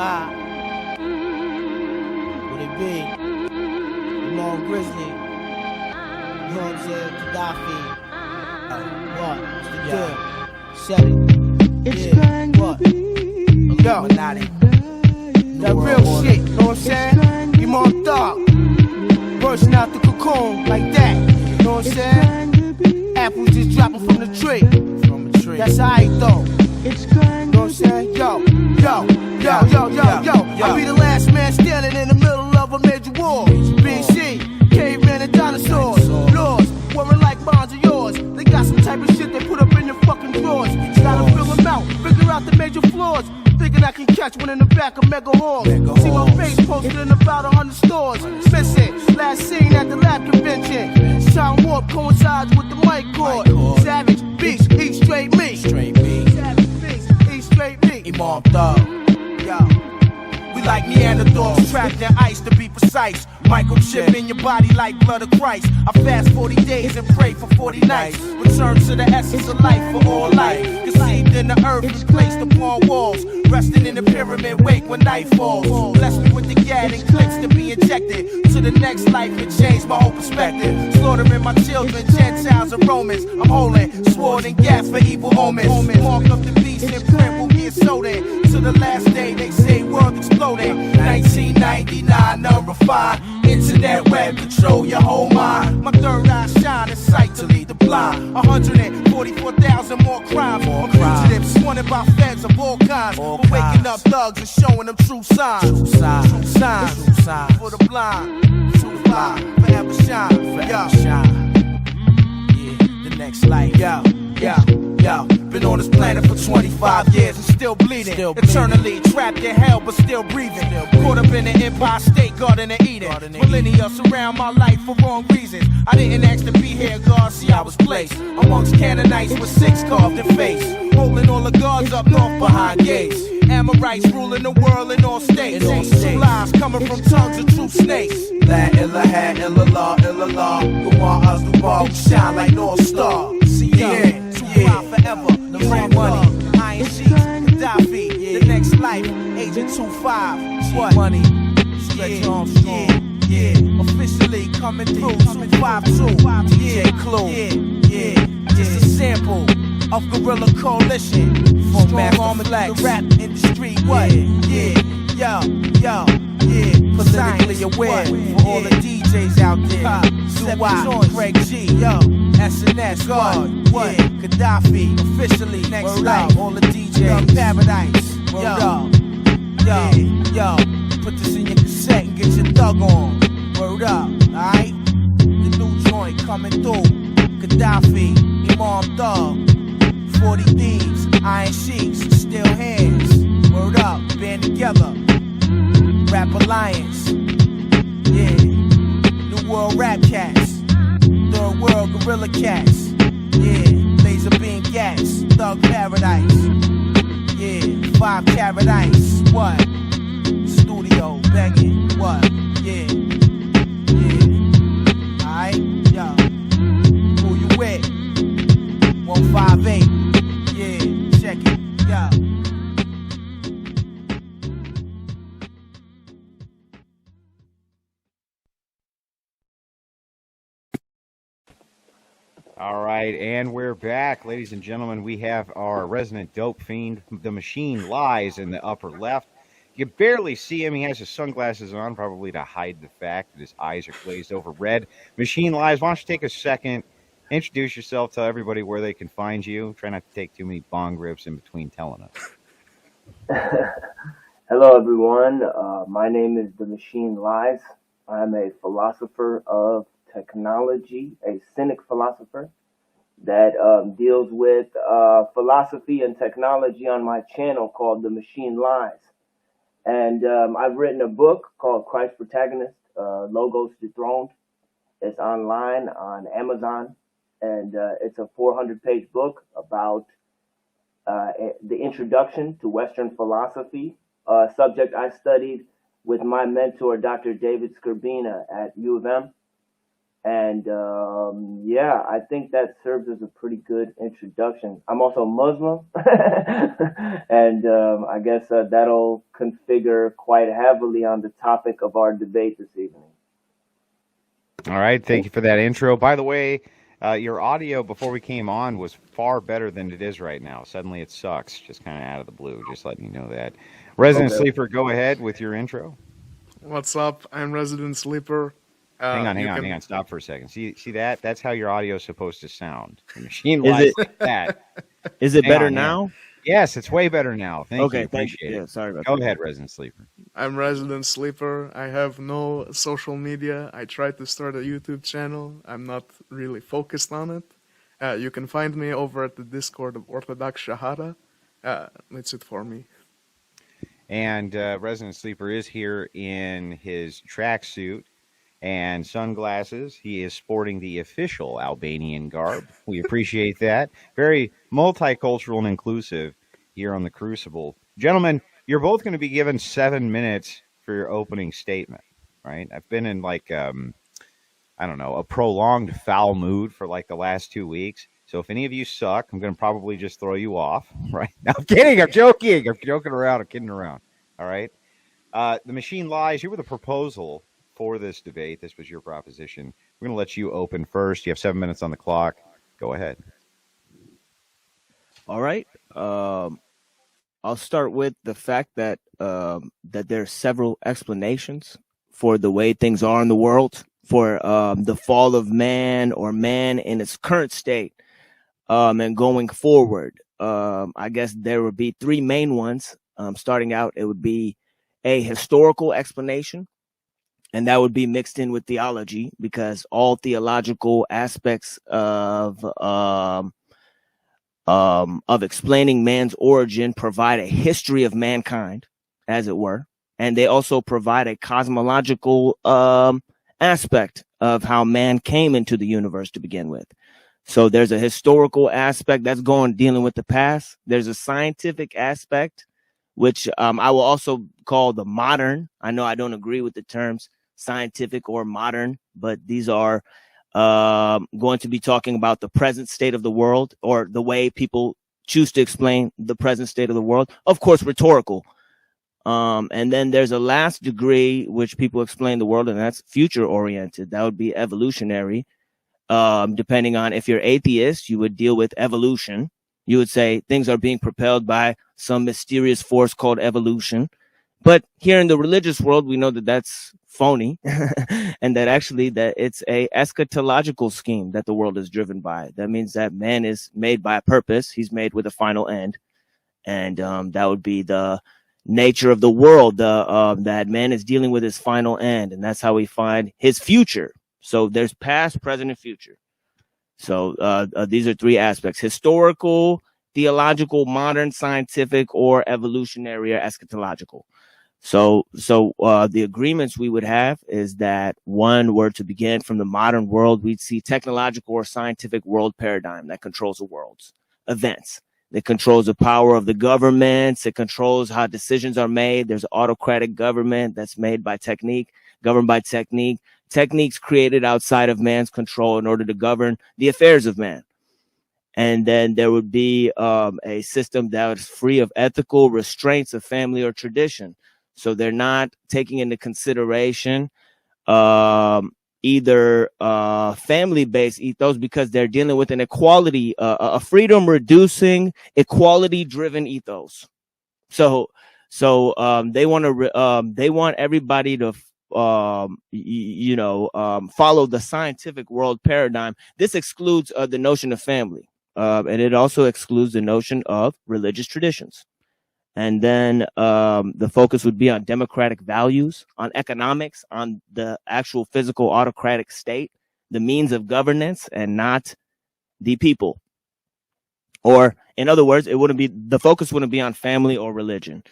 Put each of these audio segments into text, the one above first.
5. Would it be? Long Grizzly. You know what I'm saying? Gaddafi. What? What's the deal? Said it. It's going what? to be Yo, that real shit, you know what I'm saying? You more dark. Bursting out the cocoon like that. You know what I'm saying? Apples just dropping from the tree. That's how I though. It's going You know what I'm saying? Yo. I'll be the last man standing in the middle of a major war. BC, caveman and dinosaurs. Laws, warring like bonds of yours. They got some type of shit they put up in your fucking drawers. Gotta fill them out, figure out the major flaws. Thinking I can catch one in the back of mega halls. See my face posted in about 100 stores. Missing, last seen at the lab convention. Time warp coincides with the mic cord. Savage beast, eat straight meat. Savage beast, eat straight meat. Imam Thug. Yo. We like Neanderthals trapped in ice to be precise. Microchip in your body like blood of Christ. I fast 40 days and pray for 40 nights. Return to the essence of life for all life. Conceived in the earth and placed upon walls. Resting in the pyramid, wake when night falls. Bless me with the gad and clicks to be injected to the next life and change my whole perspective. Slaughtering my children, Gentiles and Romans. I'm holding sword and gas for evil omens. Mark up the beast and print will get sold in. To the last day, they say world exploding. 1999, unrefined. Internet web control your whole mind. My third eye shine in sight to lead the blind. 144,000 more crimes. Fugitives wanted by feds of all kinds. For waking up thugs and showing them true signs. True signs for the blind. True blind, forever shine. Yeah, the next life. Yo. Been on this planet for 25 years and still bleeding. Eternally trapped in hell but still breathing. Caught up in the Empire State Garden of Eden. Millennia surround my life for wrong reasons. I didn't ask to be here, God, see I was placed amongst Canaanites with 6 carved in face. Holding all the guards up north behind gates. Amorites ruling the world in all states. Some lies coming from tongues of true snakes. La ilaha illallah, illallah. Gawar Azdubar, we shine like North Star. See ya. Forever, the rent money, iron sheets, Gaddafi, the next life, Agent 25, what? Money, officially coming through, 252, DJ Clue, just a sample of Guerrilla Coalition, from Master Flex, the rap industry, what? Politically aware, for all the DJs out there, Suwa, Craig G, SNS, God, what? Gaddafi, officially, next life, all the DJs, Paradise, put this in your cassette and get your thug on, word up, alright? The new joint coming through, Gaddafi, Imam Thug, 40 Thieves, Iron Sheiks, Still Hands, word up, band together, Rap Alliance, New World Rap Cats, Third World Gorilla Cats, Laser Beam Gas, Thug Paradise, 5 Carat Ice, what? Studio banging, what? Alright, yo, who you with? 158, check it, yo. All right, and we're back, ladies and gentlemen. We have our resident dope fiend, the Machine Lies, in the upper left. You can barely see him. He has his sunglasses on, probably to hide the fact that his eyes are glazed over red. Machine Lies, why don't you take a second, introduce yourself, tell everybody where they can find you. Try not to take too many bong rips in between telling us. Hello, everyone. My name is The Machine Lies. I'm a philosopher of technology, a cynic philosopher that deals with philosophy and technology on my channel called The Machine Lies. And I've written a book called Christ Protagonist, Logos Dethroned. It's online on Amazon, and it's a 400-page book about the introduction to Western philosophy, a subject I studied with my mentor, Dr. David Skirbina at U of M. And yeah, I think that serves as a pretty good introduction. I'm also Muslim, and I guess that'll configure quite heavily on the topic of our debate this evening. All right, thank you for that intro. By the way, your audio before we came on was far better than it is right now. Suddenly it sucks, just kind of out of the blue. Just letting you know that. Resident Sleeper, go ahead with your intro. What's up? I'm Resident Sleeper. Hang on. Stop for a second. See that? That's how your audio is supposed to sound. The machine lies like that. Is it better now? Yes, it's way better now. Thank you. Okay, Appreciate it. Yeah, sorry about Go that. ahead, Resident Sleeper. I'm Resident Sleeper. I have no social media. I tried to start a YouTube channel. I'm not really focused on it. You can find me over at the Discord of Orthodox Shahada. That's it for me. And Resident Sleeper is here in his tracksuit and sunglasses. He is sporting the official Albanian garb. We appreciate that. Very multicultural and inclusive here on the Crucible. Gentlemen, you're both going to be given 7 minutes for your opening statement, right? I've been in like, I don't know, a prolonged foul mood for like the last 2 weeks. So if any of you suck, I'm going to probably just throw you off, right? No, I'm kidding. I'm joking. I'm joking around. I'm kidding around. All right. The machine lies. You were the proposal for this debate. This was your proposition. We're going to let you open first. You have 7 minutes on the clock. Go ahead. All right. I'll start with the fact that that there are several explanations for the way things are in the world, for the fall of man or man in its current state, and going forward. I guess there would be three main ones. Starting out, it would be a historical explanation, and that would be mixed in with theology, because all theological aspects of explaining man's origin provide a history of mankind, as it were, and they also provide a cosmological aspect of how man came into the universe to begin with. So there's a historical aspect that's dealing with the past. There's a scientific aspect, which I will also call the modern. I know I don't agree with the terms scientific or modern, but these are going to be talking about the present state of the world, or the way people choose to explain the present state of the world. Of course, rhetorical. And then there's a last degree which people explain the world, and that's future oriented. That would be evolutionary. Depending on if you're atheist, you would deal with evolution. You would say things are being propelled by some mysterious force called evolution. But here in the religious world, we know that that's phony, and that actually that it's a eschatological scheme that the world is driven by. That means that man is made by a purpose. He's made with a final end. And that would be the nature of the world, that man is dealing with his final end. And that's how we find his future. So there's past, present, and future. So these are three aspects: historical, theological, modern, scientific, or evolutionary or eschatological. So the agreements we would have is that, one, were to begin from the modern world, we'd see technological or scientific world paradigm that controls the world's events. It controls the power of the governments. It controls how decisions are made. There's autocratic government that's made by technique, governed by technique. Techniques created outside of man's control in order to govern the affairs of man. And then there would be a system that is free of ethical restraints of family or tradition. So they're not taking into consideration either family-based ethos, because they're dealing with an equality, a freedom-reducing, equality-driven ethos. So they want everybody to follow the scientific world paradigm. This excludes the notion of family, and it also excludes the notion of religious traditions. And then the focus would be on democratic values, on economics, on the actual physical autocratic state, the means of governance, and not the people. Or, in other words, the focus wouldn't be on family or religion.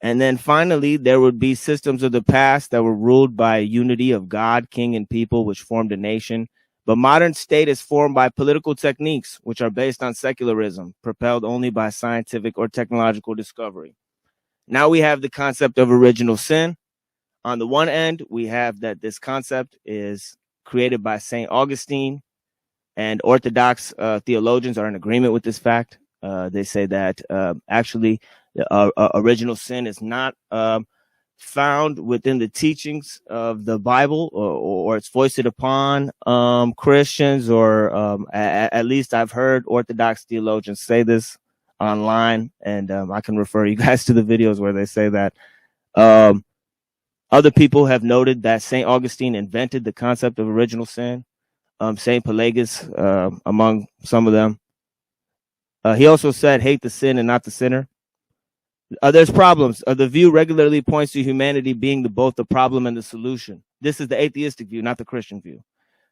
And then finally, there would be systems of the past that were ruled by a unity of God, king, and people, which formed a nation. But modern state is formed by political techniques, which are based on secularism, propelled only by scientific or technological discovery. Now we have the concept of original sin. On the one end, we have that this concept is created by St. Augustine, and Orthodox theologians are in agreement with this fact. They say that actually original sin is not found within the teachings of the Bible, or it's foisted upon Christians, or at least I've heard Orthodox theologians say this online, and I can refer you guys to the videos where they say that. Other people have noted that St. Augustine invented the concept of original sin. St. Pelagius, among some of them. He also said, hate the sin and not the sinner. There's problems. The view regularly points to humanity being both the problem and the solution. This is the atheistic view, not the Christian view.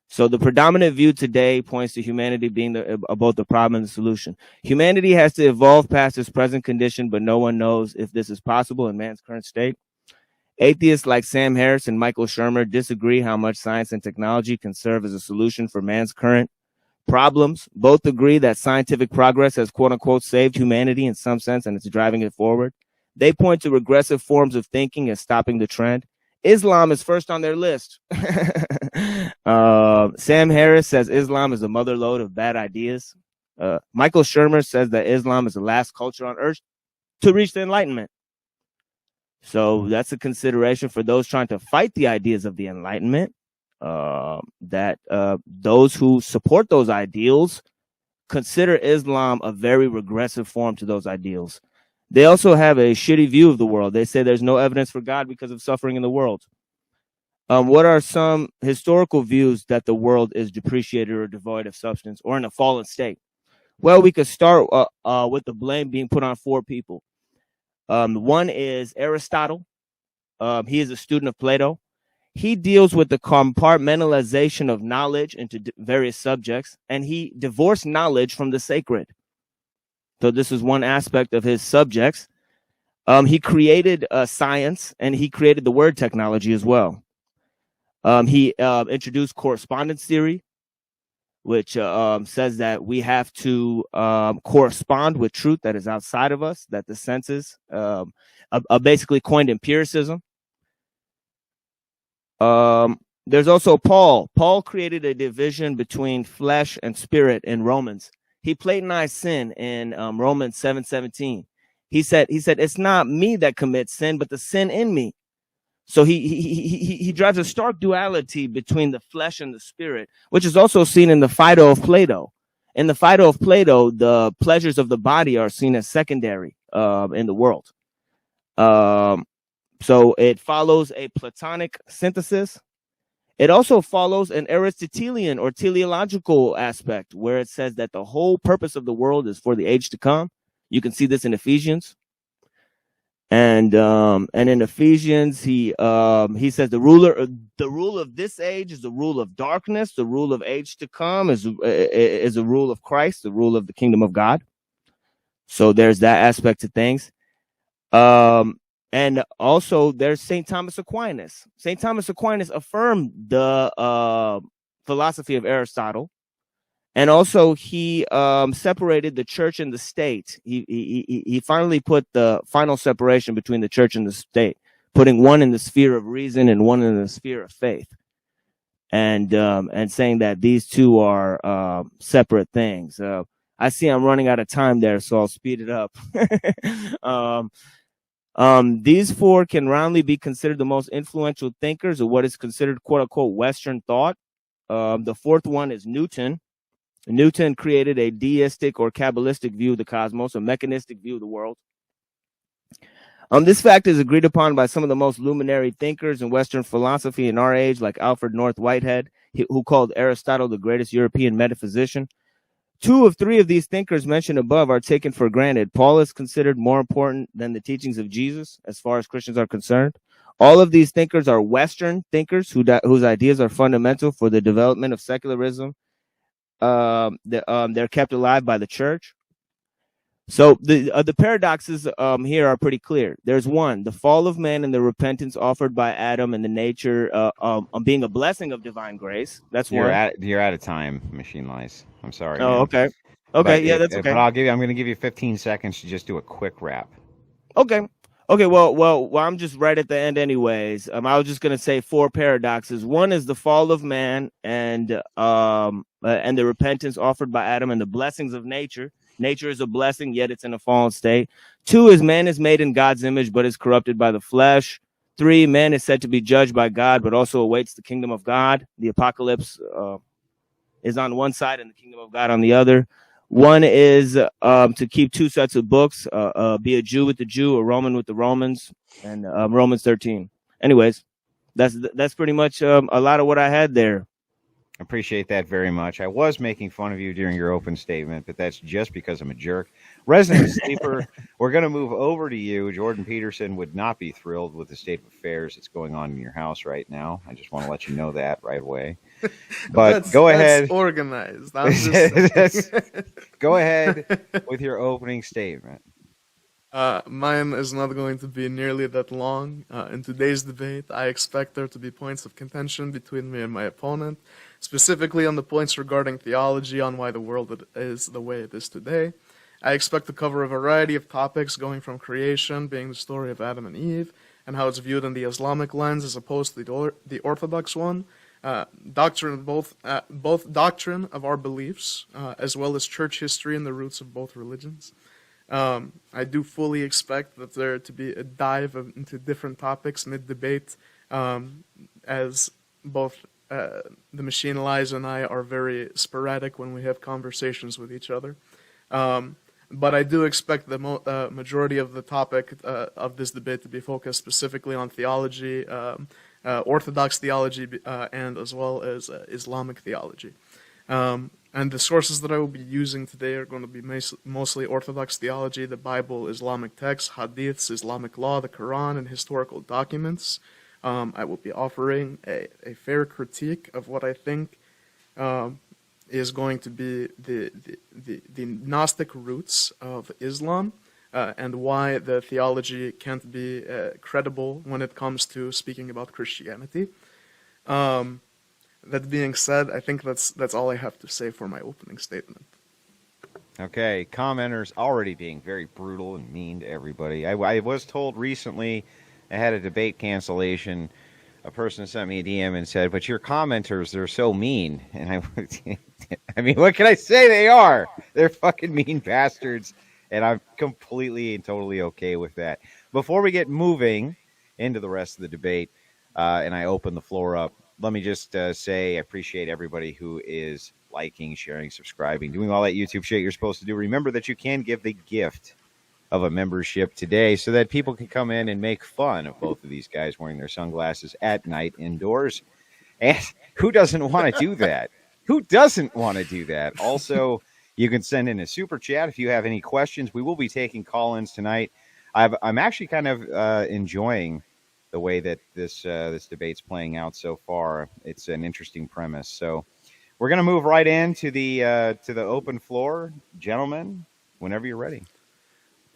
So the predominant view today points to humanity being both the problem and the solution. Humanity has to evolve past its present condition, but no one knows if this is possible in man's current state. Atheists like Sam Harris and Michael Shermer disagree how much science and technology can serve as a solution for man's current problems. Both agree that scientific progress has, quote unquote, saved humanity in some sense, and it's driving it forward. They point to regressive forms of thinking as stopping the trend. Islam is first on their list. Sam Harris says Islam is a mother lode of bad ideas. Michael Shermer says that Islam is the last culture on earth to reach the Enlightenment. So that's a consideration for those trying to fight the ideas of the Enlightenment, that those who support those ideals consider Islam a very regressive form to those ideals. They also have a shitty view of the world. They say there's no evidence for God because of suffering in the world. What are some historical views that the world is depreciated or devoid of substance or in a fallen state? Well, we could start with the blame being put on 4 people. One is Aristotle. He is a student of Plato. He deals with the compartmentalization of knowledge into various subjects, and he divorced knowledge from the sacred. So this is one aspect of his subjects. He created science, and he created the word technology as well. He introduced correspondence theory, which says that we have to correspond with truth that is outside of us, that the senses basically coined empiricism. There's also Paul. Paul created a division between flesh and spirit in Romans. He platonized sin in Romans 7:17. He said, it's not me that commits sin, but the sin in me. So he drives a stark duality between the flesh and the spirit, which is also seen in the Phaedo of Plato. In the Phaedo of Plato, the pleasures of the body are seen as secondary in the world. So it follows a Platonic synthesis. It also follows an Aristotelian or teleological aspect, where it says that the whole purpose of the world is for the age to come. You can see this in Ephesians. And in Ephesians, he says the rule of this age is the rule of darkness. The rule of age to come is a rule of Christ, the rule of the kingdom of God. So there's that aspect of things. And also there's St. Thomas Aquinas. St. Thomas Aquinas affirmed the philosophy of Aristotle. And also he separated the church and the state. He finally put the final separation between the church and the state, putting one in the sphere of reason and one in the sphere of faith. And saying that these two are separate things. I see I'm running out of time there, so I'll speed it up. These 4 can roundly be considered the most influential thinkers of what is considered quote unquote Western thought. The 4th one is Newton. Newton created a deistic or Kabbalistic view of the cosmos, a mechanistic view of the world. This fact is agreed upon by some of the most luminary thinkers in Western philosophy in our age, like Alfred North Whitehead, who called Aristotle the greatest European metaphysician. 2 of 3 of these thinkers mentioned above are taken for granted. Paul is considered more important than the teachings of Jesus as far as Christians are concerned. All of these thinkers are Western thinkers whose ideas are fundamental for the development of secularism. They're kept alive by the church. So the paradoxes here are pretty clear. There's one, the fall of man and the repentance offered by Adam and the nature being a blessing of divine grace. That's You're one. you're out of time, Machine Lies. I'm sorry. Oh, man. okay. But Yeah, that's okay. But I'm going to give you 15 seconds to just do a quick wrap. Okay. Okay, well, I'm just right at the end, anyways. I was just gonna say 4 paradoxes. One is the fall of man, and the repentance offered by Adam, and the blessings of nature. Nature is a blessing, yet it's in a fallen state. 2 is man is made in God's image, but is corrupted by the flesh. 3, man is said to be judged by God, but also awaits the kingdom of God. The apocalypse is on one side, and the kingdom of God on the other. 1 is to keep 2 sets of books, be a Jew with the Jew, a Roman with the Romans, and Romans 13. Anyways, that's pretty much a lot of what I had there. Appreciate that very much. I was making fun of you during your open statement, but that's just because I'm a jerk. Resident Sleeper, we're going to move over to you. Jordan Peterson would not be thrilled with the state of affairs that's going on in your house right now. I just want to let you know that right away. But go ahead. That's organized. I'm just... Go ahead with your opening statement. Mine is not going to be nearly that long. In today's debate, I expect there to be points of contention between me and my opponent, specifically on the points regarding theology, on why the world is the way it is today. I expect to cover a variety of topics, going from creation, being the story of Adam and Eve, and how it's viewed in the Islamic lens as opposed to the Orthodox one, doctrine, both doctrine of our beliefs, as well as church history and the roots of both religions. I do fully expect that there to be a dive into different topics mid-debate, as both the Machine Lies and I are very sporadic when we have conversations with each other. But I do expect the majority of the topic of this debate to be focused specifically on theology, Orthodox theology, and as well as Islamic theology. And the sources that I will be using today are going to be mostly Orthodox theology, the Bible, Islamic texts, hadiths, Islamic law, the Quran, and historical documents. I will be offering a fair critique of what I think is going to be the Gnostic roots of Islam, and why the theology can't be credible when it comes to speaking about Christianity. That being said, I think that's all I have to say for my opening statement. Okay, commenters already being very brutal and mean to everybody. I was told recently, I had a debate cancellation. A person sent me a DM and said, "But your commenters, they're so mean." And I mean, what can I say? They are. They're fucking mean bastards. And I'm completely and totally okay with that. Before we get moving into the rest of the debate, and I open the floor up, let me just say I appreciate everybody who is liking, sharing, subscribing, doing all that YouTube shit you're supposed to do. Remember that you can give the gift of a membership today so that people can come in and make fun of both of these guys wearing their sunglasses at night indoors. And who doesn't want to do that? Who doesn't want to do that? Also, you can send in a super chat if you have any questions. We will be taking call-ins tonight. I'm actually kind of enjoying the way that this debate's playing out so far. It's an interesting premise. So we're going to move right into the open floor. Gentlemen, whenever you're ready.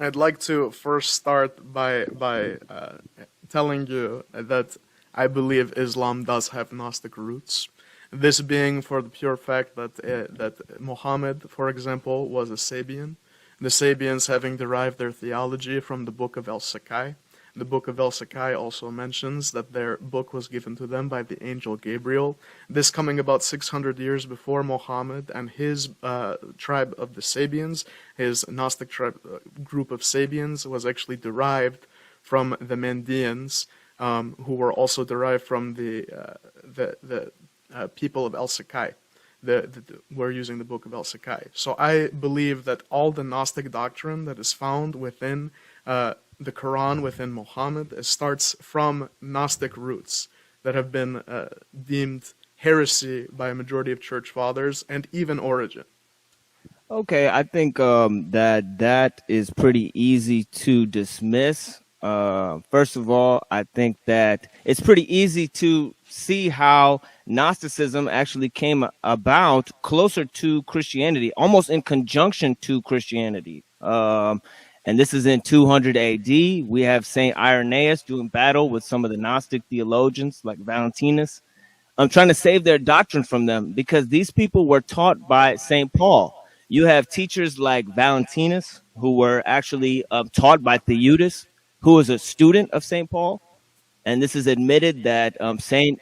I'd like to first start by telling you that I believe Islam does have Gnostic roots. This being for the pure fact that Muhammad, for example, was a Sabian. The Sabians having derived their theology from the Book of El-Sakai. The Book of El-Sakai also mentions that their book was given to them by the angel Gabriel. This coming about 600 years before Muhammad and his tribe of the Sabians, his Gnostic tribe, group of Sabians, was actually derived from the Mandeans, who were also derived from the people of El-Sakai. We're using the Book of El-Sakai. So I believe that all the Gnostic doctrine that is found within the Quran, within Muhammad, it starts from Gnostic roots that have been deemed heresy by a majority of church fathers and even Origen. Okay, I think that is pretty easy to dismiss. First of all, I think that it's pretty easy to see how Gnosticism actually came about closer to Christianity, almost in conjunction to Christianity. And this is in 200 AD. We have St. Irenaeus doing battle with some of the Gnostic theologians like Valentinus. I'm trying to save their doctrine from them because these people were taught by St. Paul. You have teachers like Valentinus who were actually taught by Theudas, who was a student of St. Paul, and this is admitted that Saint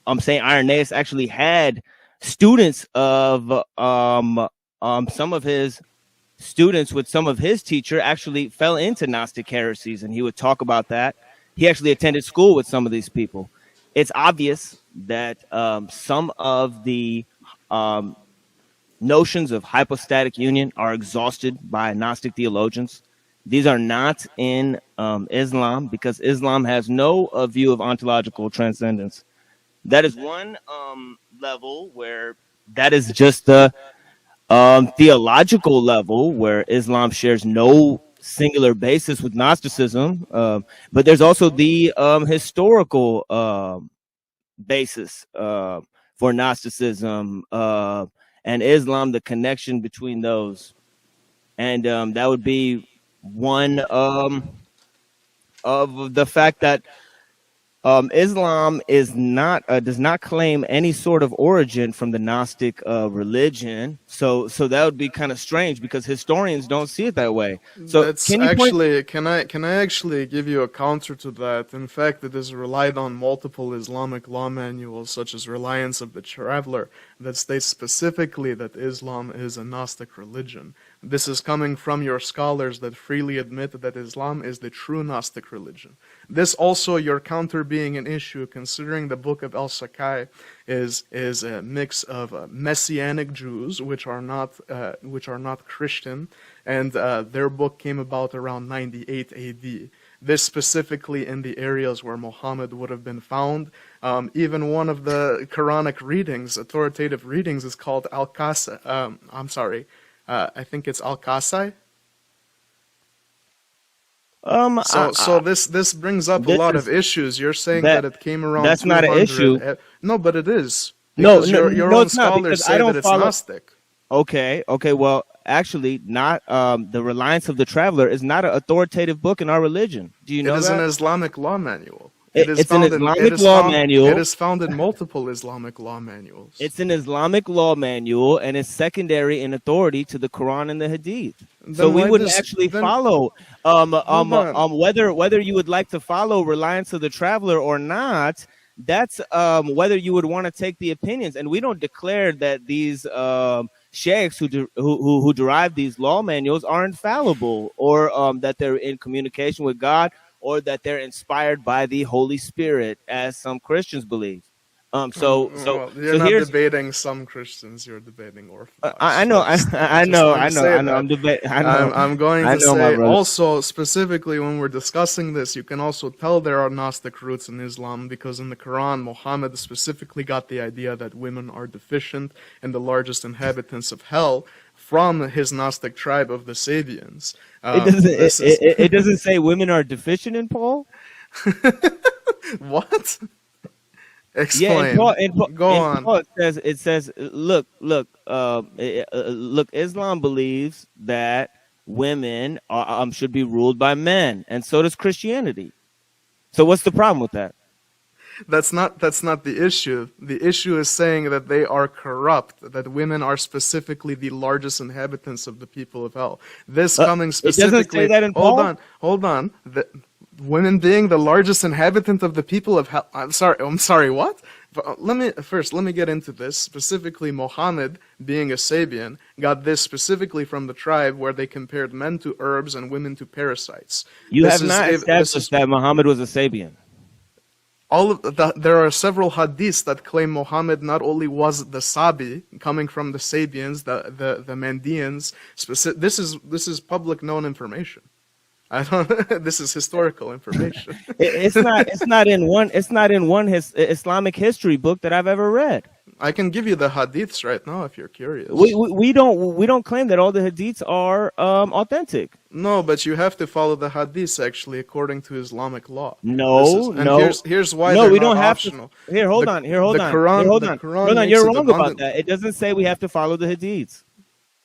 Irenaeus actually had students of some of his students with some of his teacher actually fell into Gnostic heresies, and he would talk about that. He actually attended school with some of these people. It's obvious that some of the notions of hypostatic union are exhausted by Gnostic theologians. These are not in Islam, because Islam has no view of ontological transcendence. That is one level where that is just the theological level where Islam shares no singular basis with Gnosticism. But there's also the historical basis for Gnosticism and Islam, the connection between those. And that would be one of the fact that Islam is not does not claim any sort of origin from the Gnostic religion. So that would be kind of strange, because historians don't see it that way. So That's can I actually give you a counter to that? In fact, it is relied on multiple Islamic law manuals, such as Reliance of the Traveler, that states specifically that Islam is a Gnostic religion. This is coming from your scholars that freely admit that Islam is the true Gnostic religion. This also, your counter being an issue, considering the book of Al-Sakai is a mix of Messianic Jews, which are not Christian, and their book came about around 98 AD. This specifically in the areas where Muhammad would have been found. Even one of the Quranic readings, authoritative readings, is called Al-Qasai. I think it's Al-Qasai. So this brings up a lot of issues. You're saying that it came around. That's not an issue. No, but it is. No, your own scholars say that it's Gnostic. Okay. Well, actually, not the Reliance of the Traveler is not an authoritative book in our religion. Do you know that? It is an Islamic law manual. It's an Islamic law manual. It is found in multiple Islamic law manuals. It's an Islamic law manual, and it's secondary in authority to the Quran and the Hadith. So we wouldn't actually follow whether you would like to follow Reliance of the Traveler or not. That's whether you would want to take the opinions, and we don't declare that these sheikhs who derive these law manuals are infallible, or that they're in communication with God, or that they're inspired by the Holy Spirit, as some Christians believe. You're not debating some Christians. You're debating Orthodox. I know. I'm debating. I'm going to say also, specifically when we're discussing this, you can also tell there are Gnostic roots in Islam, because in the Quran, Muhammad specifically got the idea that women are deficient and the largest inhabitants of hell from his Gnostic tribe of the Sabians. It doesn't say women are deficient in Paul? What? Explain. Go on. Paul, it says, look, Islam believes that women should be ruled by men, and so does Christianity. So what's the problem with that? That's not the issue. The issue is saying that they are corrupt, that women are specifically the largest inhabitants of the people of hell. This coming specifically... It doesn't say that in Paul? Hold on. Women being the largest inhabitant of the people of hell... I'm sorry, what? Let me get into this. Specifically, Muhammad, being a Sabian, got this specifically from the tribe where they compared men to herbs and women to parasites. You have not established that Muhammad was a Sabian. There are several hadiths that claim Muhammad not only was the Sabi, coming from the Sabians, the Mandeans. This is public known information. This is historical information. It's not in one Islamic history book that I've ever read. I can give you the hadiths right now if you're curious. We don't claim that all the hadiths are authentic. No, but you have to follow the hadiths actually according to Islamic law. No. Here's why. No, we don't have optional. to. Hold on. The Quran You're wrong about that. It doesn't say we have to follow the hadiths.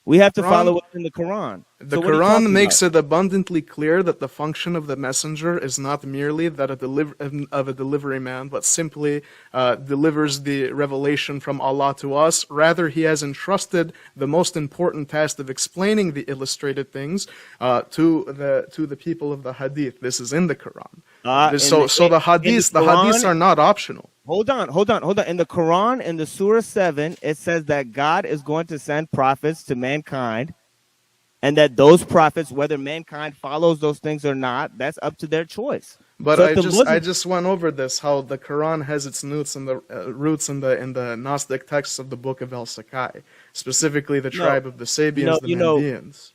We have to Quran- follow what's in the Quran. The So what are you Quran talking makes about? it abundantly clear that the function of the messenger is not merely that of a delivery man, but simply delivers the revelation from Allah to us. Rather, he has entrusted the most important task of explaining the illustrated things to the people of the Hadith. This is in the Quran. So the Hadiths are not optional. Hold on. In the Quran, in the Surah 7, it says that God is going to send prophets to mankind, and that those prophets, whether mankind follows those things or not, that's up to their choice. But So I just went over this, how the Quran has its roots in the Gnostic texts of the Book of El Sakai, specifically the tribe of the Sabians, the Mandeans.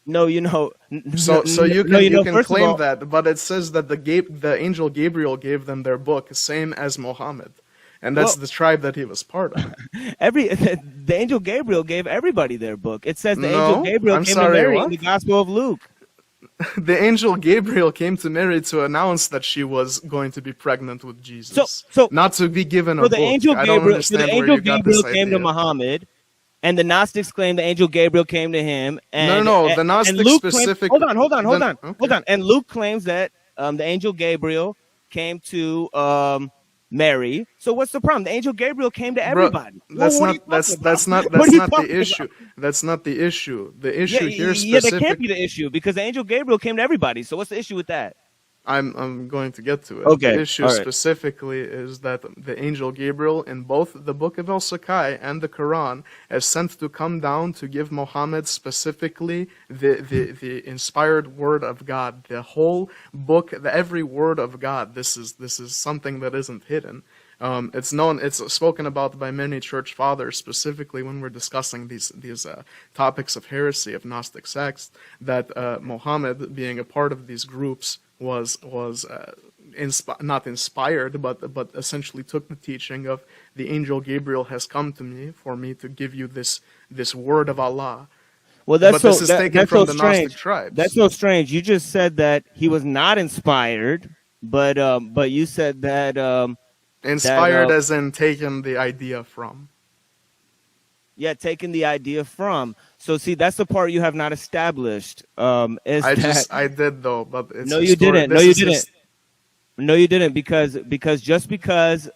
So you can claim that, but it says that the angel Gabriel gave them their book, same as Muhammad. And that's the tribe that he was part of. The angel Gabriel gave everybody their book. It says the angel Gabriel came to Mary in the Gospel of Luke. The angel Gabriel came to Mary to announce that she was going to be pregnant with Jesus, not to be given a book. The angel Gabriel came to Muhammad, and the Gnostics claim the angel Gabriel came to him. And, the Gnostics specifically. Hold on. And Luke claims that the angel Gabriel came to Mary. So what's the problem? The angel Gabriel came to everybody. That's not the issue. That's not the issue. The issue here specifically. That can't be the issue because the angel Gabriel came to everybody. So what's the issue with that? I'm going to get to it. Okay. The issue specifically is that the angel Gabriel in both the Book of El Sakai and the Quran is sent to come down to give Muhammad specifically the inspired word of God, the whole book, every word of God. This is something that isn't hidden. It's spoken about by many church fathers, specifically when we're discussing these topics of heresy, of Gnostic sects, that Muhammad, being a part of these groups, was not inspired, but essentially took the teaching of the angel Gabriel has come to me for me to give you this word of Allah. Well, this is taken from the Gnostic tribes. That's so strange. You just said that he was not inspired, but you said that inspired as in taken the idea from. Yeah, taking the idea from. So see, that's the part you have not established. I did though, but it's no, you didn't. No, you didn't. Because just because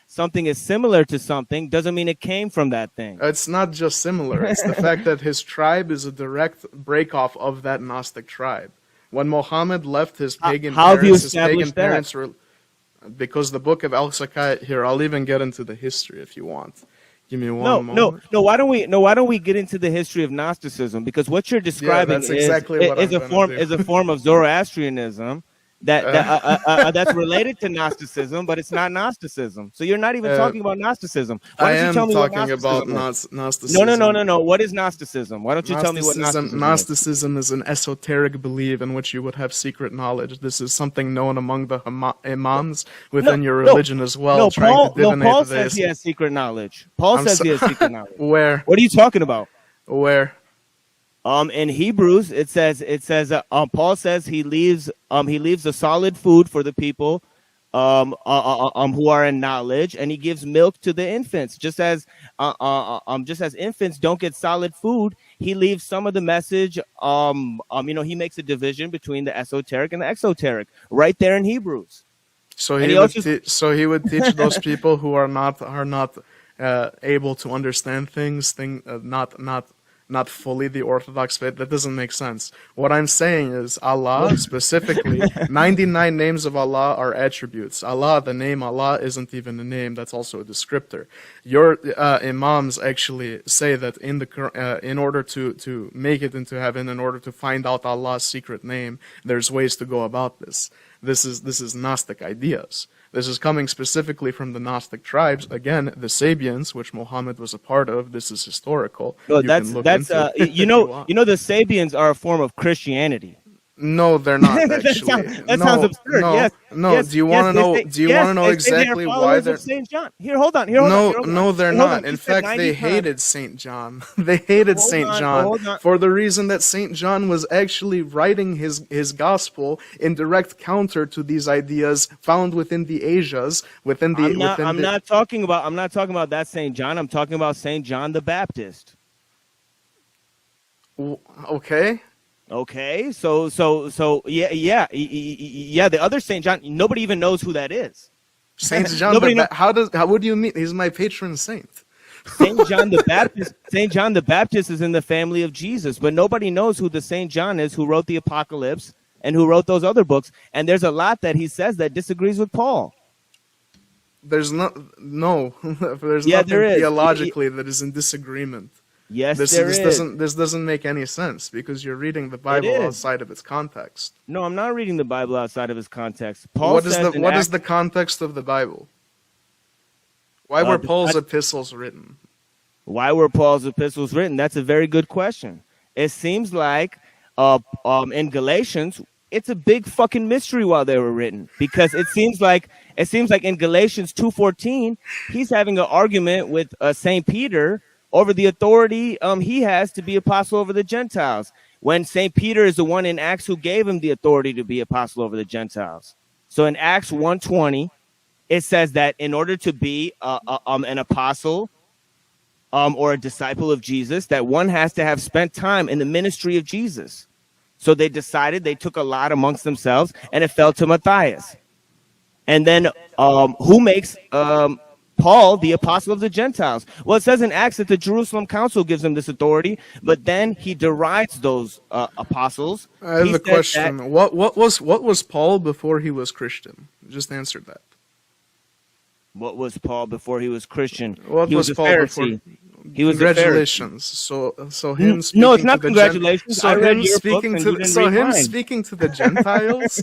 something is similar to something doesn't mean it came from that thing. It's not just similar. It's the fact that his tribe is a direct break-off of that Gnostic tribe. When Muhammad left his pagan parents, were because the Book of El Sakai. Here, I'll even get into the history if you want. Give me one moment. No. Why don't we get into the history of Gnosticism? Because what you're describing is a form of Zoroastrianism that's related to Gnosticism, but it's not Gnosticism. So you're not even talking about Gnosticism. Why don't you tell me what Gnosticism is? Gnosticism. No. What is Gnosticism? Why don't you tell me what Gnosticism is? Gnosticism is an esoteric belief in which you would have secret knowledge. This is something known among the imams within your religion as well. Paul says he has secret knowledge. Paul says he has secret knowledge. Where? What are you talking about? Where? In Hebrews, it says Paul says he leaves the solid food for the people who are in knowledge, and he gives milk to the infants. Just as infants don't get solid food, he leaves some of the message. He makes a division between the esoteric and the exoteric right there in Hebrews. So he would teach those people who are not able to understand things, not fully the Orthodox faith. That doesn't make sense. What I'm saying is Allah, specifically, 99 names of Allah are attributes. Allah, the name Allah, isn't even a name. That's also a descriptor. Your imams actually say that in order to make it into heaven, in order to find out Allah's secret name, there's ways to go about this. This is Gnostic ideas. This is coming specifically from the Gnostic tribes. Again, the Sabians, which Muhammad was a part of. This is historical. No, the Sabians are a form of Christianity. No, they're not actually. that sounds absurd. No. Yes, do you want to know? Do you want to know exactly why they're? Saint John. Here, hold on. No, they're not. In fact, they hated Saint John. They hated Saint John for the reason that Saint John was actually writing his gospel in direct counter to these ideas found within the Asias. I'm not talking about that Saint John. I'm talking about Saint John the Baptist. Okay. Okay, so yeah. The other Saint John, nobody even knows who that is. Saint John Nobody the what do you mean? He's my patron saint. Saint John the Baptist. Saint John the Baptist is in the family of Jesus, but nobody knows who the Saint John is who wrote the Apocalypse and who wrote those other books. And there's a lot that he says that disagrees with Paul. There's nothing there is. theologically that is in disagreement. Yes, This doesn't make any sense because you're reading the Bible outside of its context. No, I'm not reading the Bible outside of its context. Paul What says is the context of the Bible? Why were Paul's epistles written? Why were Paul's epistles written? That's a very good question. It seems like in Galatians, it's a big fucking mystery why they were written, because it seems like in Galatians 2:14, he's having an argument with St. Peter over the authority he has to be apostle over the Gentiles, when St. Peter is the one in Acts who gave him the authority to be apostle over the Gentiles. So in Acts 1:20, it says that in order to be an apostle or a disciple of Jesus, that one has to have spent time in the ministry of Jesus. So they decided, they took a lot amongst themselves, and it fell to Matthias. And then who makes Paul the apostle of the Gentiles? Well, it says in Acts that the Jerusalem Council gives him this authority, but then he derides those apostles. I have a question. What was Paul before he was Christian? Just answer that. What was Paul before he was Christian? What he was Paul Pharisee. before? He was Congratulations. So him speaking no, it's not to the congratulations. So I read him your speaking book and to you didn't so read him mine. speaking to the Gentiles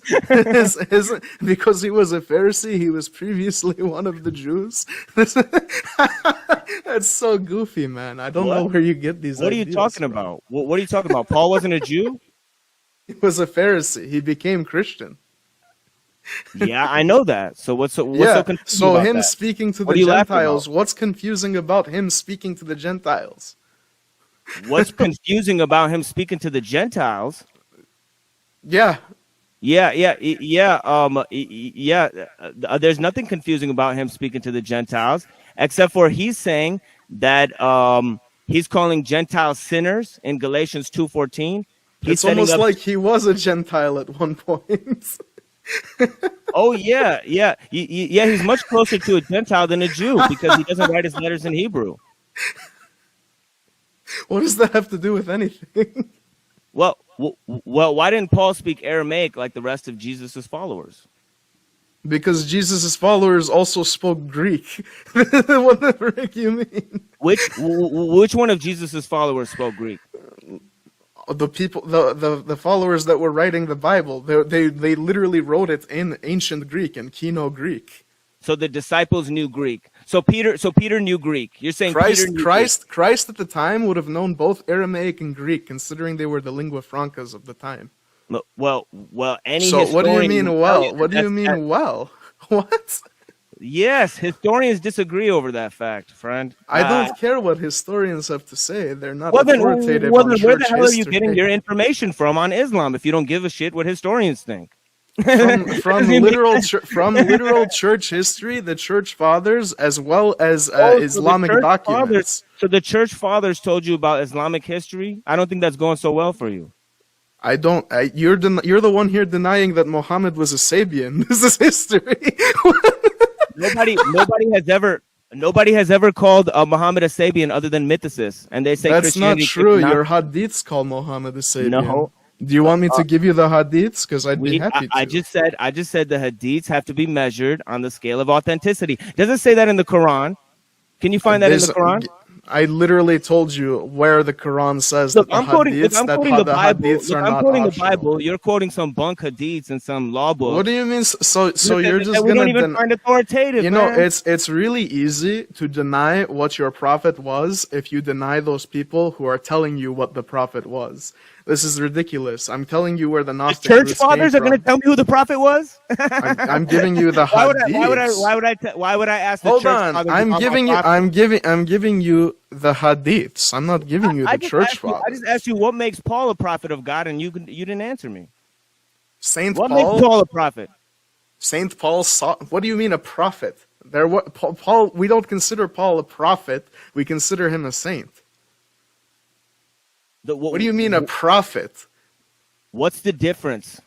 is because he was a Pharisee. He was previously one of the Jews. That's so goofy, man. I don't know where you get these. What are you talking about? What are you talking about? Paul wasn't a Jew? He was a Pharisee. He became Christian. Yeah, I know that. So what's so confusing so about him that? speaking to What the are you laughing Gentiles, about? what's confusing about him speaking to the Gentiles? What's confusing about him speaking to the Gentiles? Yeah. There's nothing confusing about him speaking to the Gentiles, except for he's saying that he's calling Gentiles sinners in Galatians 2:14. It's almost like he was a Gentile at one point. Oh yeah. He's much closer to a Gentile than a Jew because he doesn't write his letters in Hebrew. What does that have to do with anything? Well, why didn't Paul speak Aramaic like the rest of Jesus' followers? Because Jesus' followers also spoke Greek. What the frick you mean? Which one of Jesus' followers spoke Greek? The people, the followers that were writing the Bible, they literally wrote it in ancient Greek and Kino Greek. So the disciples knew Greek. So Peter knew Greek. You're saying Christ at the time would have known both Aramaic and Greek, considering they were the lingua francas of the time. Well, any So historian what do you mean? Well, what do you that's- mean? Well, what? Yes, historians disagree over that fact, friend. I don't care what historians have to say. They're not Well, then, authoritative where on the church hell are you history. getting your information from on Islam if you don't give a shit what historians think? From literal church history, the church fathers, as well as Islamic documents. So the church fathers told you about Islamic history? I don't think that's going so well for you. I don't. You're the one here denying that Muhammad was a Sabian. This is history. Nobody has ever called Muhammad a Sabian other than mythicists, and they say That's not Christianity true. Your hadiths call Muhammad a Sabian. No. Do you want me to give you the hadiths? Because I'd be happy to. I just said the hadiths have to be measured on the scale of authenticity. Does it say that in the Quran? Can you find that in the Quran? I literally told you where the Quran says that I'm quoting the Bible. hadiths are I'm not quoting optional. the Bible. You're quoting some bunk hadiths and some law book. What do you mean? So you're just we gonna don't even find authoritative. You know, man. it's really easy to deny what your prophet was if you deny those people who are telling you what the prophet was. This is ridiculous. I'm telling you where the Gnostic church roots fathers came are going to from. tell me who the prophet was. I'm giving you the hadiths. Why would I ask the Hold church on. fathers? I'm about giving my you. prophet? I'm giving you the hadiths. I'm not giving you the church fathers. I just asked you what makes Paul a prophet of God, and you didn't answer me. What makes Paul a prophet? Saint Paul saw. What do you mean a prophet? Paul. We don't consider Paul a prophet. We consider him a saint. What do you mean a prophet? What's the difference?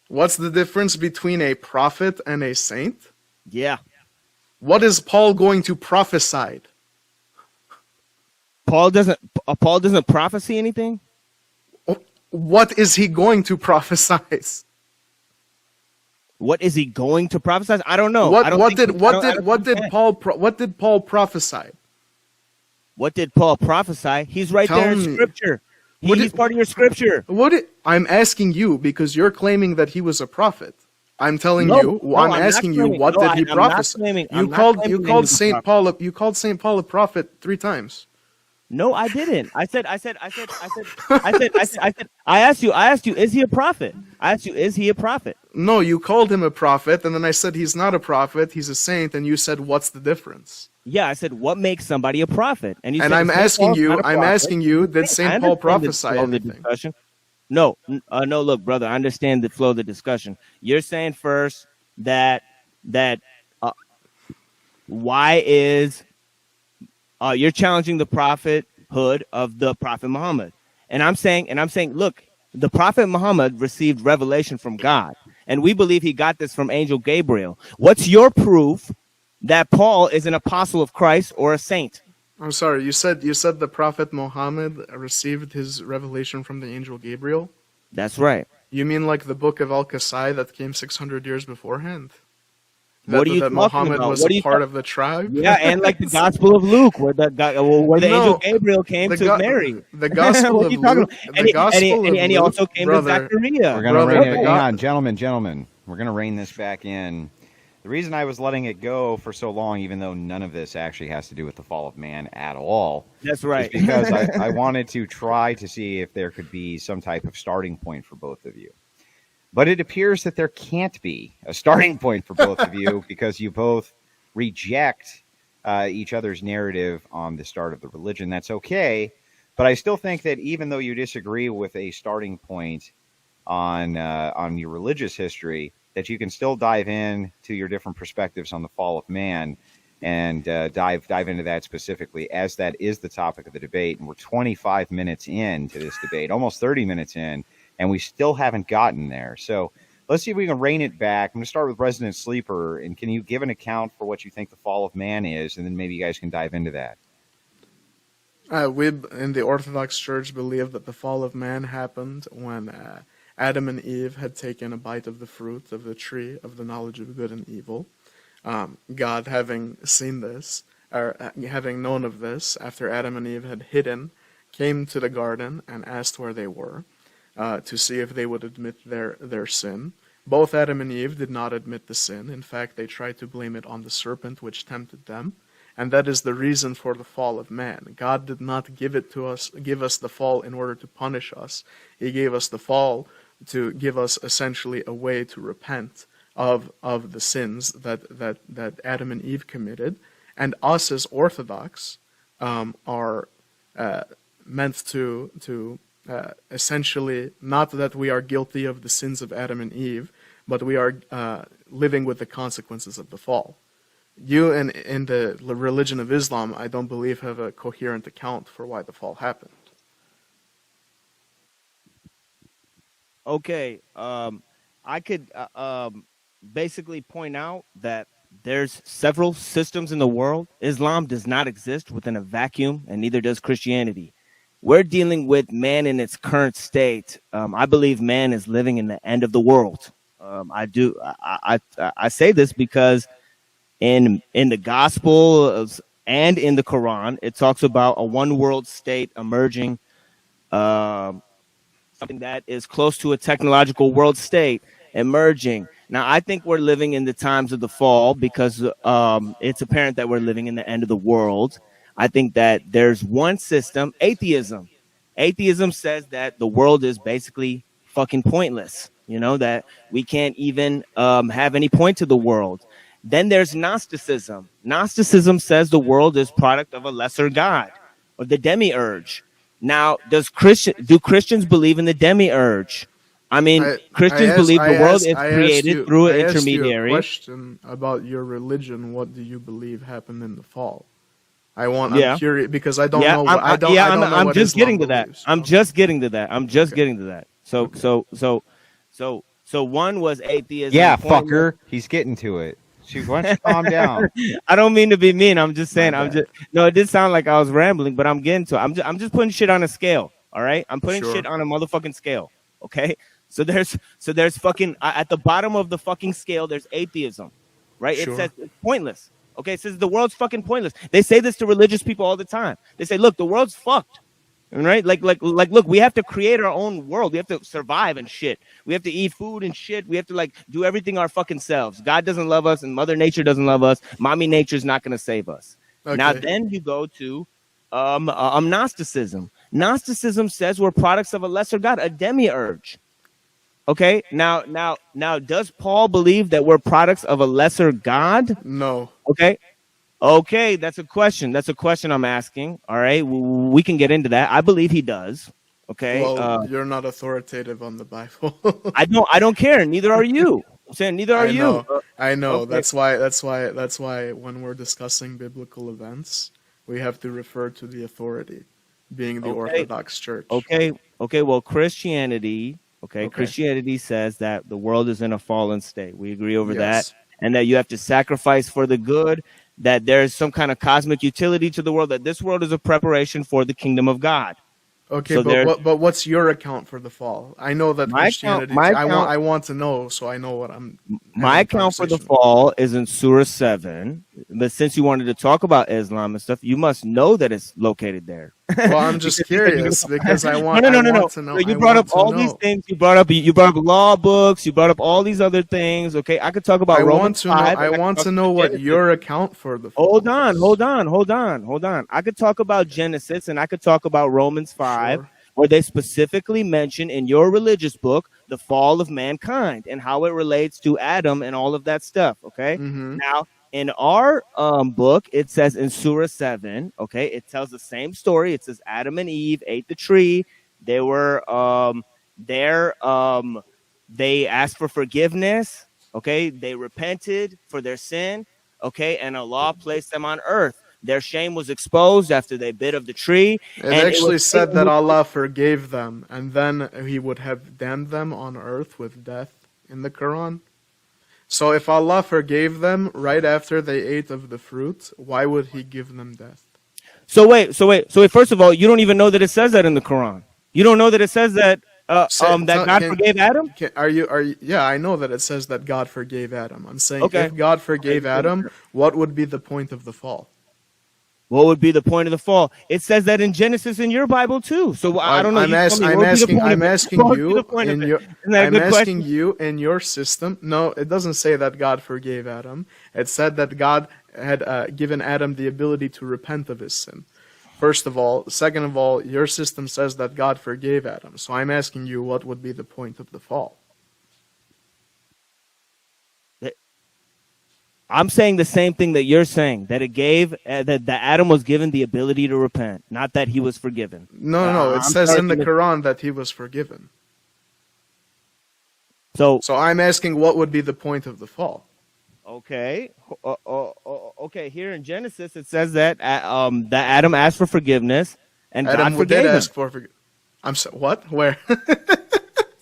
What's the difference between a prophet and a saint? Yeah. What is Paul going to prophesy? Paul doesn't prophesy anything? What is he going to prophesy? What is he going to prophesy? I don't know. What did Paul prophesy? What did Paul prophesy? He's right there in Scripture. He's part of your Scripture. I'm asking you because you're claiming that he was a prophet. I'm telling I'm asking you, what did he prophesy? You called Saint Paul a prophet 3 times. No, I didn't. I asked you, is he a prophet? I asked you, is he a prophet? No, you called him a prophet, and then I said he's not a prophet, he's a saint, and you said, what's the difference? Yeah, I said, what makes somebody a prophet? And you said, I'm asking you, did Saint Paul prophesy anything? No, look, brother, I understand the flow of the discussion. You're saying first that why is you're challenging the prophethood of the Prophet Muhammad. And I'm saying, look, the Prophet Muhammad received revelation from God, and we believe he got this from Angel Gabriel. What's your proof that Paul is an apostle of Christ or a saint? I'm sorry, you said the Prophet Muhammad received his revelation from the Angel Gabriel? That's right. You mean like the book of Al-Qasai that came 600 years beforehand? What are you that talking Muhammad about? was a part of the tribe? Yeah, and like the Gospel of Luke, where the Angel Gabriel came to Mary. The Gospel of Luke. And he also came to Zachariah. We're going to rein it. Hang on, gentlemen. We're going to rein this back in. The reason I was letting it go for so long, even though none of this actually has to do with the fall of man at all. That's right. Is because I wanted to try to see if there could be some type of starting point for both of you. But it appears that there can't be a starting point for both of you because you both reject each other's narrative on the start of the religion. That's okay. But I still think that even though you disagree with a starting point on your religious history, that you can still dive in to your different perspectives on the fall of man and dive into that specifically, as that is the topic of the debate. And we're 25 minutes into this debate, almost 30 minutes in, and we still haven't gotten there. So let's see if we can rein it back. I'm going to start with Resident Sleeper, and can you give an account for what you think the fall of man is, and then maybe you guys can dive into that. We in the Orthodox Church believe that the fall of man happened when Adam and Eve had taken a bite of the fruit of the tree of the knowledge of good and evil. God, having seen this, or having known of this, after Adam and Eve had hidden, came to the garden and asked where they were, to see if they would admit their sin. Both Adam and Eve did not admit the sin. In fact, they tried to blame it on the serpent which tempted them. And that is the reason for the fall of man. God did not give us the fall in order to punish us. He gave us the fall to give us essentially a way to repent of the sins that Adam and Eve committed. And us as Orthodox are meant to essentially, not that we are guilty of the sins of Adam and Eve, but we are living with the consequences of the fall. You in the religion of Islam, I don't believe, have a coherent account for why the fall happened. Okay, I could basically point out that there's several systems in the world. Islam does not exist within a vacuum, and neither does Christianity. We're dealing with man in its current state. I believe man is living in the end of the world. I say this because in the Gospels and in the Quran, it talks about a one world state emerging, something that is close to a technological world state emerging. Now, I think we're living in the times of the fall because it's apparent that we're living in the end of the world. I think that there's one system, atheism. Atheism says that the world is basically fucking pointless, that we can't even have any point to the world. Then there's Gnosticism. Gnosticism says the world is product of a lesser god or the demiurge. Now, do Christians believe in the demiurge? I mean, Christians believe the world is created through an intermediary. I asked you a question about your religion. What do you believe happened in the fall? I'm Yeah. curious because I don't know. I'm what just Islam getting to that. believes. I'm just getting to that. I'm just getting to that. So one was atheism. Yeah, pointless. fucker. He's getting to it. Shoot, why don't you calm down? I don't mean to be mean. I'm just saying. My bad. No. It did sound like I was rambling, but I'm getting to it. I'm just putting shit on a scale. All right. I'm putting Sure. shit on a motherfucking scale. Okay. So there's fucking at the bottom of the fucking scale. There's atheism, right? Sure. It says it's pointless. Okay. It says the world's fucking pointless. They say this to religious people all the time. They say, look, the world's fucked. Right? Like, look, we have to create our own world. We have to survive and shit. We have to eat food and shit. We have to like do everything our fucking selves. God doesn't love us and Mother Nature doesn't love us. Mommy Nature's not going to save us. Okay. Now, then you go to Gnosticism. Gnosticism says we're products of a lesser God, a demiurge. Okay. Now, does Paul believe that we're products of a lesser God? No. Okay, that's a question. That's a question I'm asking. All right, we can get into that. I believe he does. Okay. Well, you're not authoritative on the Bible. I don't care. Neither are you. I'm saying neither are you. I know. Okay. That's why when we're discussing biblical events, we have to refer to the authority, being the Orthodox Church. Okay. Well, Christianity. Okay. Christianity says that the world is in a fallen state. We agree over that, and that you have to sacrifice for the good. That there's some kind of cosmic utility to the world. That this world is a preparation for the kingdom of God. Okay, So but what's your account for the fall? I know that Christianity. I want to know, so I know what I'm. My account for the fall is in Surah 7. But since you wanted to talk about Islam and stuff, you must know that it's located there. Well, I'm just curious because I want. No. Want to know. So you brought up all these things. You brought up law books. You brought up all these other things. Okay, I could talk about Romans 5. I want to know what your account for the fall. Hold on. I could talk about Genesis and I could talk about Romans 5, Sure. where they specifically mention in your religious book the fall of mankind and how it relates to Adam and all of that stuff. Okay. Mm-hmm. Now, in our book, it says in Surah 7, okay, it tells the same story. It says Adam and Eve ate the tree. They were they asked for forgiveness. Okay, they repented for their sin. Okay, and Allah placed them on earth. Their shame was exposed after they bit of the tree. It actually said that Allah forgave them, and then He would have damned them on earth with death in the Quran. So if Allah forgave them right after they ate of the fruit, why would He give them death? So wait. First of all, you don't even know that it says that in the Quran. You don't know that it says that that God forgave Adam? Are you? Yeah, I know that it says that God forgave Adam. I'm saying Okay. if God forgave Adam, what would be the point of the fall? What would be the point of the fall? It says that in Genesis in your Bible too. So I don't know. I'm asking you in your system. No, it doesn't say that God forgave Adam. It said that God had given Adam the ability to repent of his sin. First of all. Second of all, your system says that God forgave Adam. So I'm asking you, what would be the point of the fall? I'm saying the same thing that you're saying, that it gave that Adam was given the ability to repent, not that he was forgiven. No. It says in the Quran that he was forgiven. So I'm asking, what would be the point of the fall? Okay. Okay. Here in Genesis, it says that that Adam asked for forgiveness, and Adam God forgave did him. ask for forgiveness. I'm so what? Where?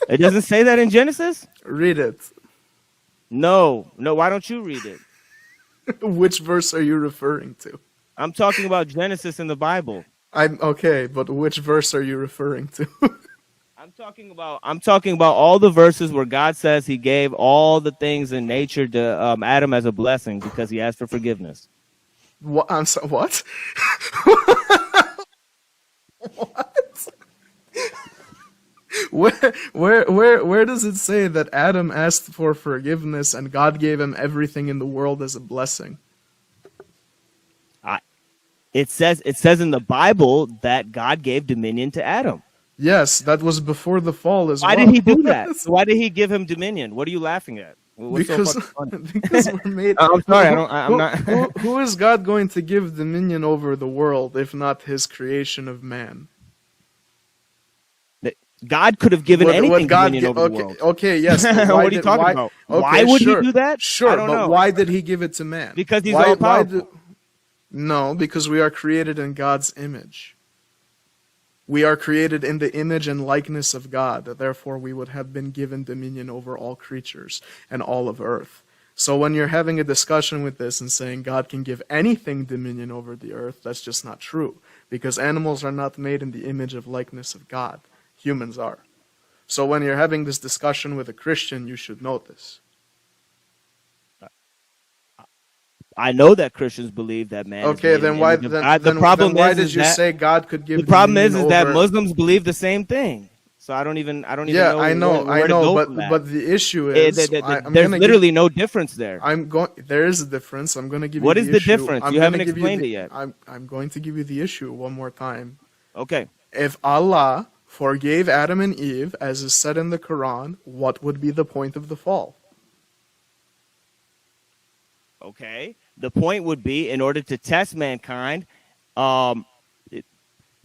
It doesn't say that in Genesis. Read it. No. Why don't you read it? Which verse are you referring to? I'm talking about Genesis in the Bible. I'm okay, but which verse are you referring to? I'm talking about all the verses where God says He gave all the things in nature to Adam as a blessing because he asked for forgiveness. What? I'm so, what? What? Where does it say that Adam asked for forgiveness and God gave him everything in the world as a blessing? It says in the Bible that God gave dominion to Adam. Yes, that was before the fall as well. Why did He do that? Why did He give him dominion? What are you laughing at? What's because so fucking funny? because we're made. I'm sorry, I'm not. Who is God going to give dominion over the world if not His creation of man? God could have given anything dominion over the world. Okay, yes. What are you talking about? Okay, why would sure, He do that? Sure, I don't know. Why did He give it to man? Because He's all powerful. No, because we are created in God's image. We are created in the image and likeness of God. Therefore, we would have been given dominion over all creatures and all of earth. So when you're having a discussion with this and saying God can give anything dominion over the earth, that's just not true. Because animals are not made in the image of likeness of God. Humans are. So when you're having this discussion with a Christian, you should know this. I know that Christians believe that man. Okay, then why? The problem why is did you say God could give? The problem is dominion that over... Muslims believe the same thing. So I don't even. Yeah, know I know, where to go but from that. but the issue is there's literally no difference there. There is a difference. I'm going to give you. What is the issue. difference? You haven't explained it yet. I'm going to give you the issue one more time. Okay. If Allah forgave Adam and Eve, as is said in the Quran, what would be the point of the fall? Okay. The point would be, in order to test mankind,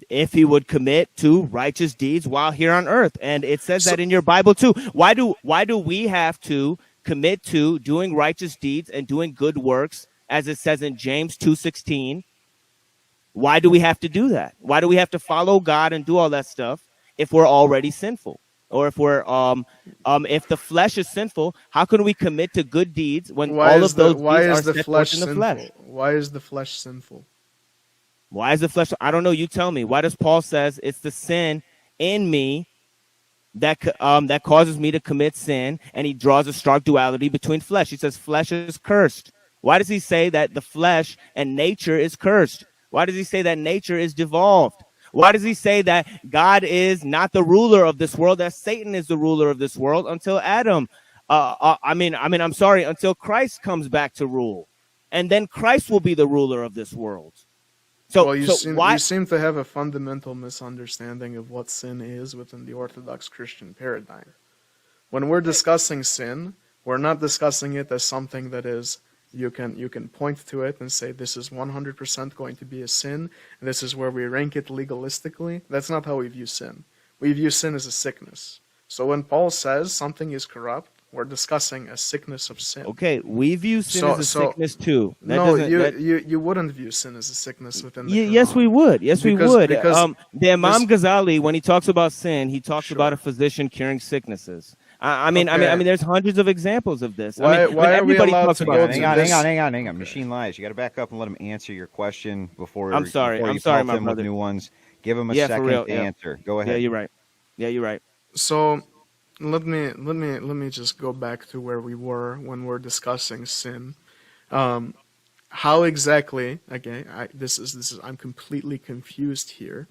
if he would commit to righteous deeds while here on earth. And it says that in your Bible too. Why do we have to commit to doing righteous deeds and doing good works, as it says in James 2:16? Why do we have to do that? Why do we have to follow God and do all that stuff if we're already sinful? Or if we're if the flesh is sinful, how can we commit to good deeds when all of those deeds are set forth in the flesh? Why is the flesh sinful? Why is the flesh? I don't know. You tell me. Why does Paul says it's the sin in me that causes me to commit sin, and he draws a stark duality between flesh. He says flesh is cursed. Why does he say that the flesh and nature is cursed? Why does he say that nature is devolved? Why does he say that God is not the ruler of this world, that Satan is the ruler of this world until Adam? I'm sorry, until Christ comes back to rule, and then Christ will be the ruler of this world. So, you seem to have a fundamental misunderstanding of what sin is within the Orthodox Christian paradigm. When we're discussing sin, we're not discussing it as something that is you can point to it and say this is 100% going to be a sin, and this is where we rank it legalistically. That's not how we view sin. We view sin as a sickness. So when Paul says something is corrupt, we're discussing a sickness of sin. Okay, we view sin as a sickness too. You wouldn't view sin as a sickness within the Quran. Yes, we would. Yes, we would. Because the Imam Ghazali, when he talks about sin, he talks about a physician curing sicknesses. I mean, there's hundreds of examples of this. Why are we allowed to go to this? Hang on. Machine Lies. You got to back up and let him answer your question before. I'm sorry, my brother. With new ones. Give him a second to answer. Go ahead. Yeah, you're right. So let me just go back to where we were when we're discussing sin. How exactly? Okay, I'm completely confused here.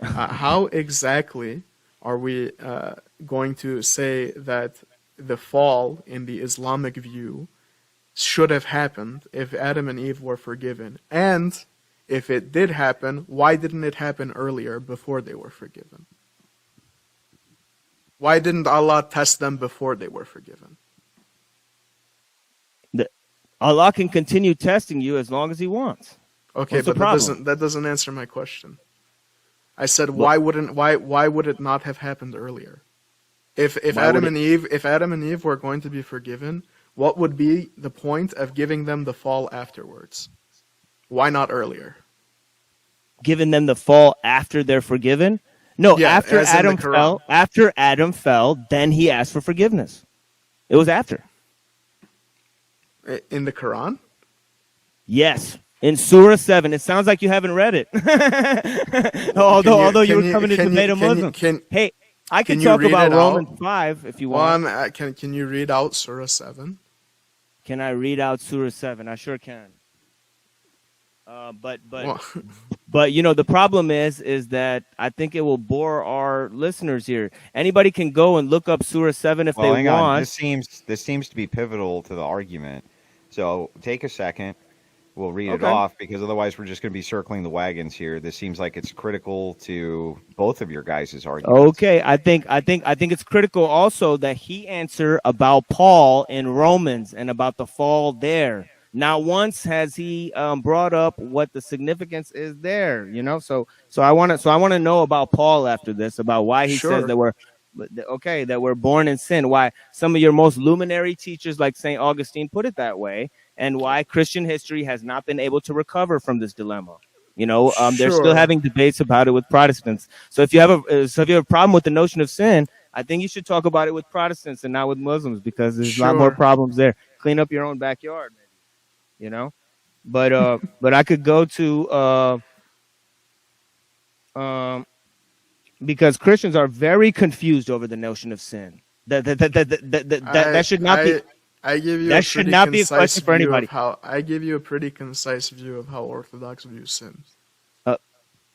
How exactly are we going to say that the fall in the Islamic view should have happened if Adam and Eve were forgiven? And if it did happen, why didn't it happen earlier before they were forgiven? Why didn't Allah test them before they were forgiven? Allah can continue testing you as long as He wants. Okay, but that doesn't answer my question. I said, why would it not have happened earlier? If Adam and Eve were going to be forgiven, what would be the point of giving them the fall afterwards? Why not earlier? Giving them the fall after they're forgiven? No, after Adam fell, then he asked for forgiveness. It was after. In the Quran? Yes. In Surah 7. It sounds like you haven't read it. although you were coming to debate a Muslim. Hey, I can talk about Romans 5 if you want. Can you read out Surah 7? Can I read out Surah 7? I sure can. But you know, the problem is that I think it will bore our listeners here. Anybody can go and look up Surah 7 if they want. This seems to be pivotal to the argument. So take a second. We'll read it off, because otherwise we're just going to be circling the wagons here. This seems like it's critical to both of your guys' arguments. Okay, I think it's critical also that he answer about Paul in Romans and about the fall there. Not once has he brought up what the significance is there, you know. So I want to know about Paul after this, about why he says that we're born in sin. Why some of your most luminary teachers, like St. Augustine, put it that way, and why Christian history has not been able to recover from this dilemma. You know, they're still Sure. having debates about it with Protestants. So if you have a problem with the notion of sin, I think you should talk about it with Protestants and not with Muslims, because there's a lot more Sure. problems there. Clean up your own backyard, you know. But I could go to because Christians are very confused over the notion of sin. That should not be. I give you That a should pretty not be a concise question for view of anybody. I give you a pretty concise view of how Orthodox view sin.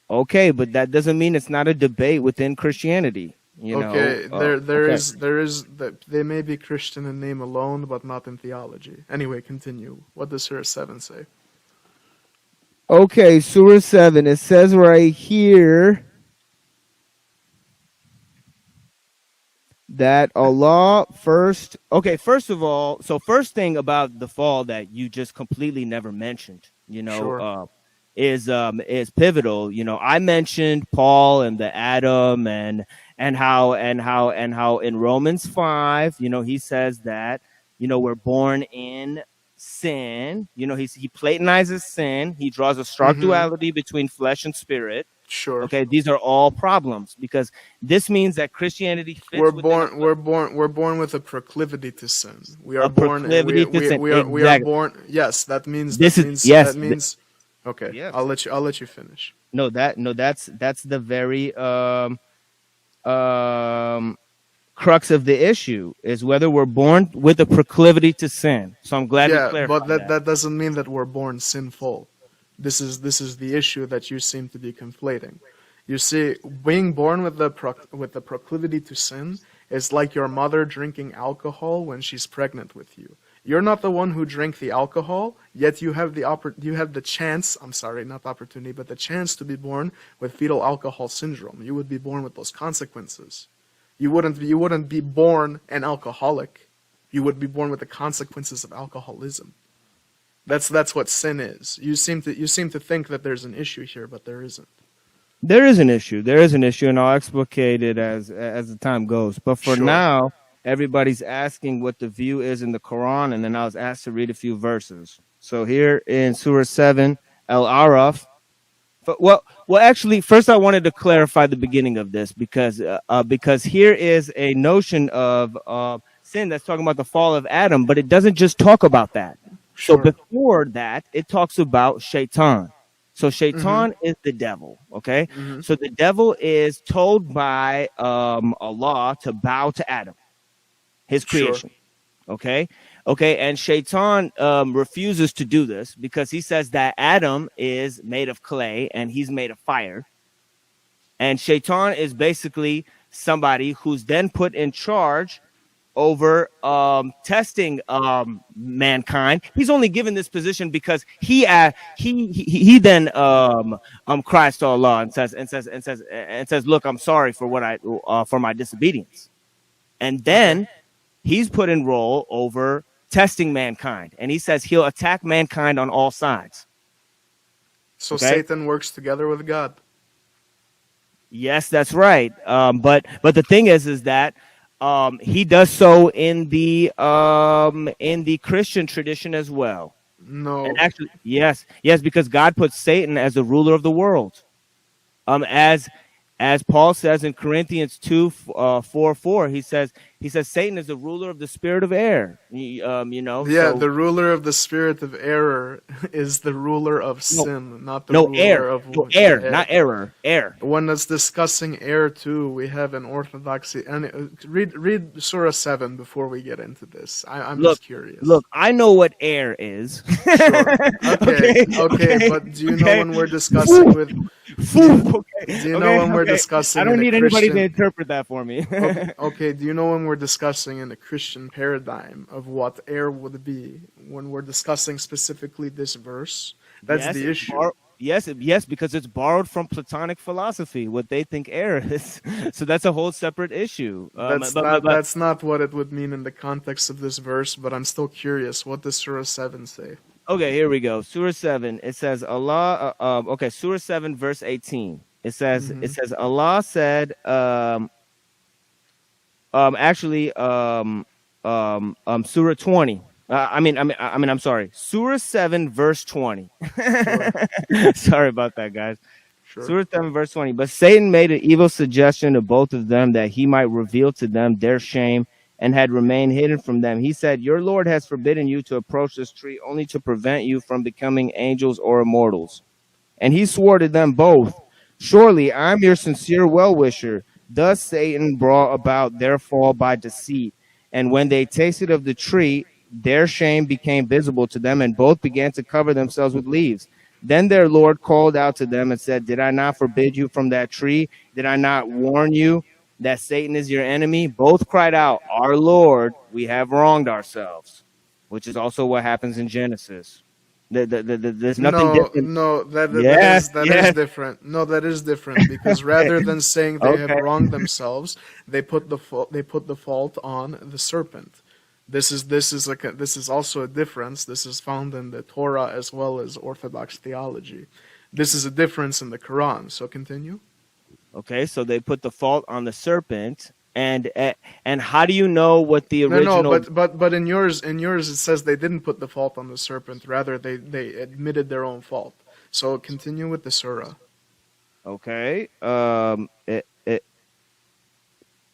Okay, but that doesn't mean it's not a debate within Christianity. You Okay, know, there okay. is that they may be Christian in name alone, but not in theology. Anyway, continue. What does Surah 7 say? Okay, Surah 7. It says right here that Allah first. Okay, first of all, so first thing about the fall that you just completely never mentioned, you know, Sure. is pivotal. You know, I mentioned Paul and the Adam and how in Romans 5, you know, he says that, you know, we're born in sin. You know, he platonizes sin. He draws a stark duality between flesh and spirit. Sure. Okay, these are all problems, because this means that Christianity fits We're within born with a proclivity to sin. We are A born. proclivity to sin, We are exactly. born. Yes, that means. This that is- means. yes, That means. Okay, Yes. I'll let you finish. that's the very crux of the issue, is whether we're born with a proclivity to sin. So I'm glad to Yeah, clarify but that doesn't mean that we're born sinful. This is the issue that you seem to be conflating. You see, being born with the proclivity to sin is like your mother drinking alcohol when she's pregnant with you. You're not the one who drank the alcohol, yet you have the chance, I'm sorry, not opportunity, but the chance to be born with fetal alcohol syndrome. You would be born with those consequences. You wouldn't be born an alcoholic. You would be born with the consequences of alcoholism. That's what sin is. You seem to think that there's an issue here, but there isn't. There is an issue. And I'll explicate it as the time goes. But for Sure. now, everybody's asking what the view is in the Quran, and then I was asked to read a few verses. So here in Surah 7, Al-Araf. Well, actually, first I wanted to clarify the beginning of this, because here is a notion of sin that's talking about the fall of Adam, but it doesn't just talk about that. Sure. So before that, it talks about Shaitan. So Shaitan is the devil, okay? So the devil is told by Allah to bow to Adam, his creation, okay? And Shaitan refuses to do this, because he says that Adam is made of clay and he's made of fire. And Shaitan is basically somebody who's then put in charge over testing mankind. He's only given this position because he then cries to Allah and says, look, I'm sorry for what for my disobedience. And then he's put in role over testing mankind, and he says he'll attack mankind on all sides. So Okay? Satan works together with God. Yes, that's right. But the thing is that he does so in the Christian tradition as well. No. And actually, yes, because God puts Satan as the ruler of the world. As Paul says in Corinthians 2:4, he says Satan is the ruler of the spirit of air. Yeah, So, the ruler of the spirit of error is the ruler of sin, not the no ruler air, of air, not error, air. When it's discussing air too, we have an orthodoxy. And read Surah 7 before we get into this. I'm just curious. Look, I know what air is. Sure. Okay, but do you know when we're discussing with? Do you know when we're discussing? I don't in a need anybody to Christian- interpret that for me. Okay, do you know when we're discussing in the Christian paradigm of what air would be, when we're discussing specifically this verse? That's Yes, the it's issue. Yes, because it's borrowed from Platonic philosophy, what they think air is. So that's a whole separate issue. That's not what it would mean in the context of this verse, but I'm still curious. What does Surah 7 say? Okay, here we go. Surah 7. It says Allah. Surah 7, verse 18. It says Allah said. Surah 20. I'm sorry. Surah 7, verse 20. Sure. Sorry about that, guys. Sure. Surah 7, verse 20. But Satan made an evil suggestion to both of them that he might reveal to them their shame and had remained hidden from them. He said, your Lord has forbidden you to approach this tree only to prevent you from becoming angels or immortals. And he swore to them both, surely I'm your sincere well-wisher. Thus Satan brought about their fall by deceit. And when they tasted of the tree, their shame became visible to them, and both began to cover themselves with leaves. Then their Lord called out to them and said, did I not forbid you from that tree? Did I not warn you that Satan is your enemy? Both cried out, our Lord, we have wronged ourselves, which is also what happens in Genesis. There's nothing different. No, that Yes, is yes. different. No, that is different because rather than saying they have Okay. wronged themselves, they put the fault on the serpent. This is also a difference. This is found in the Torah as well as Orthodox theology. This is a difference in the Quran. So continue. Okay, so they put the fault on the serpent, and how do you know what the original? No, but in yours it says they didn't put the fault on the serpent. Rather, they admitted their own fault. So continue with the surah. Okay,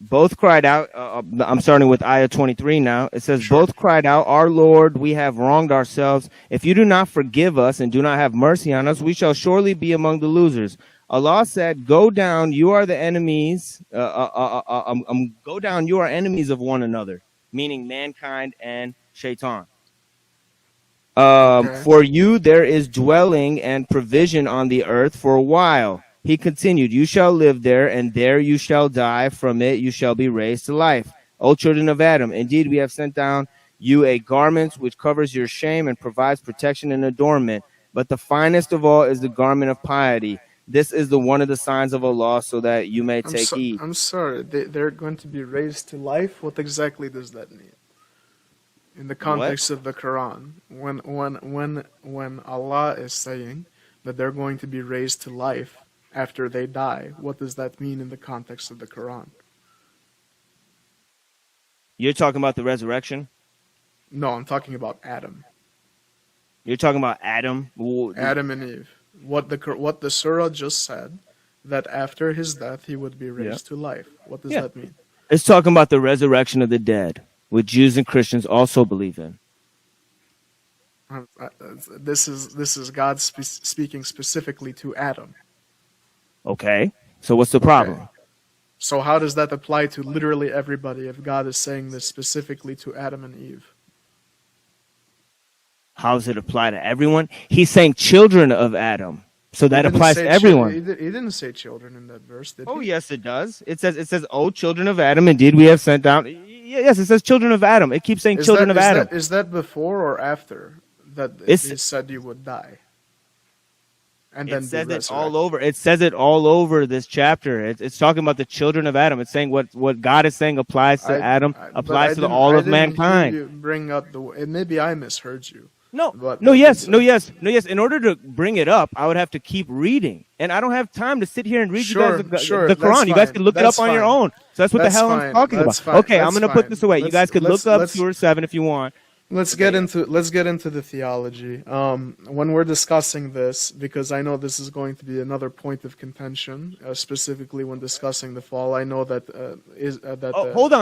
both cried out. I'm starting with ayah 23 now. It says, Sure. both cried out, our Lord, we have wronged ourselves. If you do not forgive us and do not have mercy on us, we shall surely be among the losers. Allah said, go down, you are the enemies. Go down, you are enemies of one another, meaning mankind and shaitan. Okay. For you there is dwelling and provision on the earth for a while. He continued, you shall live there, and there you shall die. From it you shall be raised to life. O children of Adam, indeed we have sent down you a garment which covers your shame and provides protection and adornment. But the finest of all is the garment of piety. This is one of the signs of Allah, so that you may take heed. I'm sorry. They're going to be raised to life. What exactly does that mean? In the context of the Quran, when Allah is saying that they're going to be raised to life after they die, what does that mean in the context of the Quran? You're talking about the resurrection? No, I'm talking about Adam. You're talking about Adam? Adam and Eve. What the surah just said, that after his death he would be raised to life. What does that mean? It's talking about the resurrection of the dead, which Jews and Christians also believe in. This is God speaking specifically to Adam. Okay, so what's the problem? Okay. So how does that apply to literally everybody if God is saying this specifically to Adam and Eve? How does it apply to everyone? He's saying children of Adam. So that applies to everyone. He didn't say children in that verse, did he? Oh, yes, it does. It says, oh, children of Adam, indeed we have sent down. Yes, it says children of Adam. It keeps saying children of Adam. Is that before or after that it said you would die? And then it says it all over. It says it all over this chapter. It's talking about the children of Adam. It's saying what God is saying applies to Adam, applies to all of mankind. You bring up maybe I misheard you. Yes. In order to bring it up, I would have to keep reading, and I don't have time to sit here and read you guys the Quran. You guys can look it up on your own. So that's what the hell I'm talking about. Okay, I'm going to put this away. You guys could look up Surah 7 if you want. Let's get into the theology. When we're discussing this, because I know this is going to be another point of contention, specifically when discussing the fall. I know that hold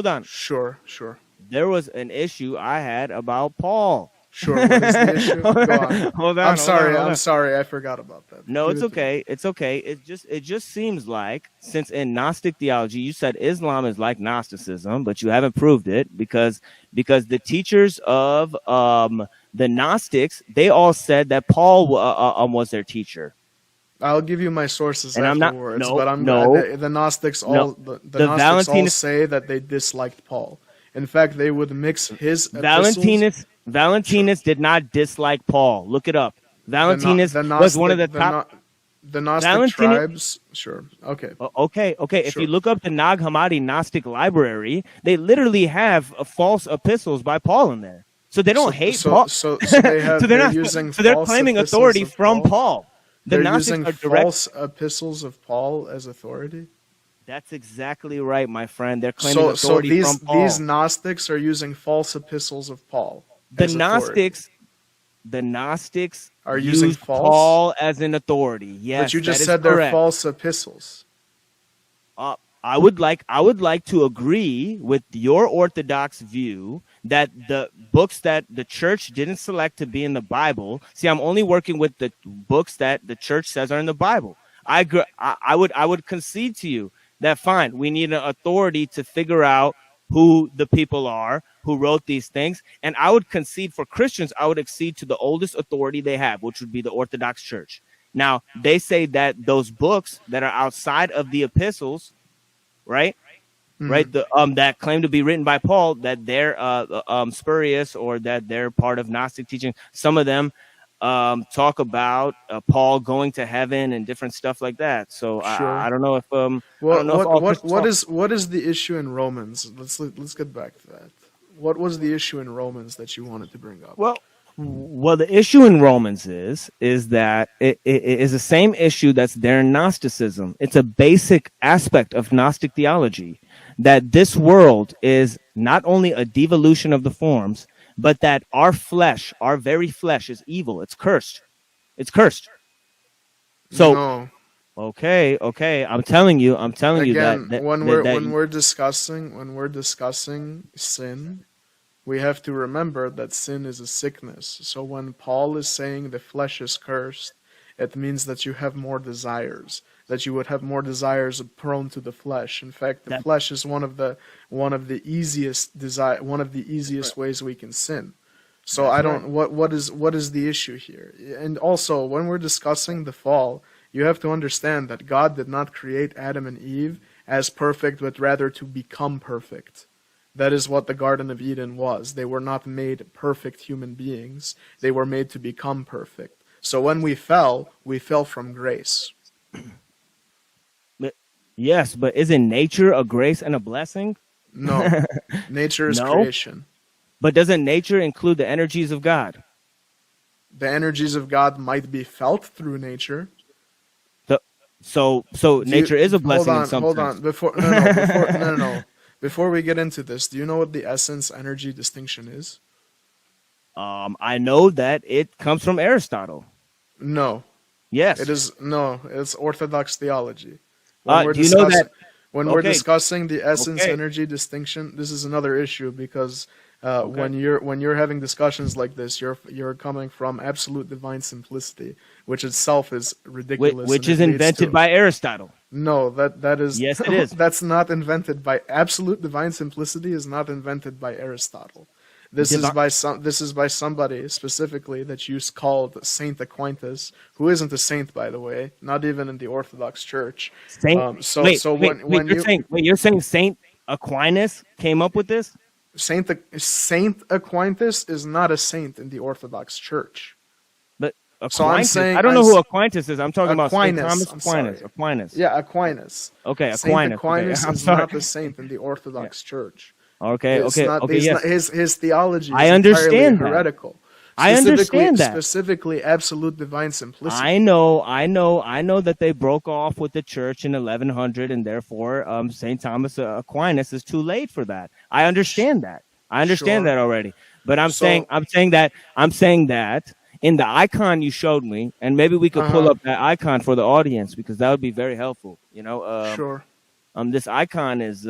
on. Sure. There was an issue I had about Paul. Sure. What is the issue? Go on. Hold on. I'm sorry. I forgot about that. No, it's okay. It's okay. It just seems like, since in Gnostic theology you said Islam is like Gnosticism, but you haven't proved it because the teachers of the Gnostics, they all said that Paul was their teacher. I'll give you my sources and afterwards. The Gnostics all say that they disliked Paul. In fact, they would mix his epistles. Valentinus did not dislike Paul. Look it up. Valentinus was one of the top. The Gnostic tribes. Sure. Okay. Okay. If you look up the Nag Hammadi Gnostic library, they literally have false epistles by Paul in there. So they don't hate Paul. So they're claiming authority from Paul. They're using false epistles of Paul as authority. That's exactly right, my friend. They're claiming authority from Paul. These Gnostics are using false epistles of Paul. The Gnostics are using false? Paul as an authority. Yes, but you just said they're false epistles. I would like to agree with your Orthodox view that the books that the church didn't select to be in the Bible. See, I'm only working with the books that the church says are in the Bible. I agree. I would concede to you that fine, we need an authority to figure out who the people are who wrote these things. And I would concede for Christians, I would accede to the oldest authority they have, which would be the Orthodox Church. Now, they say that those books that are outside of the epistles, right? Mm-hmm. Right. That claim to be written by Paul, that they're spurious or that they're part of Gnostic teaching. Some of them talk about Paul going to heaven and different stuff like that. So sure. I don't know if what is the issue in Romans? Let's get back to that. What was the issue in Romans that you wanted to bring up? Well, the issue in Romans is that it is the same issue that's there in Gnosticism. It's a basic aspect of Gnostic theology that this world is not only a devolution of the forms, but that our flesh, our very flesh, is evil. It's cursed. It's cursed. So, no. Okay. I'm telling you again, that when we're discussing sin, we have to remember that sin is a sickness. So when Paul is saying the flesh is cursed, it means that you have more desires, that you would have more desires prone to the flesh. In fact, the flesh is one of the easiest ways we can sin. So I don't what is the issue here? And also, when we're discussing the fall, you have to understand that God did not create Adam and Eve as perfect, but rather to become perfect. That is what the Garden of Eden was. They were not made perfect human beings. They were made to become perfect. So when we fell from grace. Yes, but isn't nature a grace and a blessing? No. Nature is creation. But doesn't nature include the energies of God? The energies of God might be felt through nature. So nature is a blessing in some sense. Hold on. No. Before we get into this, do you know what the essence-energy distinction is? I know that it comes from Aristotle. No. Yes. It is. No, it's Orthodox theology. Do you know that? When we're discussing the essence-energy distinction, this is another issue because when you're having discussions like this, you're coming from absolute divine simplicity, which itself is ridiculous. Which is invented by Aristotle. No, that is. Yes, it is. That's not invented by absolute divine simplicity. Is not invented by Aristotle. This is by somebody specifically that you called Saint Aquinas, who isn't a saint, by the way, not even in the Orthodox Church. You're saying Saint Aquinas came up with this? Saint Aquinas is not a saint in the Orthodox Church. But Aquinas, so I'm saying, I don't know who Aquinas is. I'm talking about Saint Thomas Aquinas. Yeah, Aquinas. Okay, Aquinas. Saint Aquinas is not a saint in the Orthodox Church. Okay. His theology is I understand entirely heretical. I understand that. Specifically, absolute divine simplicity. I know that they broke off with the church in 1100, and therefore Saint Thomas Aquinas is too late for that. I understand that. That already. But I'm saying that in the icon you showed me, and maybe we could pull up that icon for the audience because that would be very helpful. Sure. This icon is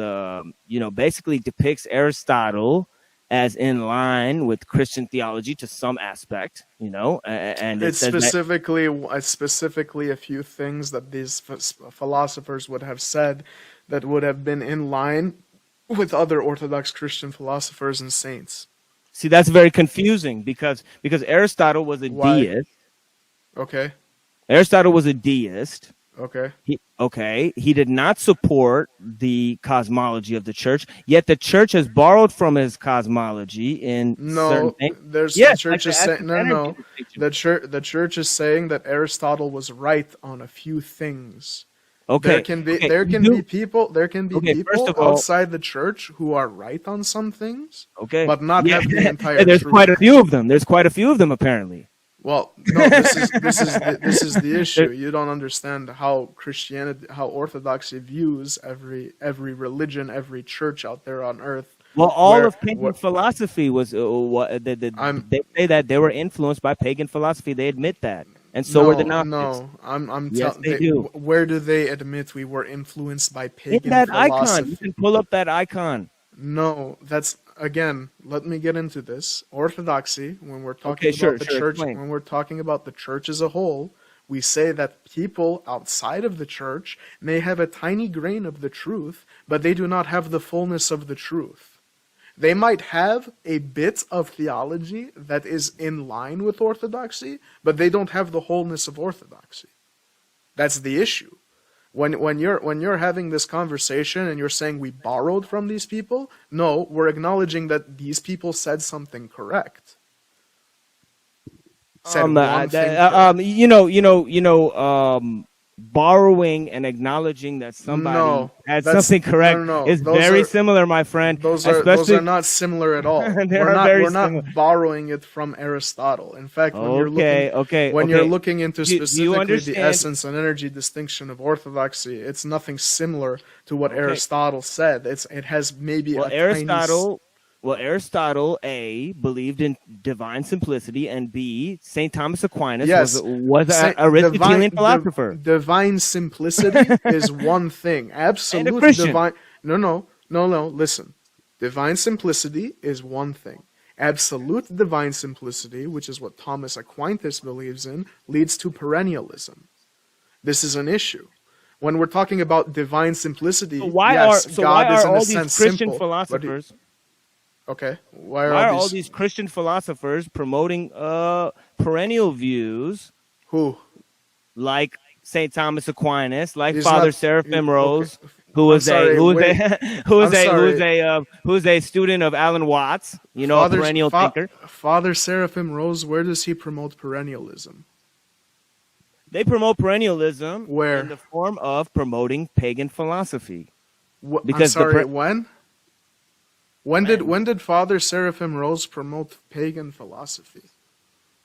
basically depicts Aristotle as in line with Christian theology to some aspect, and it's specifically a few things that these philosophers would have said that would have been in line with other Orthodox Christian philosophers and saints. See, that's very confusing because Aristotle was a deist. Okay. Aristotle was a deist. Okay. He did not support the cosmology of the church, yet the church has borrowed from his cosmology in certain things. The church is saying that Aristotle was right on a few things. Okay. There can be people outside the church who are right on some things. Okay. But not have the entire There's truth. quite a few of them. Apparently. Well, no, this is the issue. You don't understand how Christianity, how Orthodoxy views every religion, every church out there on earth. Well, all of pagan philosophy was they say that they were influenced by pagan philosophy. They admit that, and so were the Gnostics. No, I'm Yes, telling. they do. Where do they admit we were influenced by pagan Hit that philosophy? icon. You can pull up that icon. No, that's again. Let me get into this. Orthodoxy, when we're talking Okay, about the sure, church, explain. when we're talking about the church as a whole, we say that people outside of the church may have a tiny grain of the truth, but they do not have the fullness of the truth. They might have a bit of theology that is in line with orthodoxy, but they don't have the wholeness of orthodoxy. That's the issue. When you're having this conversation and you're saying we borrowed from these people, no, we're acknowledging that these people said something correct. Borrowing and acknowledging that somebody had that's- something correct no, is those very are- similar, my friend. Those are not similar at all. We're not borrowing it from Aristotle. In fact, when you're looking into specifically the essence and energy distinction of orthodoxy, it's nothing similar to what Aristotle said. It has maybe Aristotle, A, believed in divine simplicity, and B, St. Thomas Aquinas was an Aristotelian philosopher. Divine simplicity is one thing. Absolute And a Christian. divine. No. Listen. Divine simplicity is one thing. Absolute divine simplicity, which is what Thomas Aquinas believes in, leads to perennialism. This is an issue. When we're talking about divine simplicity, why are all these Christian philosophers? Okay. Why are all these Christian philosophers promoting perennial views? Who? Like St. Thomas Aquinas, like Father Seraphim Rose, who is a student of Alan Watts, a perennial thinker. Father Seraphim Rose, where does he promote perennialism? They promote perennialism where? In the form of promoting pagan philosophy. Because when? When did Father Seraphim Rose promote pagan philosophy?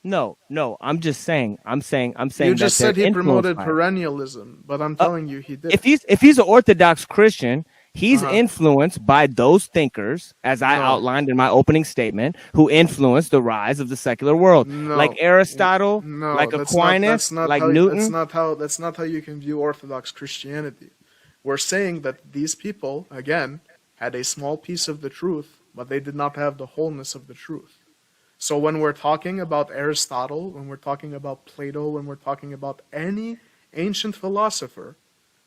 No. I'm just saying. I'm saying. You just said he promoted perennialism, but I'm telling you he did. If he's an Orthodox Christian, he's influenced by those thinkers, as I outlined in my opening statement, who influenced the rise of the secular world, like Aristotle, like Aquinas, like Newton. That's not how you can view Orthodox Christianity. We're saying that these people, again, had a small piece of the truth, but they did not have the wholeness of the truth. So when we're talking about Aristotle, when we're talking about Plato, when we're talking about any ancient philosopher,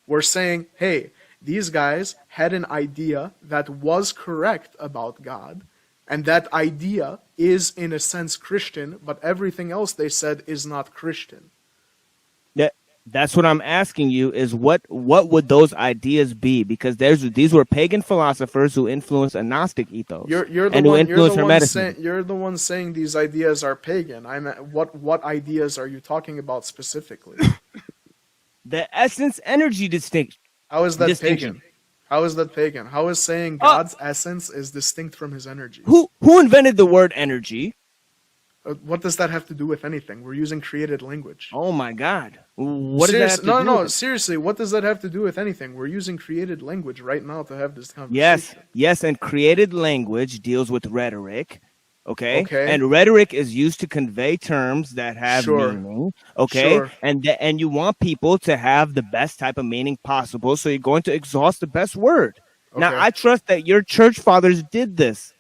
we're saying, hey, these guys had an idea that was correct about God, and that idea is, in a sense, Christian, but everything else they said is not Christian. That's what I'm asking you is what would those ideas be? Because these were pagan philosophers who influenced a Gnostic ethos You're the one saying these ideas are pagan. What ideas are you talking about specifically? The essence energy distinction. How is that pagan? How is that pagan? How is saying God's essence is distinct from his energy? Who invented the word energy? What does that have to do with anything? We're using created language. Oh my God. What does that have to do with it? Seriously, what does that have to do with anything? We're using created language right now to have this conversation. Yes, and created language deals with rhetoric. Okay. And rhetoric is used to convey terms that have meaning. Okay. Sure. And you want people to have the best type of meaning possible, so you're going to exhaust the best word. Okay. Now, I trust that your church fathers did this,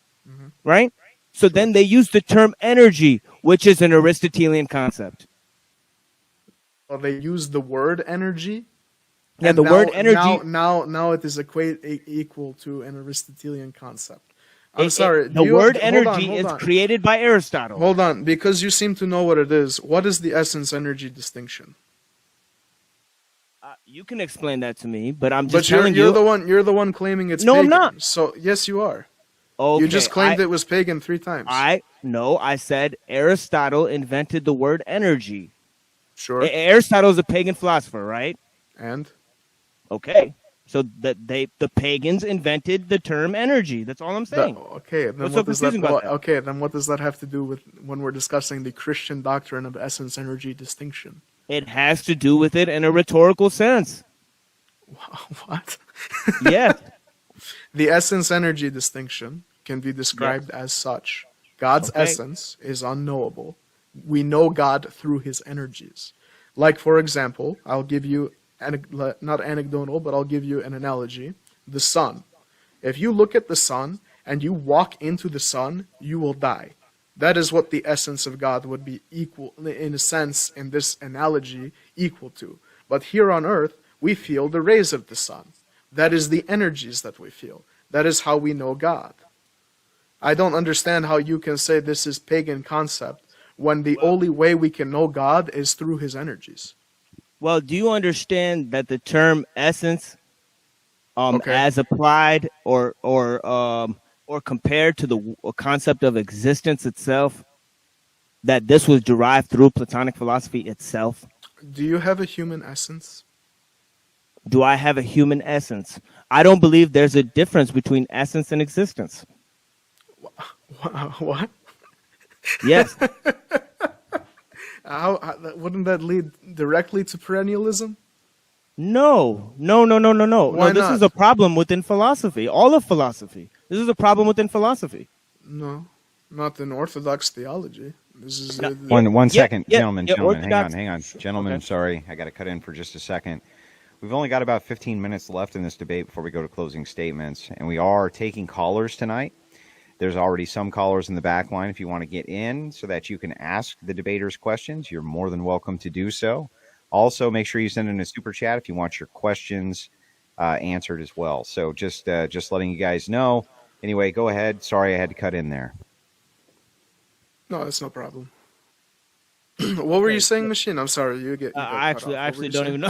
right? So then they use the term energy, which is an Aristotelian concept. Well, they use the word energy. Yeah, the word energy. Now it is equal to an Aristotelian concept. I'm sorry. The word energy is created by Aristotle. Hold on, because you seem to know what it is. What is the essence-energy distinction? You can explain that to me, but I'm just telling you. You're the one claiming it's pagan. No, I'm not. So yes, you are. Okay, you just claimed it was pagan 3 times. I said Aristotle invented the word energy. Sure. Aristotle is a pagan philosopher, right? And? Okay. So that the pagans invented the term energy. That's all I'm saying. Okay, then What's what so does that, confusing about that? okay, then what does that have to do with when we're discussing the Christian doctrine of essence energy distinction? It has to do with it in a rhetorical sense. What? Yes. The essence energy distinction can be described as such. God's essence is unknowable. We know God through his energies. Like, for example, I'll give you, not anecdotal, but I'll give you an analogy. The sun. If you look at the sun and you walk into the sun, you will die. That is what the essence of God would be equal, in a sense, in this analogy, equal to. But here on earth, we feel the rays of the sun. That is the energies that we feel. That is how we know God. I don't understand how you can say this is pagan concept when the only way we can know God is through his energies. Well, do you understand that the term essence, as applied or compared to the concept of existence itself, that this was derived through Platonic philosophy itself? Do you have a human essence? Do I have a human essence? I don't believe there's a difference between essence and existence. What? Yes. Wouldn't that lead directly to perennialism? No. Why No, this not? is a problem within philosophy. All of philosophy. This is a problem within philosophy. No, not in Orthodox theology. This is One second, gentlemen. Orthodox. Hang on. Gentlemen, Okay. sorry. I got to cut in for just a second. We've only got about 15 minutes left in this debate before we go to closing statements, and we are taking callers tonight. There's already some callers in the back line. If you want to get in so that you can ask the debaters questions, you're more than welcome to do so. Also, make sure you send in a super chat if you want your questions answered as well. So just letting you guys know. Anyway, go ahead. Sorry I had to cut in there. No, that's no problem. What were you saying, Machine? I'm sorry. You get I cut off. actually What were don't you even know.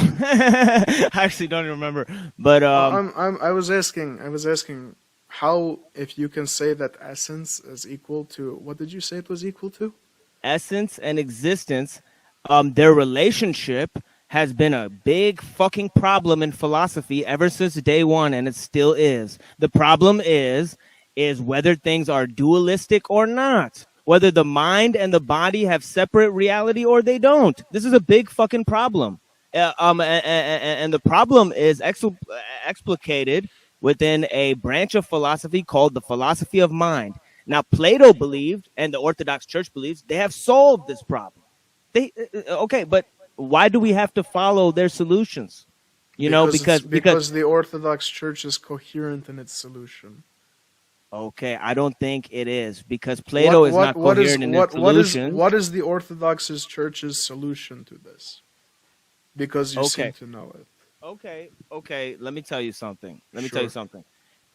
I actually don't even remember. But I was asking how, if you can say that essence is equal to, what did you say it was equal to? essence and existence, their relationship has been a big fucking problem in philosophy ever since day one, and it still is. The problem is whether things are dualistic or not. Whether the mind and the body have separate reality or they don't. This is a big fucking problem. And the problem is explicated within a branch of philosophy called the philosophy of mind. Now, Plato believed, and the Orthodox Church believes, they have solved this problem. Okay, but why do we have to follow their solutions? Because the Orthodox Church is coherent in its solution. Okay, I don't think it is, because Plato is not coherent in its solution. What is the Orthodox Church's solution to this? Because you seem to know it. Okay. Let me tell you something.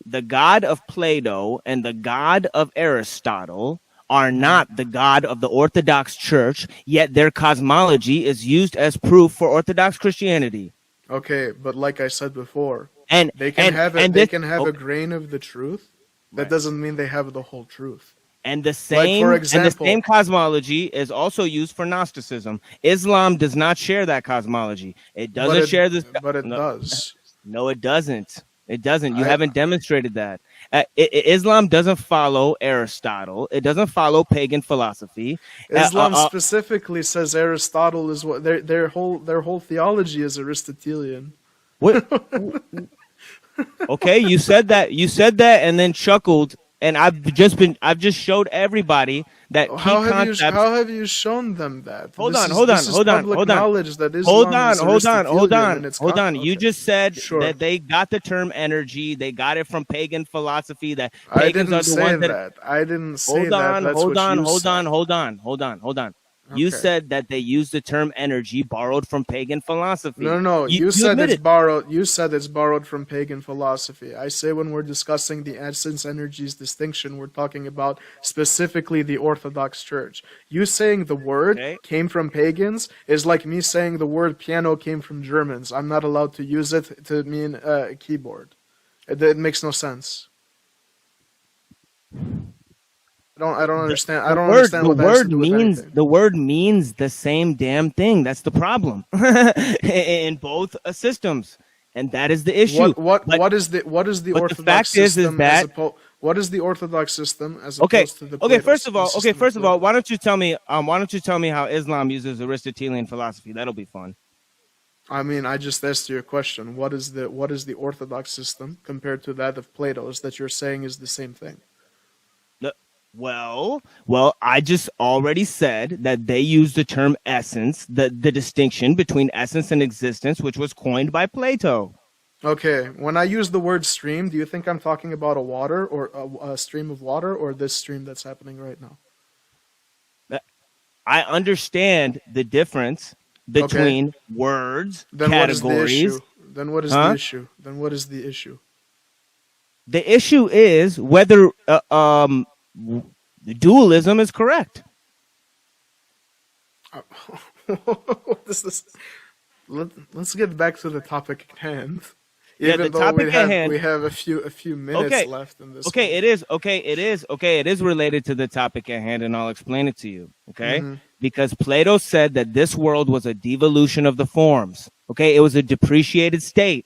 The God of Plato and the God of Aristotle are not the God of the Orthodox Church, yet their cosmology is used as proof for Orthodox Christianity. Okay, but like I said before, And they can have a grain of the truth. That doesn't mean they have the whole truth. And the same, for example, and the same cosmology is also used for Gnosticism. Islam does not share that cosmology. It doesn't share this. But it does. No, it doesn't. It doesn't. You haven't demonstrated that. Islam doesn't follow Aristotle. It doesn't follow pagan philosophy. Islam specifically says Aristotle is what their whole theology is Aristotelian. What? Okay, you said that, and then chuckled. And I've just showed everybody that how have you shown them that? Hold on. You just said that they got the term energy. They got it from pagan philosophy. That pagans are the ones that. I didn't say that. Hold on. You said that they used the term energy borrowed from pagan philosophy. No. You said it's borrowed. You said it's borrowed from pagan philosophy. I say when we're discussing the essence energies distinction, we're talking about specifically the Orthodox Church. You saying the word came from pagans is like me saying the word piano came from Germans. I'm not allowed to use it to mean keyboard. It makes no sense. I don't understand. I don't understand what that has to do with anything. The word means the same damn thing. That's the problem in both systems. and that is the issue. What is the Orthodox system what is the Orthodox system as opposed to the Plato first of all, system? why don't you tell me how Islam uses Aristotelian philosophy? That'll be fun. I mean, I just asked you a question. What is the Orthodox system compared to that of Plato's that you're saying is the same thing? Well, I just already said that they use the term essence, the distinction between essence and existence, which was coined by Plato. Okay, when I use the word stream, do you think I'm talking about a water or a stream of water, or this stream that's happening right now? I understand the difference between words, categories. Then what is the issue? The issue is whether dualism is correct. Let's get back to the topic at hand. Even though we have a few minutes left in this. It is related to the topic at hand, and I'll explain it to you. Okay, because Plato said that this world was a devolution of the forms. Okay, it was a depreciated state,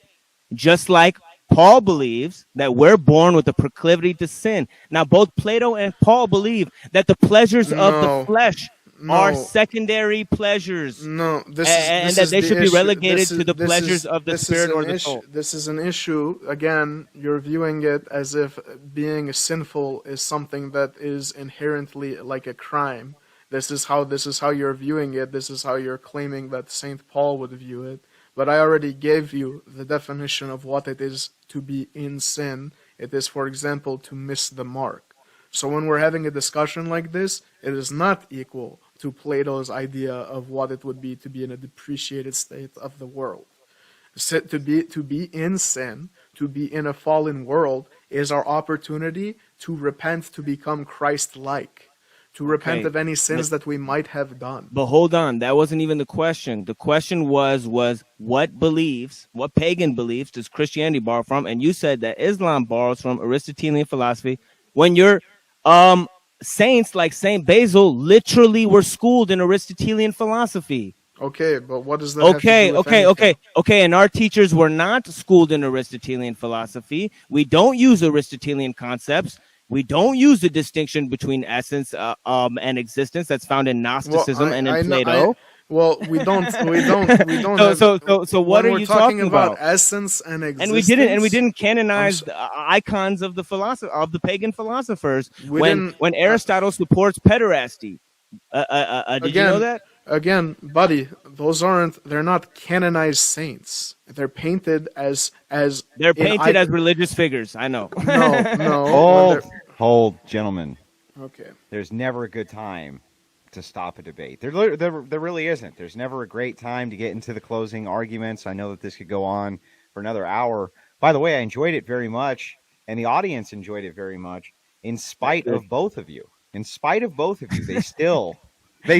just like Paul believes that we're born with a proclivity to sin. Now, both Plato and Paul believe that the pleasures of the flesh are secondary pleasures. No, that they should be relegated to the pleasures of the spirit or the soul. This is an issue. Again, you're viewing it as if being sinful is something that is inherently like a crime. This is how you're viewing it. This is how you're claiming that Saint Paul would view it. But I already gave you the definition of what it is to be in sin. It is, for example, to miss the mark. So when we're having a discussion like this, it is not equal to Plato's idea of what it would be to be in a depreciated state of the world. To be in sin, to be in a fallen world, is our opportunity to repent, to become Christ-like, to repent of any sins that we might have done. But hold on, that wasn't even the question. The question was what pagan beliefs does Christianity borrow from? And you said that Islam borrows from Aristotelian philosophy. When you're saints like Saint Basil literally were schooled in Aristotelian philosophy. Okay, but what does that have to do with anything? And our teachers were not schooled in Aristotelian philosophy. We don't use Aristotelian concepts. We don't use the distinction between essence and existence that's found in Gnosticism and in Plato. We don't. So what are you talking about? Essence and existence. And we didn't canonize the icons of the pagan philosophers. When Aristotle supports pederasty. Did you know that? Again, buddy, they're not canonized saints. They're painted as they're painted as religious figures. I know. No. Hold, gentlemen. Okay. There's never a good time to stop a debate. There really isn't. There's never a great time to get into the closing arguments. I know that this could go on for another hour. By the way, I enjoyed it very much, and the audience enjoyed it very much, in spite of both of you. In spite of both of you, they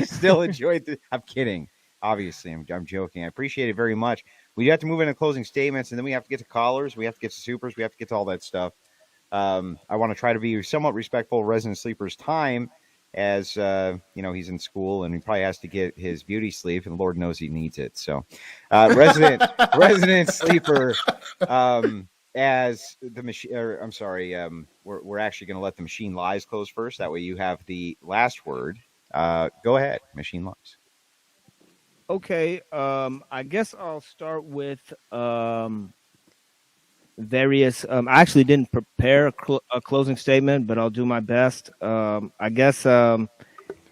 still enjoyed it. I'm kidding. Obviously, I'm joking. I appreciate it very much. We have to move into closing statements, and then we have to get to callers. We have to get to supers. We have to get to all that stuff. I want to try to be somewhat respectful of Resident Sleeper's time, as he's in school and he probably has to get his beauty sleep, and Lord knows he needs it. So, Resident Sleeper, as the machine, we're actually going to let the Machine Lies close first. That way, you have the last word. Go ahead, Machine Lies. Okay, I guess I'll start with various. I actually didn't prepare a closing statement, but I'll do my best. I guess.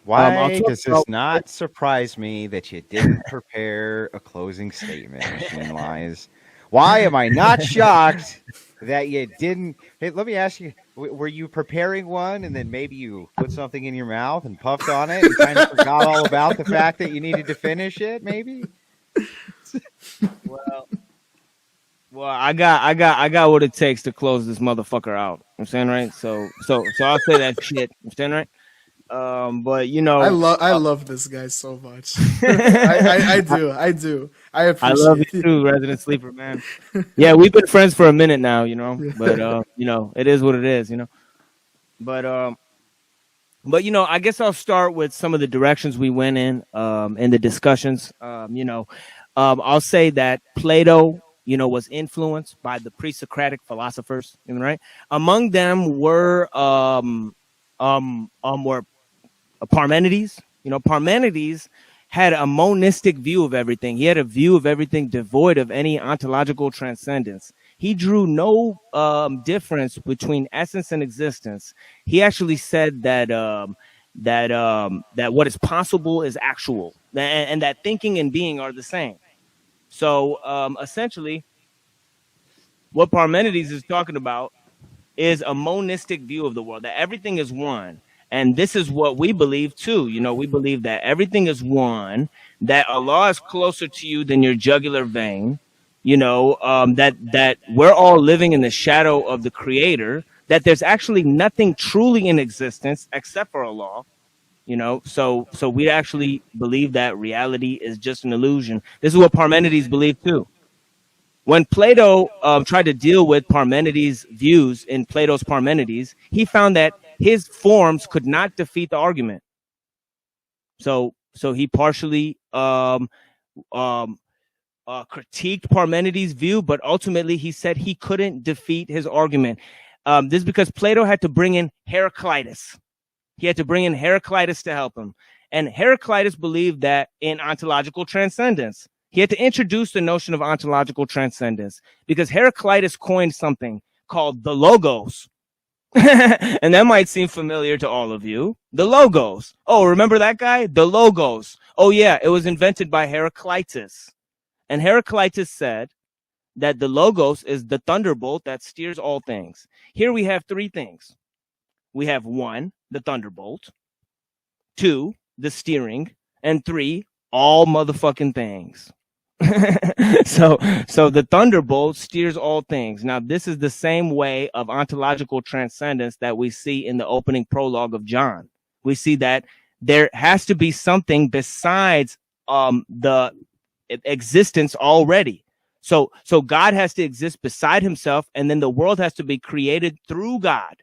Why does this not surprise me that you didn't prepare a closing statement, Machine Lies? Why am I not shocked that you didn't? Hey, let me ask you: were you preparing one, and then maybe you put something in your mouth and puffed on it, and kind of forgot all about the fact that you needed to finish it? Maybe. Well, I got what it takes to close this motherfucker out. I'm saying right. So I'll say that shit. I'm saying right. But I love this guy so much. I do. I appreciate. I love you too, Resident Sleeper, man. Yeah, we've been friends for a minute now, But it is what it is, But I guess I'll start with some of the directions we went in the discussions. I'll say that Plato was influenced by the pre-Socratic philosophers, right? Among them were Parmenides. Parmenides had a monistic view of everything. He had a view of everything devoid of any ontological transcendence. He drew no difference between essence and existence. He actually said that that what is possible is actual, and that thinking and being are the same. So essentially, what Parmenides is talking about is a monistic view of the world, that everything is one. And this is what we believe too. We believe that everything is one, that Allah is closer to you than your jugular vein, that we're all living in the shadow of the Creator, that there's actually nothing truly in existence except for Allah. So we actually believe that reality is just an illusion. This is what Parmenides believed too. When Plato tried to deal with Parmenides' views in Plato's Parmenides, he found that his forms could not defeat the argument. So he partially critiqued Parmenides' view, but ultimately he said he couldn't defeat his argument. This is because Plato had to bring in Heraclitus. He had to bring in Heraclitus to help him. And Heraclitus believed that in ontological transcendence. He had to introduce the notion of ontological transcendence because Heraclitus coined something called the logos. And that might seem familiar to all of you. The logos. Oh, remember that guy? The logos. Oh, yeah, it was invented by Heraclitus. And Heraclitus said that the logos is the thunderbolt that steers all things. Here we have three things. We have 1, the thunderbolt, 2, the steering, and 3, all motherfucking things. So the thunderbolt steers all things. Now, this is the same way of ontological transcendence that we see in the opening prologue of John. We see that there has to be something besides the existence already. So God has to exist beside himself, and then the world has to be created through God.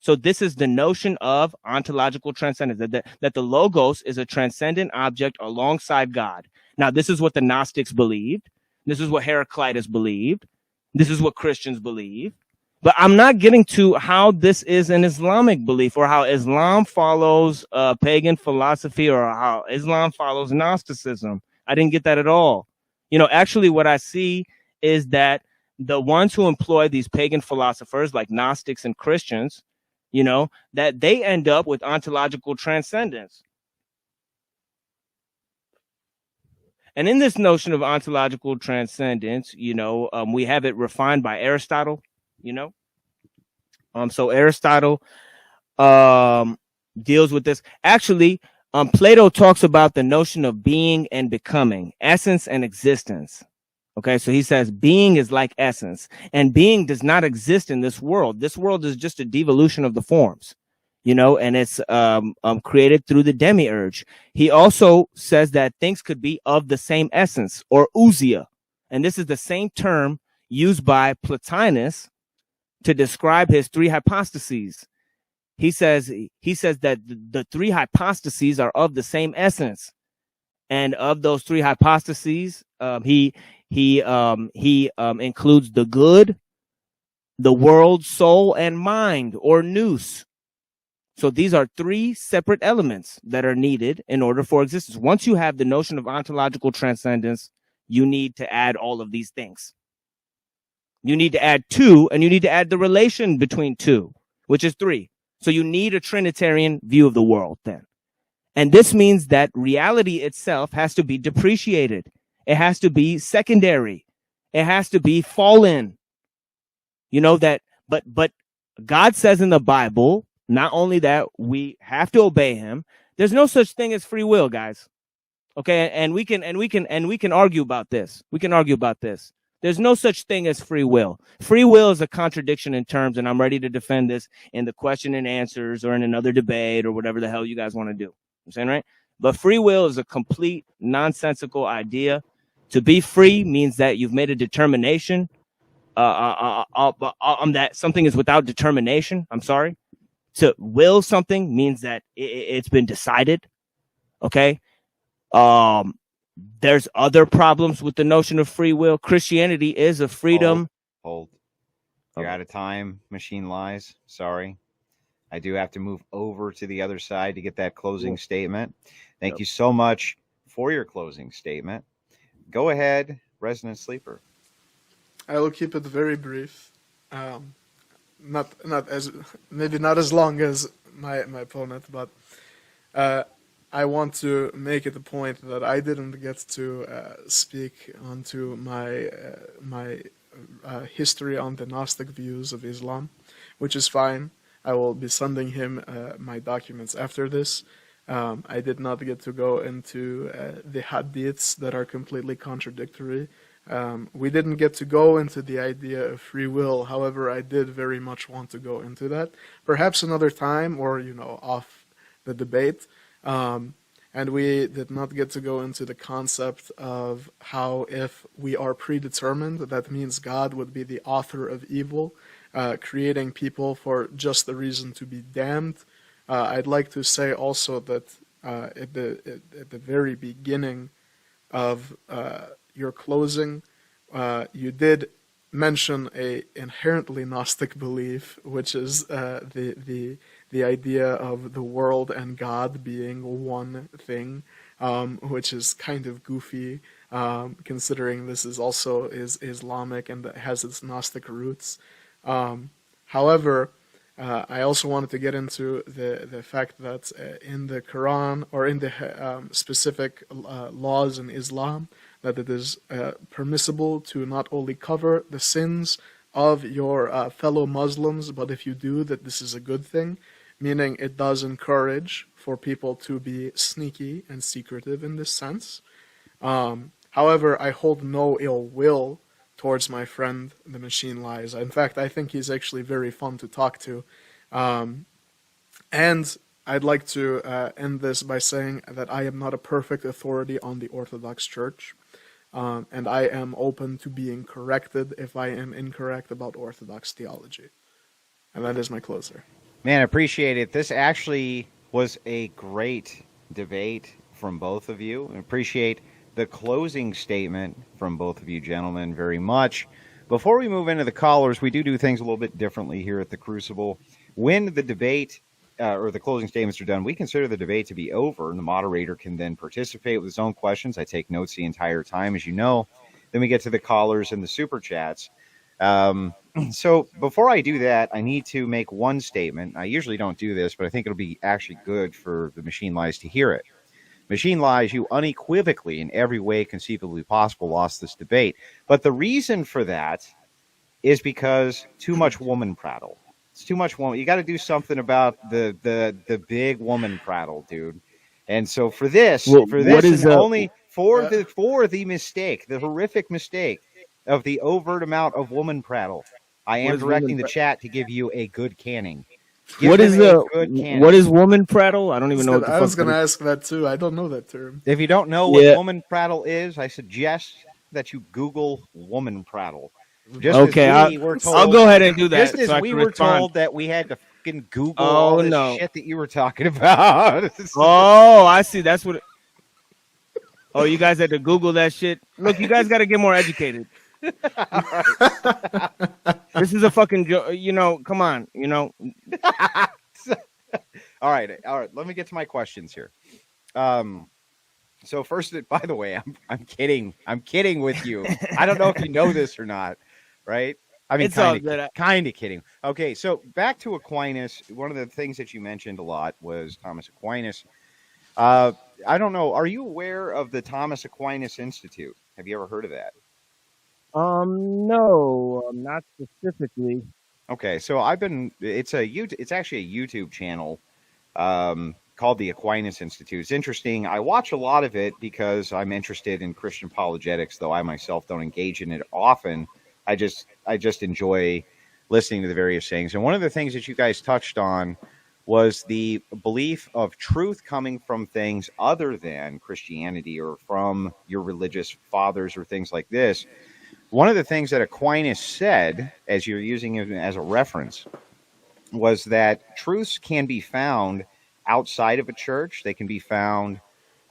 So this is the notion of ontological transcendence, that the logos is a transcendent object alongside God. Now, this is what the Gnostics believed. This is what Heraclitus believed. This is what Christians believe. But I'm not getting to how this is an Islamic belief, or how Islam follows pagan philosophy, or how Islam follows Gnosticism. I didn't get that at all. Actually what I see is that the ones who employ these pagan philosophers like Gnostics and Christians, that they end up with ontological transcendence. And in this notion of ontological transcendence, we have it refined by Aristotle, So Aristotle deals with this. Actually, Plato talks about the notion of being and becoming, essence and existence. Okay, so he says being is like essence, and being does not exist in this world. This world is just a devolution of the forms, and it's created through the demiurge. He also says that things could be of the same essence, or ousia, and this is the same term used by Plotinus to describe his 3 hypostases. He says that the 3 hypostases are of the same essence, and of those 3 hypostases, he includes the good, the world, soul, and mind, or nous. So these are 3 separate elements that are needed in order for existence. Once you have the notion of ontological transcendence, you need to add all of these things. You need to add 2, and you need to add the relation between 2, which is 3. So you need a Trinitarian view of the world then. And this means that reality itself has to be depreciated. It has to be secondary. It has to be fallen. But God says in the Bible, not only that we have to obey him, there's no such thing as free will, guys. Okay, and we can argue about this. We can argue about this. There's no such thing as free will. Free will is a contradiction in terms, and I'm ready to defend this in the question and answers or in another debate or whatever the hell you guys want to do. I'm saying, right? But free will is a complete nonsensical idea. To be free means that you've made a determination that something is without determination. I'm sorry. To will something means that it's been decided. Okay. There's other problems with the notion of free will. Christianity is a freedom. Hold. You're out of time, Machine Lies. Sorry. I do have to move over to the other side to get that closing statement. Thank you so much for your closing statement. Go ahead, Resident Sleeper. I will keep it very brief. Not as maybe not as long as my opponent, but I want to make it a point that I didn't get to speak onto my history on the Gnostic views of Islam, which is fine. I will be sending him my documents after this. I did not get to go into the hadiths that are completely contradictory. We didn't get to go into the idea of free will. However, I did very much want to go into that. Perhaps another time, or, off the debate. And we did not get to go into the concept of how if we are predetermined, that means God would be the author of evil, creating people for just the reason to be damned. I'd like to say also that at the very beginning of your closing, you did mention a inherently Gnostic belief, which is the idea of the world and God being one thing, which is kind of goofy, considering this is also Islamic and has its Gnostic roots. However, I also wanted to get into the fact that in the Quran, or in the specific laws in Islam, that it is permissible to not only cover the sins of your fellow Muslims, but if you do, that this is a good thing, meaning it does encourage for people to be sneaky and secretive in this sense. However, I hold no ill will towards my friend, the Machine Lies. In fact, I think he's actually very fun to talk to. And I'd like to end this by saying that I am not a perfect authority on the Orthodox Church. And I am open to being corrected if I am incorrect about Orthodox theology. And that is my closer. Man, I appreciate it. This actually was a great debate from both of you. I appreciate the closing statement from both of you gentlemen very much. Before we move into the callers, we do things a little bit differently here at the Crucible. When the debate or the closing statements are done, we consider the debate to be over, and the moderator can then participate with his own questions. I take notes the entire time, as you know. Then we get to the callers and the super chats. So before I do that, I need to make one statement. I usually don't do this, but I think it'll be actually good for the Machine Lies to hear it. Machine Lies, you unequivocally, in every way conceivably possible, lost this debate. But the reason for that is because too much woman prattle. It's too much woman. You got to do something about the big woman prattle, dude. And so for this, only for the mistake, the horrific mistake of the overt amount of woman prattle, I am directing the chat to give you a good canning. What is woman prattle? I don't even know what the fuck. I was going to ask that too. I don't know that term. If you don't know what woman prattle is, I suggest that you Google woman prattle. Okay, I'll go ahead and do that. Just as we were told that we had to fucking Google all this shit that you were talking about. Oh, I see. That's what. Oh, you guys had to Google that shit. Look, you guys got to get more educated. This is a fucking joke. Come on, All right. Let me get to my questions here. So first, by the way, I'm kidding. I'm kidding with you. I don't know if you know this or not, right? I mean, kind of kidding. Okay, so back to Aquinas. One of the things that you mentioned a lot was Thomas Aquinas. I don't know. Are you aware of the Thomas Aquinas Institute? Have you ever heard of that? No, not specifically. Okay, so it's actually a YouTube channel called the Aquinas Institute. It's interesting. I watch a lot of it because I'm interested in Christian apologetics, though I myself don't engage in it often. I just enjoy listening to the various things. And one of the things that you guys touched on was the belief of truth coming from things other than Christianity or from your religious fathers or things like this. One of the things that Aquinas said, as you're using it as a reference, was that truths can be found outside of a church. They can be found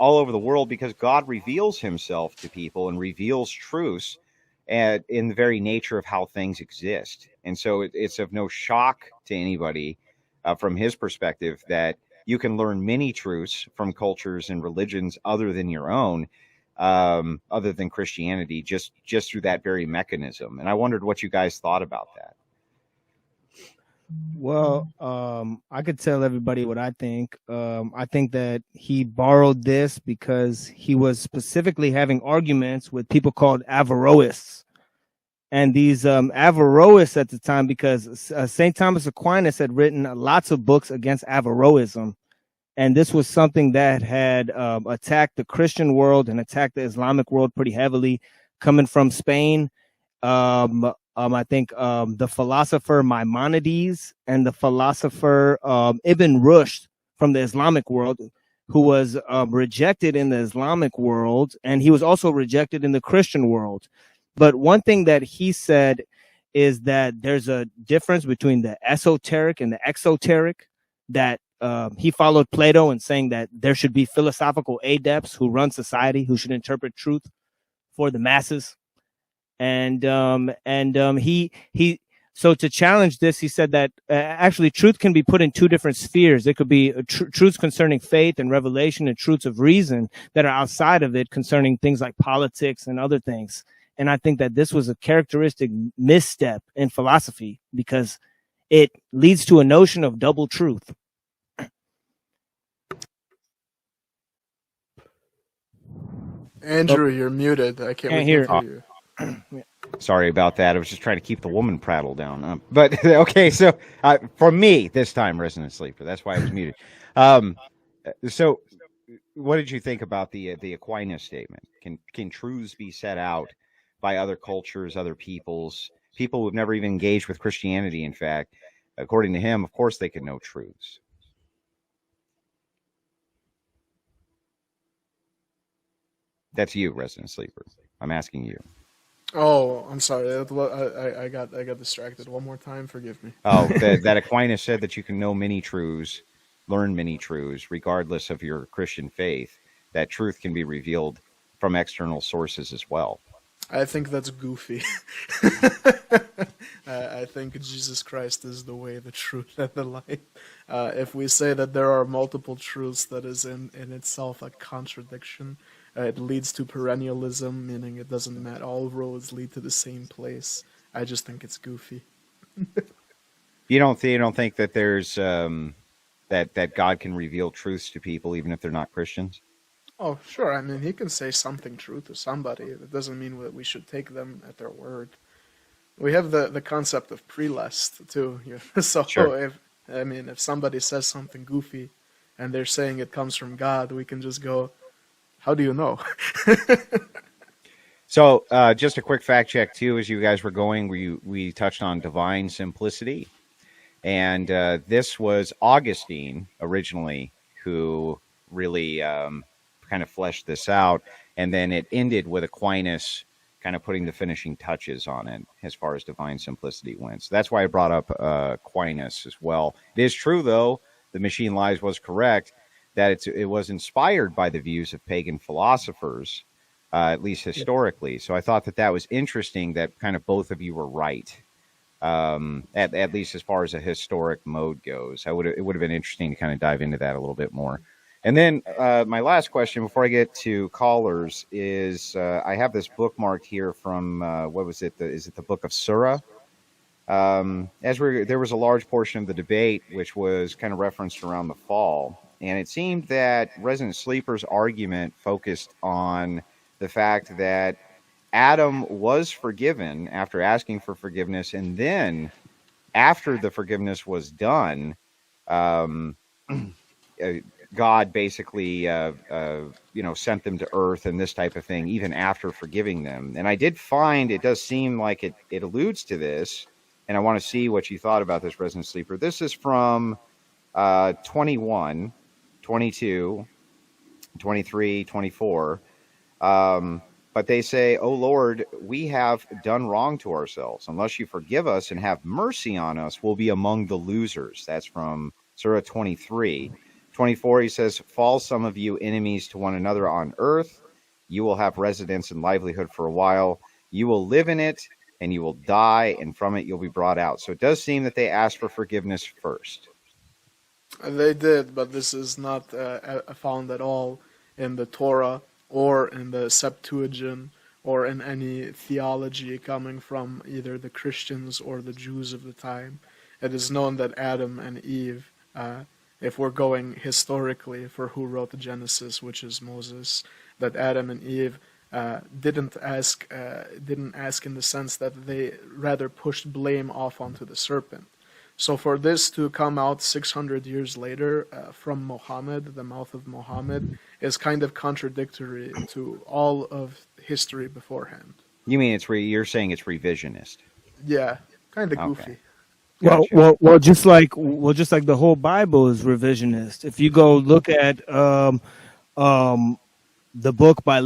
all over the world because God reveals himself to people and reveals truths in the very nature of how things exist. And so it's of no shock to anybody from his perspective that you can learn many truths from cultures and religions other than your own, other than Christianity, just through that very mechanism. And I wondered what you guys thought about that. Well, I could tell everybody what I think. I think that he borrowed this because he was specifically having arguments with people called Averroists. And these Averroists at the time, because St. Thomas Aquinas had written lots of books against Averroism. And this was something that had attacked the Christian world and attacked the Islamic world pretty heavily, coming from Spain. I think the philosopher Maimonides and the philosopher Ibn Rushd from the Islamic world, who was rejected in the Islamic world, and he was also rejected in the Christian world. But one thing that he said is that there's a difference between the esoteric and the exoteric, that he followed Plato in saying that there should be philosophical adepts who run society, who should interpret truth for the masses. And so to challenge this, he said that actually truth can be put in two different spheres. It could be truths concerning faith and revelation, and truths of reason that are outside of it concerning things like politics and other things. And I think that this was a characteristic misstep in philosophy because it leads to a notion of double truth. Andrew, you're muted. I can't hear you. Sorry about that. I was just trying to keep the woman prattle down. But okay, so for me this time, Resident Sleeper. That's why I was muted. So, what did you think about the Aquinas statement? Can truths be set out by other cultures, other peoples, people who've never even engaged with Christianity? In fact, according to him, of course, they can know truths. That's you, Resident Sleeper. I'm asking you. Oh, I'm sorry. I got distracted. One more time. Forgive me. Oh, that Aquinas said that you can know many truths, learn many truths, regardless of your Christian faith. That truth can be revealed from external sources as well. I think that's goofy. I think Jesus Christ is the way, the truth, and the light. If we say that there are multiple truths, that is in itself a contradiction. It leads to perennialism, meaning it doesn't matter. All roads lead to the same place. I just think it's goofy. You don't think that there's that God can reveal truths to people even if they're not Christians? Oh, sure. I mean, he can say something true to somebody. It doesn't mean that we should take them at their word. We have the concept of prelest too. So sure. if somebody says something goofy and they're saying it comes from God, we can just go, how do you know? So just a quick fact check too, as you guys were going, we touched on divine simplicity. And this was Augustine originally who really kind of fleshed this out. And then it ended with Aquinas kind of putting the finishing touches on it as far as divine simplicity went. So that's why I brought up Aquinas as well. It is true, though, the Machine Lies was correct, that it was inspired by the views of pagan philosophers, at least historically. So I thought that was interesting that kind of both of you were right, at least as far as a historic mode goes. It would have been interesting to kind of dive into that a little bit more. And then my last question before I get to callers is I have this bookmarked here from, what was it? Is it the book of Surah? There was a large portion of the debate which was kind of referenced around the fall. And it seemed that Resident Sleeper's argument focused on the fact that Adam was forgiven after asking for forgiveness. And then after the forgiveness was done, God basically, sent them to earth and this type of thing, even after forgiving them. And I did find it does seem like it alludes to this. And I want to see what you thought about this, Resident Sleeper. This is from 21, 22, 23, 24. But they say, "O Lord, we have done wrong to ourselves. Unless you forgive us and have mercy on us, we'll be among the losers." That's from Surah 23. 24, he says, fall some of you enemies to one another on earth. You will have residence and livelihood for a while. You will live in it, and you will die, and from it you'll be brought out. So it does seem that they asked for forgiveness first. They did, but this is not found at all in the Torah or in the Septuagint or in any theology coming from either the Christians or the Jews of the time. It is known that Adam and Eve, if we're going historically for who wrote the Genesis, which is Moses, that Adam and Eve didn't ask in the sense that they rather pushed blame off onto the serpent. So for this to come out 600 years later from Muhammad, the mouth of Muhammad, is kind of contradictory to all of history beforehand. You mean you're saying it's revisionist? Yeah, kind of goofy. Gotcha. Well, just like the whole Bible is revisionist. If you go look at the book by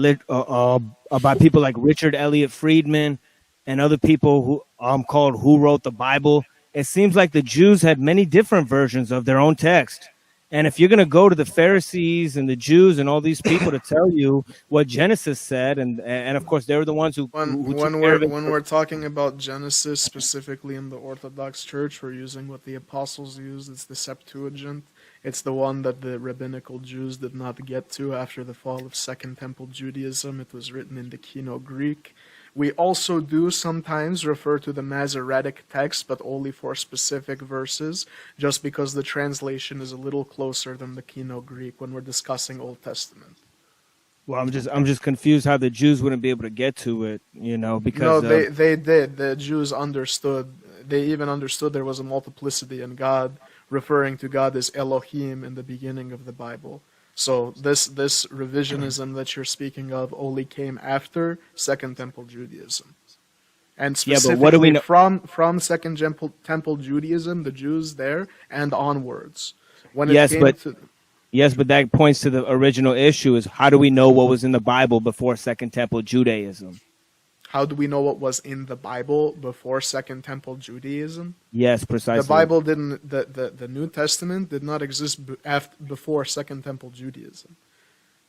people like Richard Elliott Friedman and other people who called Who Wrote the Bible, it seems like the Jews had many different versions of their own text. And if you're going to go to the Pharisees and the Jews and all these people to tell you what Genesis said, and of course they were the ones who when we're talking about Genesis specifically in the Orthodox Church, we're using what the apostles used. It's the Septuagint. It's the one that the rabbinical Jews did not get to after the fall of Second Temple Judaism. It was written in the Kino-Greek. We also do sometimes refer to the Masoretic text, but only for specific verses, just because the translation is a little closer than the Kino-Greek when we're discussing Old Testament. Well, I'm just confused how the Jews wouldn't be able to get to it, because no, they did. The Jews understood. They even understood there was a multiplicity in God, referring to God as Elohim in the beginning of the Bible. So this revisionism that you're speaking of only came after Second Temple Judaism, and specifically but what do we know? from Second Temple Judaism, the Jews there and onwards. When it Yes, came but to, yes, but that points to the original issue: is how do we know what was in the Bible before Second Temple Judaism? how do we know what was in the Bible before Second Temple Judaism? Yes, precisely. The Bible didn't. The New Testament did not exist before Second Temple Judaism.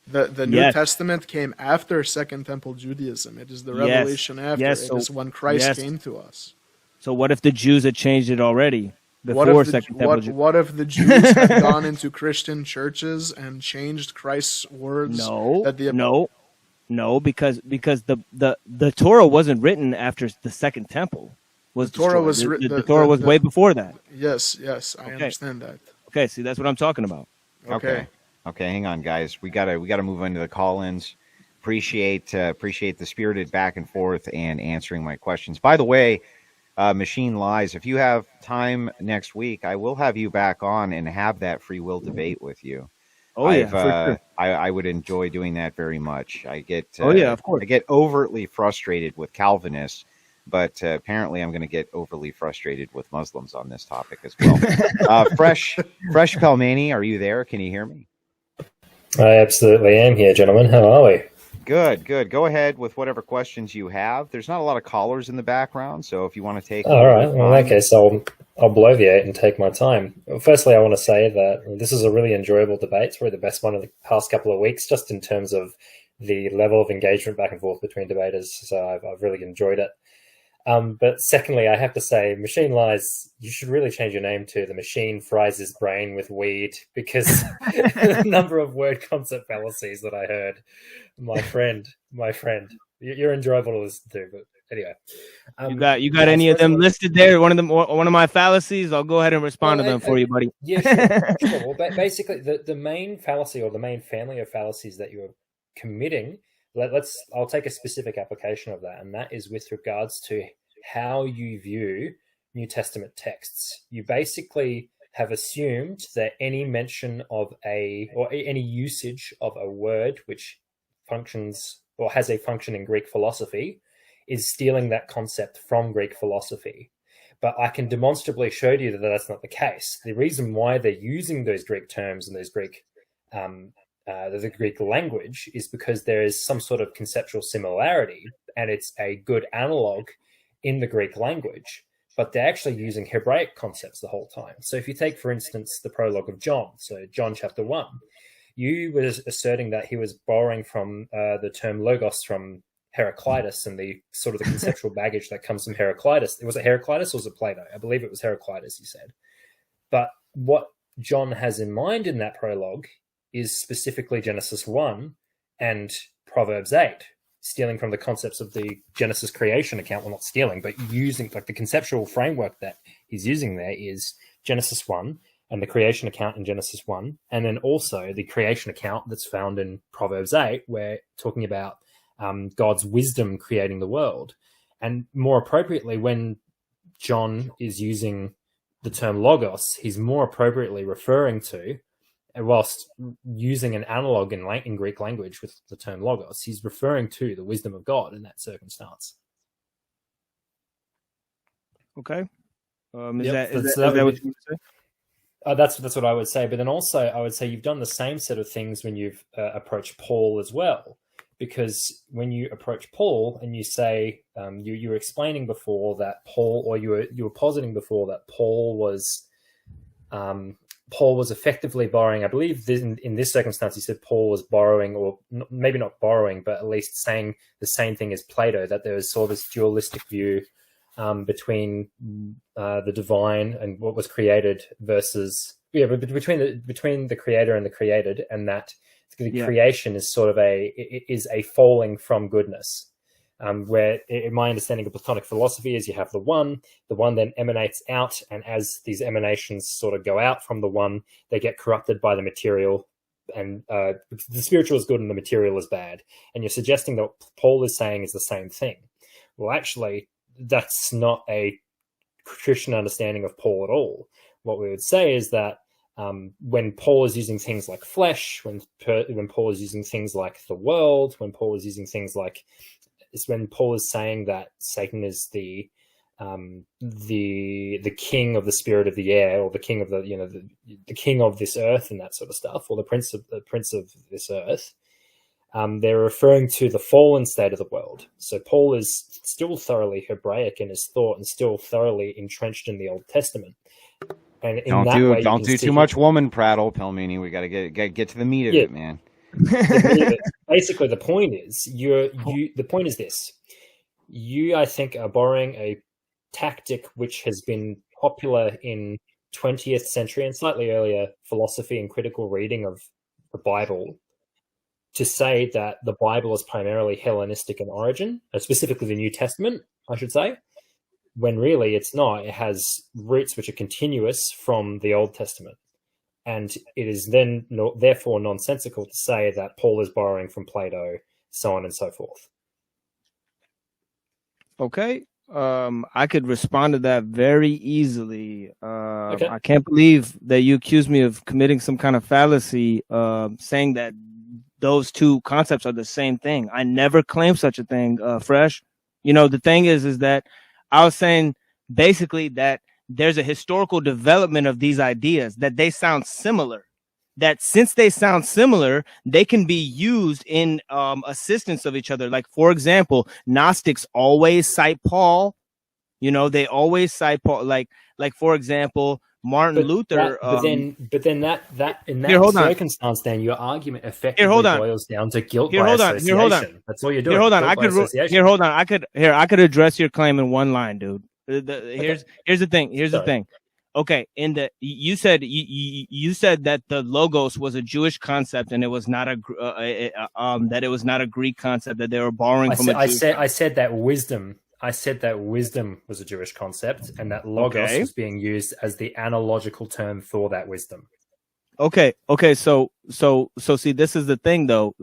The New Testament came after Second Temple Judaism. It is the revelation after. Yes, it is when Christ came to us. So what if the Jews had changed it already before Second Temple Judaism? What if the Jews had gone into Christian churches and changed Christ's words? No, because the Torah wasn't written after the Second Temple. The Torah was written. The Torah was way before that. Yes, I understand that. Okay, see, that's what I'm talking about. Okay, hang on, guys. We gotta move into the call-ins. Appreciate the spirited back and forth and answering my questions. By the way, Machine Lies, if you have time next week, I will have you back on and have that free will debate with you. Oh yeah, for sure. I would enjoy doing that very much. I get of course. I get overtly frustrated with Calvinists, but apparently I'm going to get overly frustrated with Muslims on this topic as well. Fresh Pelmani, are you there? Can you hear me? I absolutely am here, gentlemen. How are we? Good. Go ahead with whatever questions you have. There's not a lot of callers in the background, so if you want to take... All right. Well, in that case, I'll bloviate and take my time. Firstly, I want to say that this is a really enjoyable debate. It's probably the best one of the past couple of weeks, just in terms of the level of engagement back and forth between debaters. So I've really enjoyed it. But secondly, I have to say, Machine Lies, you should really change your name to The Machine Fries His Brain with Weed, because the number of word concept fallacies that I heard, my friend, you're enjoyable to listen to. But anyway, you got any of them listed there? One of my fallacies. I'll go ahead and respond to them for you, buddy. Yeah, sure. Well, basically, the main fallacy or the main family of fallacies that you're committing. I'll take a specific application of that, and that is with regards to how you view New Testament texts. You basically have assumed that any mention of any usage of a word which functions or has a function in Greek philosophy is stealing that concept from Greek philosophy. But I can demonstrably show to you that that's not the case. The reason why they're using those Greek terms and those Greek the Greek language is because there is some sort of conceptual similarity, and it's a good analog in the Greek language. but they're actually using Hebraic concepts the whole time. So if you take, for instance, the prologue of John, so John chapter 1, you were asserting that he was borrowing from the term logos from Heraclitus and the sort of the conceptual baggage that comes from Heraclitus. Was it Heraclitus or was it Plato? I believe it was Heraclitus, you said. But what John has in mind in that prologue is specifically Genesis 1 and Proverbs 8, stealing from the concepts of the Genesis creation account. Well, not stealing, but using like the conceptual framework that he's using there is Genesis 1 and the creation account in Genesis 1, and then also the creation account that's found in Proverbs 8, where talking about God's wisdom creating the world. And more appropriately, when John is using the term logos, he's more appropriately referring to, whilst using an analog in Greek language with the term logos, he's referring to the wisdom of God in that circumstance. Okay. Yep, Is that what you say? That's what I would say. But then also, I would say you've done the same set of things when you've approached Paul as well. Because when you approach Paul and you say you were explaining before that Paul, or you were positing before that Paul was effectively borrowing. I believe in this circumstance, you said Paul was borrowing, or maybe not borrowing, but at least saying the same thing as Plato, that there was sort of this dualistic view between the divine and what was created versus between the creator and the created, and that the creation is sort of a falling from goodness. Where in my understanding of Platonic philosophy is you have the one then emanates out, and as these emanations sort of go out from the one, they get corrupted by the material, and the spiritual is good and the material is bad. And you're suggesting that what Paul is saying is the same thing. Well, actually, that's not a Christian understanding of Paul at all. What we would say is that when Paul is using things like flesh, when Paul is using things like the world, when Paul is using things like, it's when Paul is saying that Satan is the king of the spirit of the air, or the king of the king of this earth and that sort of stuff, or the prince of this earth. They're referring to the fallen state of the world. So Paul is still thoroughly Hebraic in his thought and still thoroughly entrenched in the Old Testament. And in don't do too much woman prattle, Pelmini. We got to get to the meat of it, man. Basically, the point is the point is this: I think, are borrowing a tactic which has been popular in 20th century and slightly earlier philosophy and critical reading of the Bible, to say that the Bible is primarily Hellenistic in origin, specifically the New Testament, I should say, when really it's not. It has roots which are continuous from the Old Testament. And it is then therefore nonsensical to say that Paul is borrowing from Plato, so on and so forth. Okay. I could respond to that very easily. Okay. I can't believe that you accuse me of committing some kind of fallacy, saying that those two concepts are the same thing. I never claimed such a thing, Fresh. The thing is that I was saying basically that there's a historical development of these ideas, that they sound similar, that since they sound similar, they can be used in assistance of each other. Like, for example, Gnostics always cite Paul. They always cite Paul. Like for example, Martin Luther. But then that in that circumstance, then your argument effectively boils down to guilt by association. That's all you're doing. I could address your claim in one line, dude. Here's the thing. Okay, you said that the logos was a Jewish concept and it was not that it was not a Greek concept, that they were borrowing from. I said that wisdom. I said that wisdom was a Jewish concept, and that logos was being used as the analogical term for that wisdom. Okay. So see, this is the thing, though.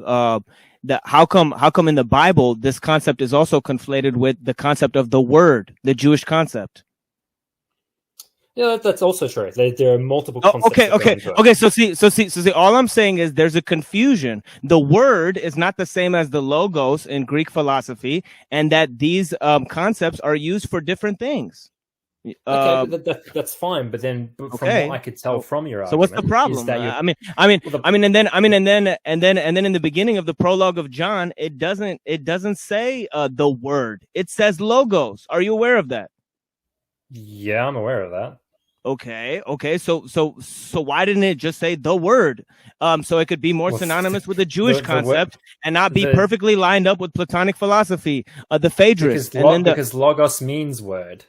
That how come in the Bible this concept is also conflated with the concept of the word, the Jewish concept? Yeah, that's also true. There are multiple concepts. Okay. So see. All I'm saying is there's a confusion. The word is not the same as the logos in Greek philosophy, and that these concepts are used for different things. Okay, that's fine. But then, from what I could tell from your argument, so what's the problem? And then in the beginning of the prologue of John, it doesn't say the word. It says logos. Are you aware of that? Yeah, I'm aware of that. Okay. So why didn't it just say the word? So it could be more synonymous with the Jewish concept and not be perfectly lined up with Platonic philosophy, the Phaedrus. Because logos means word.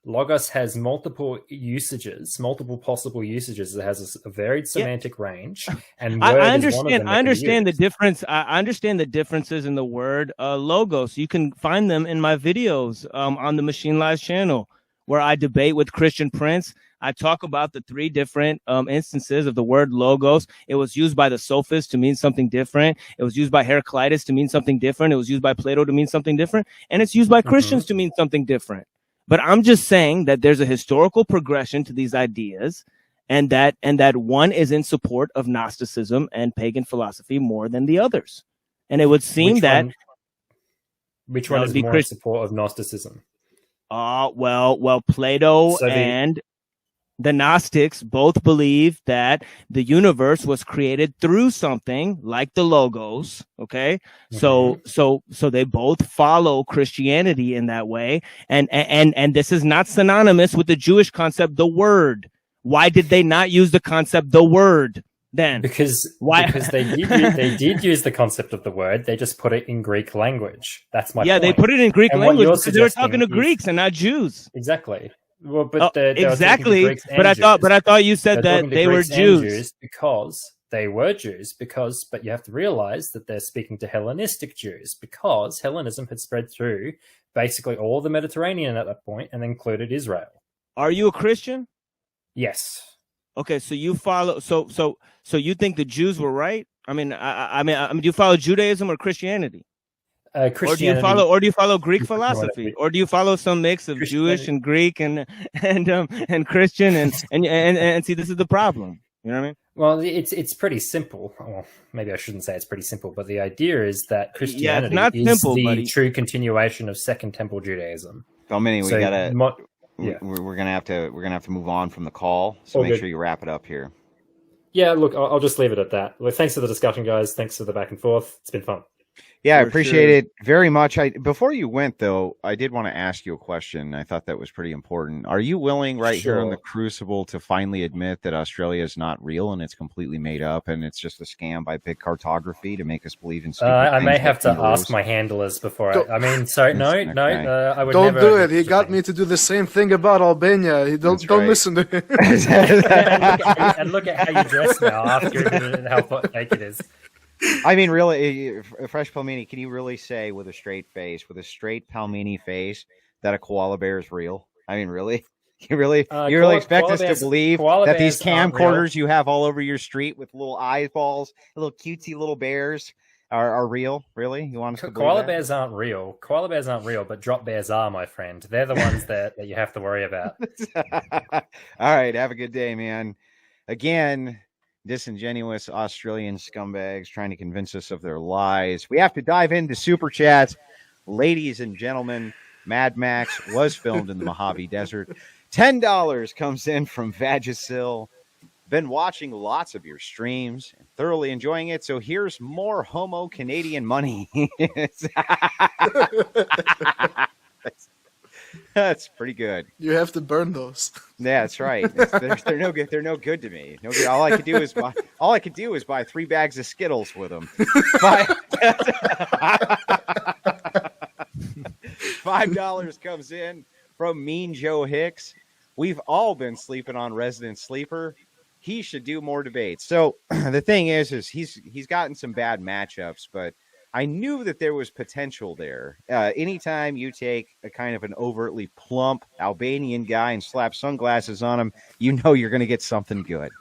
Logos has multiple usages, multiple possible usages. It has a varied semantic range, and word I is one of them. I understand the difference. I understand the differences in the word logos. You can find them in my videos on the Machine Lies channel, where I debate with Christian Prince. I talk about the three different instances of the word logos. It was used by the sophists to mean something different. It was used by Heraclitus to mean something different. It was used by Plato to mean something different. And it's used by Christians to mean something different. But I'm just saying that there's a historical progression to these ideas, and that one is in support of Gnosticism and pagan philosophy more than the others. And it would seem which one is more in support of Gnosticism? Well, Plato and the Gnostics both believe that the universe was created through something like the logos. Okay. So they both follow Christianity in that way. And this is not synonymous with the Jewish concept, the word. Why did they not use the concept, the word, then? Because they did use the concept of the word. They just put it in Greek language. That's my point. They put it in Greek language because they were talking to Greeks and not Jews. Exactly. Well, but exactly. But I thought you said that they were Jews because they were Jews. But you have to realize that they're speaking to Hellenistic Jews, because Hellenism had spread through basically all the Mediterranean at that point and included Israel. Are you a Christian? Yes. Okay, so you follow. So you think the Jews were right? I mean, do you follow Judaism or Christianity? Christianity. Or do you follow Greek philosophy, or do you follow some mix of Jewish and Greek and Christian and see, this is the problem. You know what I mean? Well, it's pretty simple. Well, maybe I shouldn't say it's pretty simple, but the idea is that Christianity is the true continuation of Second Temple Judaism. Dominic, we're gonna have to move on from the call, so make sure you wrap it up here. Yeah, look, I'll just leave it at that. Well, thanks for the discussion, guys. Thanks for the back and forth. It's been fun. Yeah, I appreciate it very much. Before you went, though, I did want to ask you a question. I thought that was pretty important. Are you willing here on the Crucible to finally admit that Australia is not real and it's completely made up and it's just a scam by big cartography to make us believe in stupid I things may have to kangaroos? ask my handlers before I mean, sorry, no, I would don't never do it. He got me to do the same thing about Albania. Don't listen to him. and look at how you dress now after how fake it is. I mean, really, Fresh Palmini, can you really say with a straight Palmini face, that a koala bear is real? I mean, really? You really expect us to believe that these camcorders you have all over your street with little eyeballs, little cutesy little bears are real? Really? You want us to believe koala bears aren't real. Koala bears aren't real, but drop bears are, my friend. They're the ones that you have to worry about. All right. Have a good day, man. Again, disingenuous Australian scumbags trying to convince us of their lies. We have to dive into super chats. Ladies and gentlemen, Mad Max was filmed in the Mojave Desert. $10 comes in from Vagisil. Been watching lots of your streams and thoroughly enjoying it. So here's more homo Canadian money. That's pretty good. You have to burn those. Yeah, that's right. They're no good. They're no good to me. No good. All I could do is buy 3 bags of Skittles with them. $5 comes in from Mean Joe Hicks. We've all been sleeping on Resident Sleeper. He should do more debates. So the thing is he's gotten some bad matchups, but I knew that there was potential there. Anytime you take a kind of an overtly plump Albanian guy and slap sunglasses on him, you know you're going to get something good.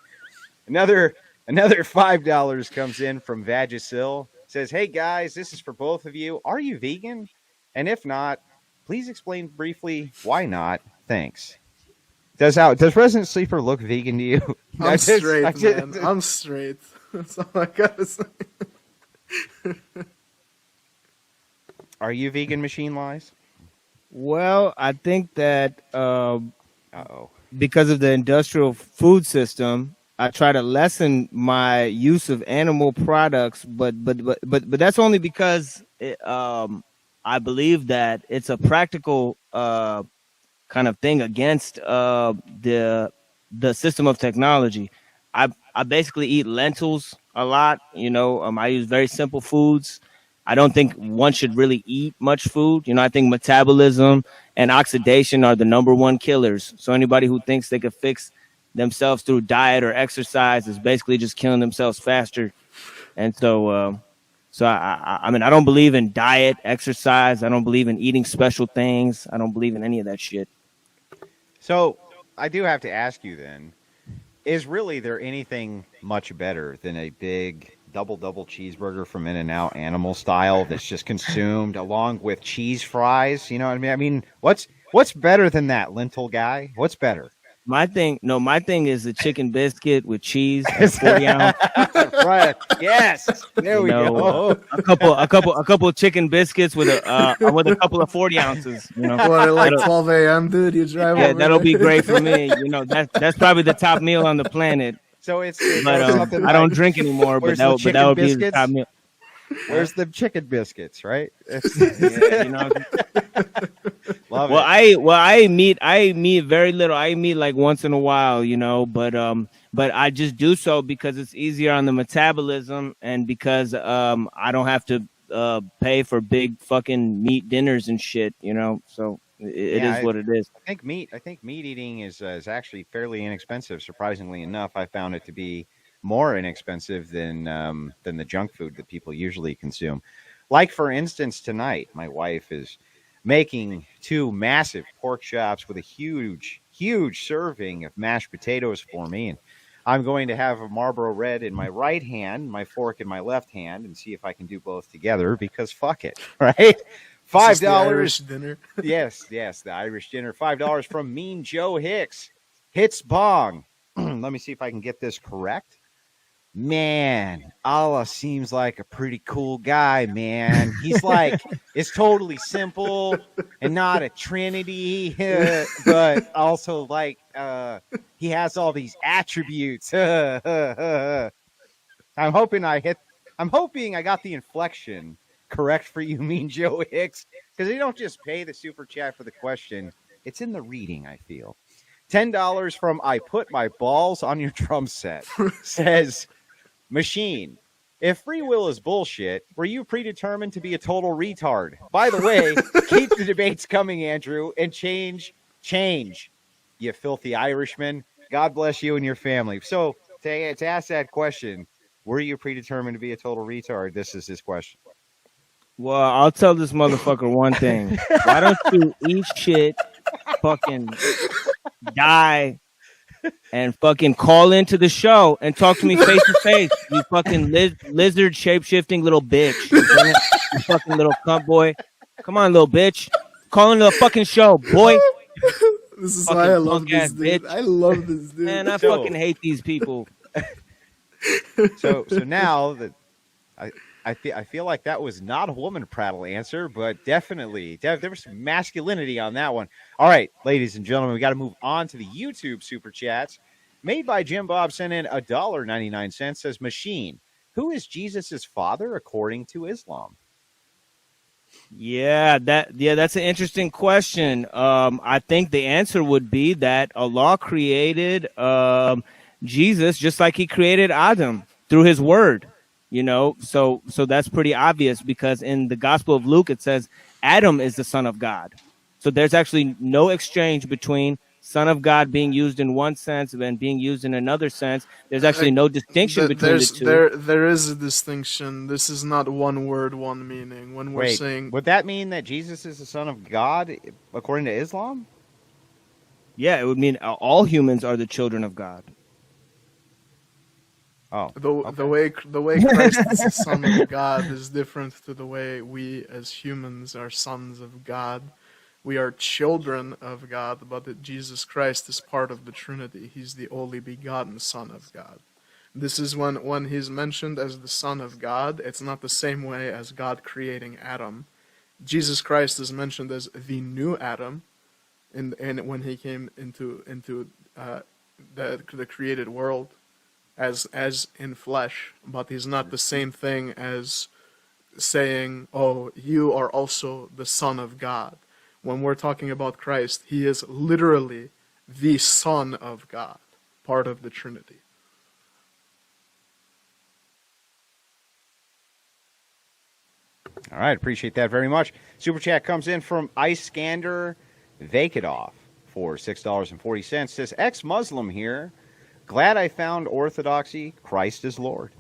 Another $5 comes in from Vagisil. Says, hey guys, this is for both of you. Are you vegan? And if not, please explain briefly why not. Thanks. Does Resident Sleeper look vegan to you? I'm straight, man. I'm straight. That's all I gotta say. Are you vegan, Machine Lies? Well, I think that because of the industrial food system, I try to lessen my use of animal products, but that's only because I believe that it's a practical kind of thing against the system of technology. I basically eat lentils a lot. I use very simple foods. I don't think one should really eat much food. I think metabolism and oxidation are the number one killers. So anybody who thinks they could fix themselves through diet or exercise is basically just killing themselves faster. And so I mean, I don't believe in diet, exercise. I don't believe in eating special things. I don't believe in any of that shit. So I do have to ask you then, is really there anything much better than a big double cheeseburger from In-N-Out animal style that's just consumed along with cheese fries? You know what I mean? I mean, what's better than that, lentil guy? What's better? My thing is the chicken biscuit with cheese and 40 ounce. Right. Yes. There we go. A couple of chicken biscuits with a couple of 40 ounces. What, like 12 a.m., dude? You drive over that'll there? be great for me. That's probably the top meal on the planet. So it's But I don't drink anymore. But that would be the top meal. Where's the chicken biscuits, right? Love well, it. I eat meat very little. I eat meat like once in a while, but I just do so because it's easier on the metabolism and because I don't have to pay for big fucking meat dinners and shit, so it is what it is. I think meat eating is actually fairly inexpensive. Surprisingly enough, I found it to be more inexpensive than the junk food that people usually consume. Like, for instance, tonight, my wife is making 2 massive pork chops with a huge serving of mashed potatoes for me. And I'm going to have a Marlboro Red in my right hand, my fork in my left hand, and see if I can do both together because fuck it, right? $5. Irish dinner. Yes, the Irish dinner. $5 from Mean Joe Hicks. Hits bong. Let me see if I can get this correct. Man, Allah seems like a pretty cool guy, man. He's like, it's totally simple and not a trinity, but also like he has all these attributes. I'm hoping I got the inflection correct for you, Mean Joe Hicks, because they don't just pay the super chat for the question. It's in the reading, I feel. $10 from I Put My Balls on Your Drum Set says, Machine, if free will is bullshit, were you predetermined to be a total retard? By the way, keep the debates coming, Andrew, and change, you filthy Irishman. God bless you and your family. So to ask that question, were you predetermined to be a total retard? This is his question. Well, I'll tell this motherfucker one thing. Why don't you eat shit, fucking die, and fucking call into the show and talk to me face to face, you fucking lizard shape-shifting little bitch. You fucking little cunt boy. Come on, little bitch. Call into the fucking show, boy. This is Fucking why I love punk ass this dude. bitch. I love this dude. Man, I fucking hate these people. So now that I feel like that was not a woman prattle answer, but definitely there was some masculinity on that one. All right, ladies and gentlemen, we got to move on to the YouTube super chats. Made by Jim Bob sent in $1.99. Says, Machine, who is Jesus's father according to Islam? Yeah, that's an interesting question. I think the answer would be that Allah created Jesus just like he created Adam through his word. So that's pretty obvious because in the Gospel of Luke, it says Adam is the son of God. So there's actually no exchange between son of God being used in one sense and being used in another sense. There's actually no distinction between the two. There is a distinction. This is not one word, one meaning. When we're saying, would that mean that Jesus is the son of God according to Islam? Yeah, it would mean all humans are the children of God. Oh, the way Christ is the Son of God is different to the way we as humans are sons of God. We are children of God, but that Jesus Christ is part of the Trinity. He's the only begotten Son of God. This is when he's mentioned as the Son of God, it's not the same way as God creating Adam. Jesus Christ is mentioned as the new Adam, and when he came into the created world. As in flesh, but he's not the same thing as saying, oh, you are also the Son of God. when we're talking about Christ, he is literally the Son of God, part of the Trinity. All right, appreciate that very much. Super chat comes in from Iskander Vakadov for $6.40. Says, ex-Muslim here. Glad I found orthodoxy. Christ is Lord.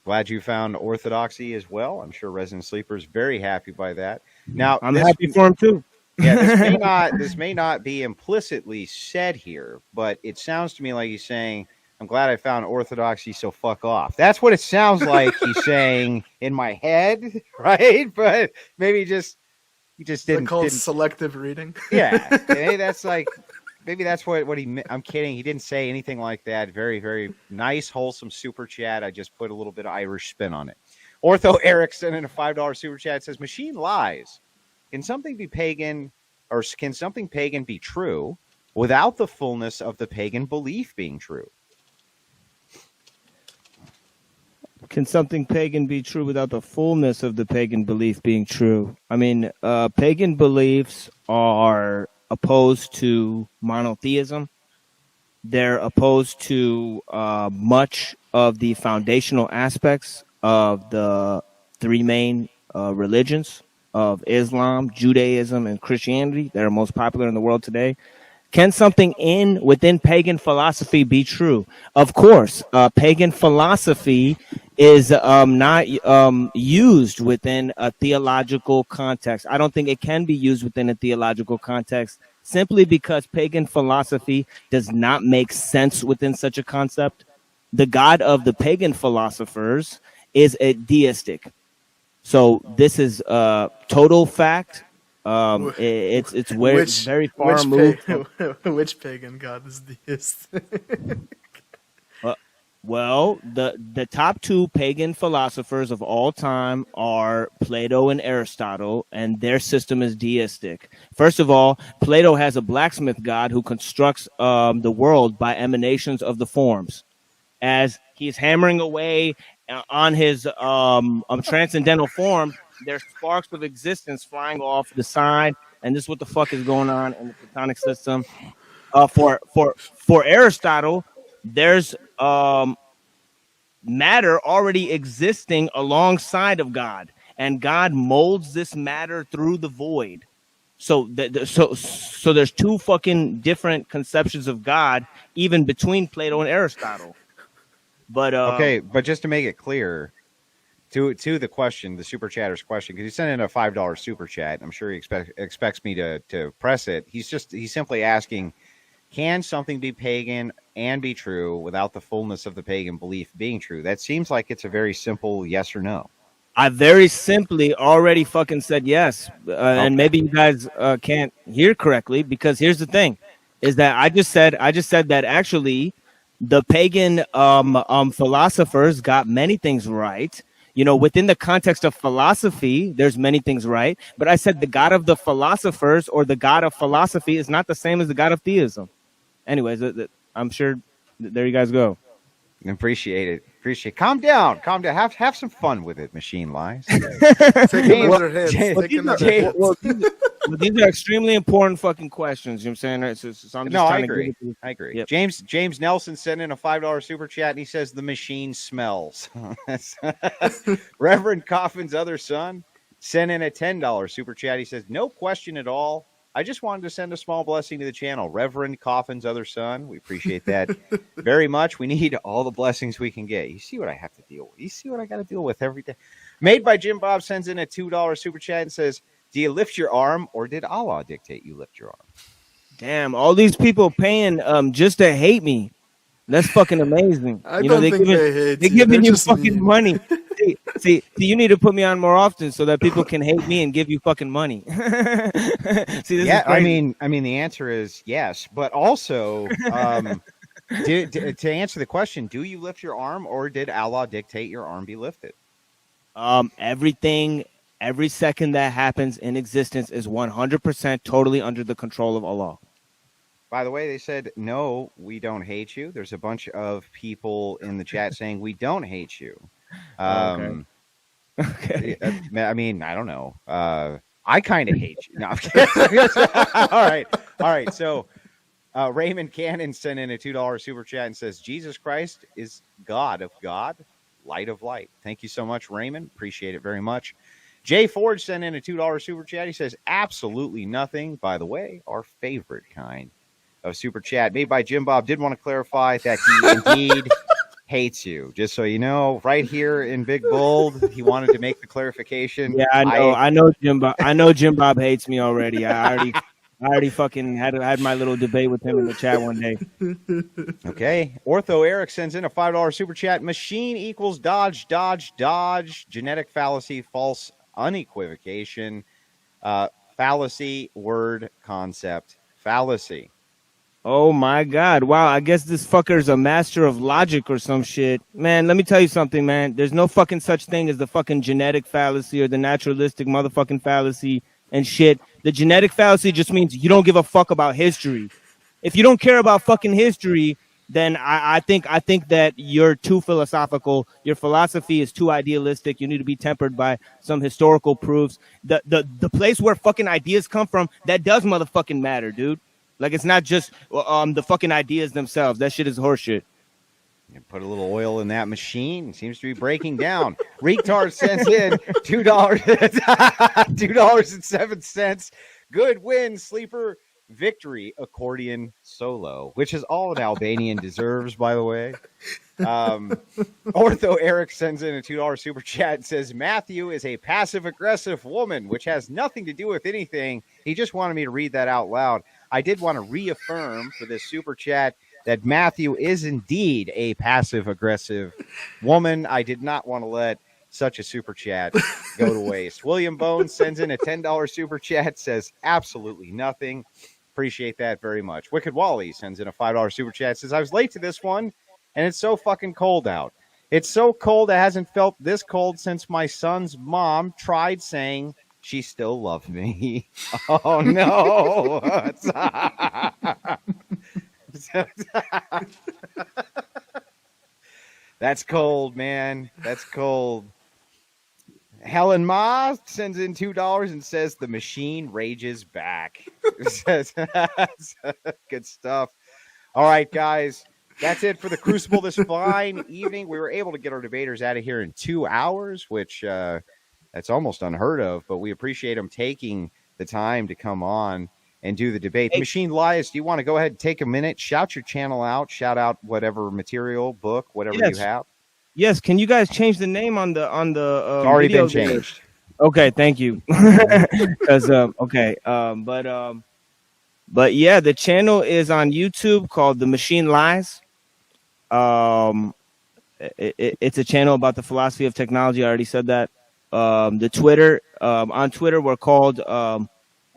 Glad you found orthodoxy as well. I'm sure Resident Sleeper is very happy by that. Now, I'm happy for him too. Yeah, this may not be implicitly said here, but it sounds to me like he's saying, I'm glad I found orthodoxy, so fuck off. That's what it sounds like he's saying in my head, right? But maybe he just didn't. Called selective reading. Yeah, maybe that's what he meant. I'm kidding. He didn't say anything like that. Very, very nice, wholesome super chat. I just put a little bit of Irish spin on it. Ortho Eric sent in a $5 super chat. It says, machine lies. Can something be pagan, or can something pagan be true without the fullness of the pagan belief being true? Can something pagan be true without the fullness of the pagan belief being true? I mean, pagan beliefs are opposed to monotheism. They're opposed to much of the foundational aspects of the three main religions of Islam, Judaism, and Christianity that are most popular in the world today. Can something within pagan philosophy be true? Of course, pagan philosophy is not used within a theological context. I don't think it can be used within a theological context simply because pagan philosophy does not make sense within such a concept. The God of the pagan philosophers is a deistic. So this is total fact. It's where it's very far removed. Which pagan god is deist? Well, the top two pagan philosophers of all time are Plato and Aristotle, and their system is deistic. First of all, Plato has a blacksmith god who constructs the world by emanations of the forms. As he's hammering away on his transcendental form, there's sparks of existence flying off the side, and this is what the fuck is going on in the Platonic system. For Aristotle, there's matter already existing alongside of God, and God molds this matter through the void. So there's two fucking different conceptions of God, even between Plato and Aristotle. But okay, but just to make it clear, to the question, the super chatter's question, because he sent in a $5 super chat. I'm sure he expects me to press it. He's simply asking, can something be pagan and be true without the fullness of the pagan belief being true? That seems like it's a very simple yes or no. I very simply already fucking said yes, and maybe you guys can't hear correctly, because here's the thing: is that I just said that actually the pagan philosophers got many things right. You know, within the context of philosophy, there's many things right. But I said the God of the philosophers or the God of philosophy is not the same as the God of theism. Anyways, I'm sure there you guys go. Appreciate it. Calm down. Have some fun with it, Machine Lies. These are extremely important fucking questions. You know what I'm saying? So I'm just I agree. I agree. Yep. James Nelson sent in a $5 super chat, and he says the machine smells. Reverend Coffin's other son sent in a $10 super chat. He says, no question at all. I just wanted to send a small blessing to the channel. Reverend Coffin's other son. We appreciate that very much. We need all the blessings we can get. You see what I have to deal with. You see what I got to deal with every day. Made by Jim Bob sends in a $2 super chat and says, do you lift your arm, or did Allah dictate you lift your arm? Damn, all these people paying just to hate me. That's fucking amazing. I don't think they hate they're giving you fucking money. See, you need to put me on more often so that people can hate me and give you fucking money. See, this is crazy. I mean, the answer is yes, but also, to answer the question, do you lift your arm, or did Allah dictate your arm be lifted? Every second that happens in existence is 100% totally under the control of Allah. By the way, they said, no, we don't hate you. There's a bunch of people in the chat saying we don't hate you. Okay. I mean, I don't know. I I kind of hate you. No, I'm kidding. All right. So Raymond Cannon sent in a $2 super chat and says, Jesus Christ is God of God, light of light. Thank you so much, Raymond. Appreciate it very much. Jay Ford sent in a $2 super chat. He says, absolutely nothing. By the way, our favorite kind of super chat made by Jim Bob. Did want to clarify that he indeed hates you. Just so you know, right here in big bold, he wanted to make the clarification. Yeah, I know Jim Bob. I know Jim Bob hates me already. I already fucking had my little debate with him in the chat one day. Okay. Ortho Eric sends in a $5 super chat. Machine equals dodge, dodge, dodge. Genetic fallacy, false unequivocation. Fallacy, word, concept, fallacy. Oh my God. Wow. I guess this fucker's a master of logic or some shit. Man, let me tell you something, man. There's no fucking such thing as the fucking genetic fallacy or the naturalistic motherfucking fallacy and shit. The genetic fallacy just means you don't give a fuck about history. If you don't care about fucking history, then I think that you're too philosophical. Your philosophy is too idealistic. You need to be tempered by some historical proofs. The place where fucking ideas come from, that does motherfucking matter, dude. Like, it's not just the fucking ideas themselves. That shit is horseshit. You put a little oil in that machine. It seems to be breaking down. Retard sends in $2.07. Good win, sleeper victory accordion solo, which is all an Albanian deserves, by the way. Ortho Eric sends in a $2 super chat and says, Matthew is a passive-aggressive woman, which has nothing to do with anything. He just wanted me to read that out loud. I did want to reaffirm for this super chat that Matthew is indeed a passive-aggressive woman. I did not want to let such a super chat go to waste. William Bones sends in a $10 super chat, says absolutely nothing. Appreciate that very much. Wicked Wally sends in a $5 super chat, says, I was late to this one, and it's so fucking cold out. It's so cold, it hasn't felt this cold since my son's mom tried saying she still loved me. Oh, no. That's cold, man. That's cold. Helen Ma sends in $2 and says the machine rages back. Good stuff. All right, guys. That's it for the Crucible this fine evening. We were able to get our debaters out of here in 2 hours, which that's almost unheard of, but we appreciate them taking the time to come on and do the debate. Hey. Machine Lies, do you want to go ahead and take a minute, shout your channel out, shout out whatever material, book, whatever you have? Yes, can you guys change the name on the it's already been changed. Okay, thank you. But yeah, the channel is on YouTube called The Machine Lies. It's a channel about the philosophy of technology. I already said that. The Twitter, on Twitter, we're called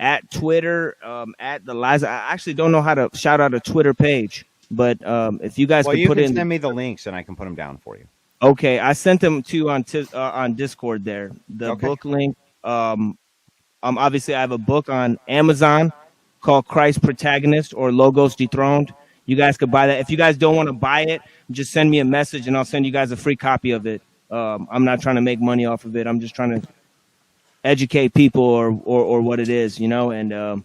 at Twitter at the Lies. I actually don't know how to shout out a Twitter page, but if you guys could send me the links and I can put them down for you. Okay, I sent them to you on Discord there. The book link. Obviously I have a book on Amazon called Christ Protagonist or Logos Dethroned. You guys could buy that. If you guys don't want to buy it, just send me a message and I'll send you guys a free copy of it. I'm not trying to make money off of it. I'm just trying to educate people or what it is, you know. And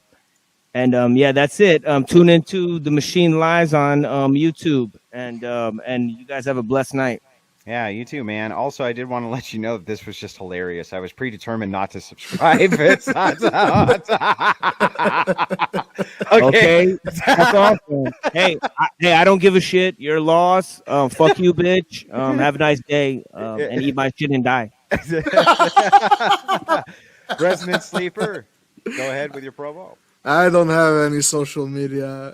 yeah, that's it. Tune into The Machine Lies on YouTube, and you guys have a blessed night. Yeah, you too, man. Also, I did want to let you know that this was just hilarious. I was predetermined not to subscribe. It's not. Okay. That's awesome. Hey, I don't give a shit. Your loss. Fuck you, bitch. Have a nice day. And eat my shit and die. Resident Sleeper, go ahead with your promo. I don't have any social media.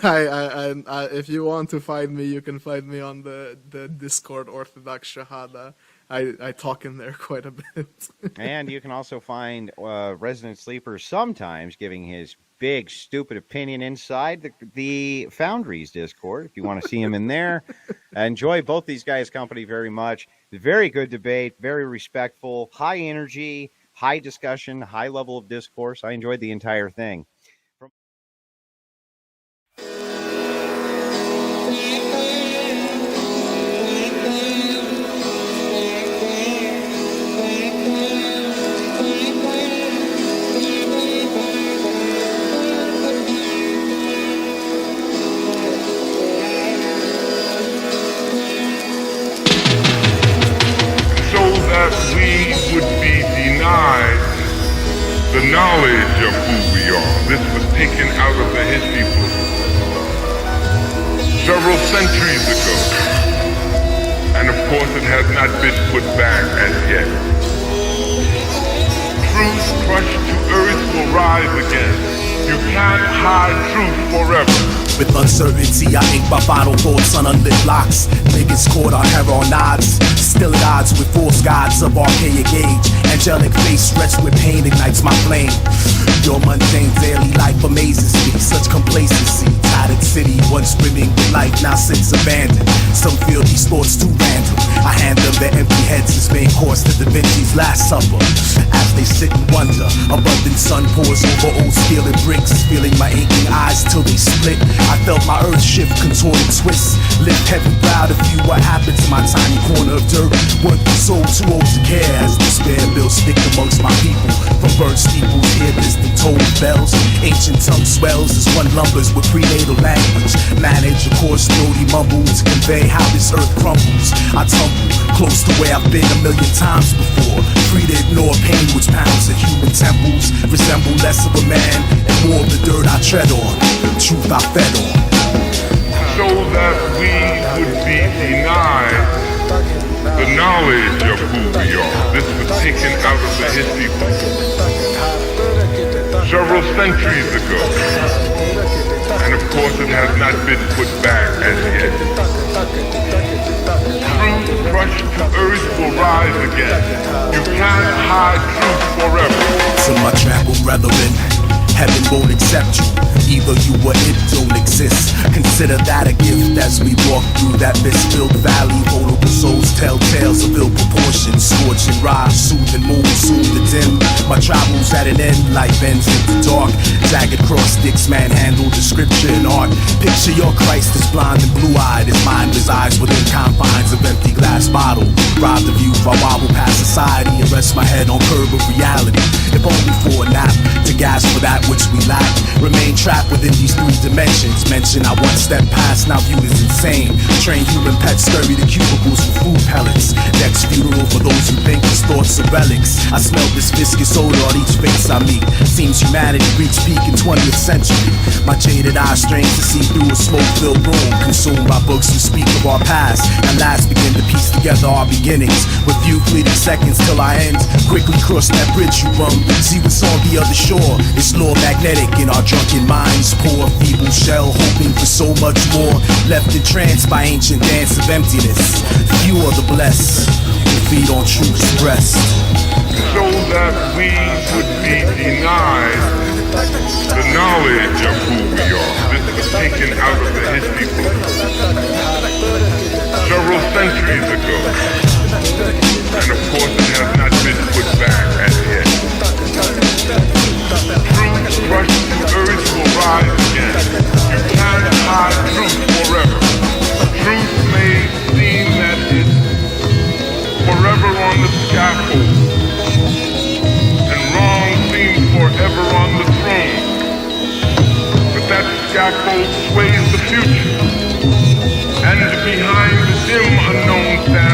I if you want to find me, you can find me on the Discord Orthodox Shahada. I talk in there quite a bit. And you can also find Resident Sleeper sometimes giving his big, stupid opinion inside the Foundries Discord, if you want to see him in there. I enjoy both these guys' company very much. Very good debate, very respectful, high energy, high discussion, high level of discourse. I enjoyed the entire thing. the knowledge of who we are. This was taken out of the history book several centuries ago. And of course it has not been put back as yet. Truth crushed to earth will rise again. You can't hide truth forever. With uncertainty, I ink my final thoughts on unlit blocks. Niggas caught on heron odds, still at odds with false gods of archaic age. Angelic face stretched with pain ignites my flame. Your mundane daily life amazes me, such complacency. Tattered city, once brimming with life, now sits abandoned. Some feel these thoughts too random. I hand them their empty heads as main course to Da Vinci's Last Supper. As they sit and wonder, abundant sun pours over old steel and bricks, feeling my aching eyes till they split. I felt my earth shift, contorted twists. Lift heavy proud of you, what happened to my tiny corner of dirt? Worth the soul too old to care, as despair builds thick amongst my people. From burnt steeples, hear distant toll bells. Ancient tongue swells as one lumbers with prenatal language. Manage a coarse throaty mumble to convey how this earth crumbles. I tumble close to where I've been a million times before. Free to ignore pain which pounds at human temples. Resemble less of a man and more of the dirt I tread on. Truth I fed on. So that we would be denied the knowledge of who we are. This was taken out of the history book several centuries ago. And of course it has not been put back as yet. Truth crushed to earth will rise again. You can't hide truth forever. To my trampled brethren, heaven won't accept you. Either you or it don't exist. Consider that a gift as we walk through that mist-filled valley. Vulnerable souls tell tales of ill proportions. Scorching rise, soothing moon, soon to dim. My travels at an end, life ends in the dark. Jagged cross sticks, manhandled the scripture and art. Picture your Christ as blind and blue-eyed. His mind resides within confines of empty glass bottle. Rob the view, I wobble past society and rest my head on curb of reality. If only for a nap, to gasp for that which we lack. Remain trapped within these three dimensions. Mention I once stepped past, now viewed as insane. Train human pets scurry to cubicles for food pellets. Next funeral for those who think his thoughts are relics. I smell this viscous odor on each face I meet. Seems humanity reached peak in 20th century. My jaded eyes strain to see through a smoke-filled room. Consumed by books who speak of our past, and last begin to piece together our beginnings. With few fleeting seconds till I end. Quickly cross that bridge you run. See what's on the other shore. It's law magnetic in our drunken minds. Poor feeble shell hoping for so much more. Left entranced by ancient dance of emptiness. Few are the blessed who feed on truth's breast. So that we would be denied the knowledge of who we are. This was taken out of the history book several centuries ago. And of course it has not been put back as yet. Truth crushed to earth will rise again. You can't hide truth forever. Truth may seem that it's forever on the scaffold, and wrong seems forever on the throne. But that scaffold sways the future, and behind the dim unknown stands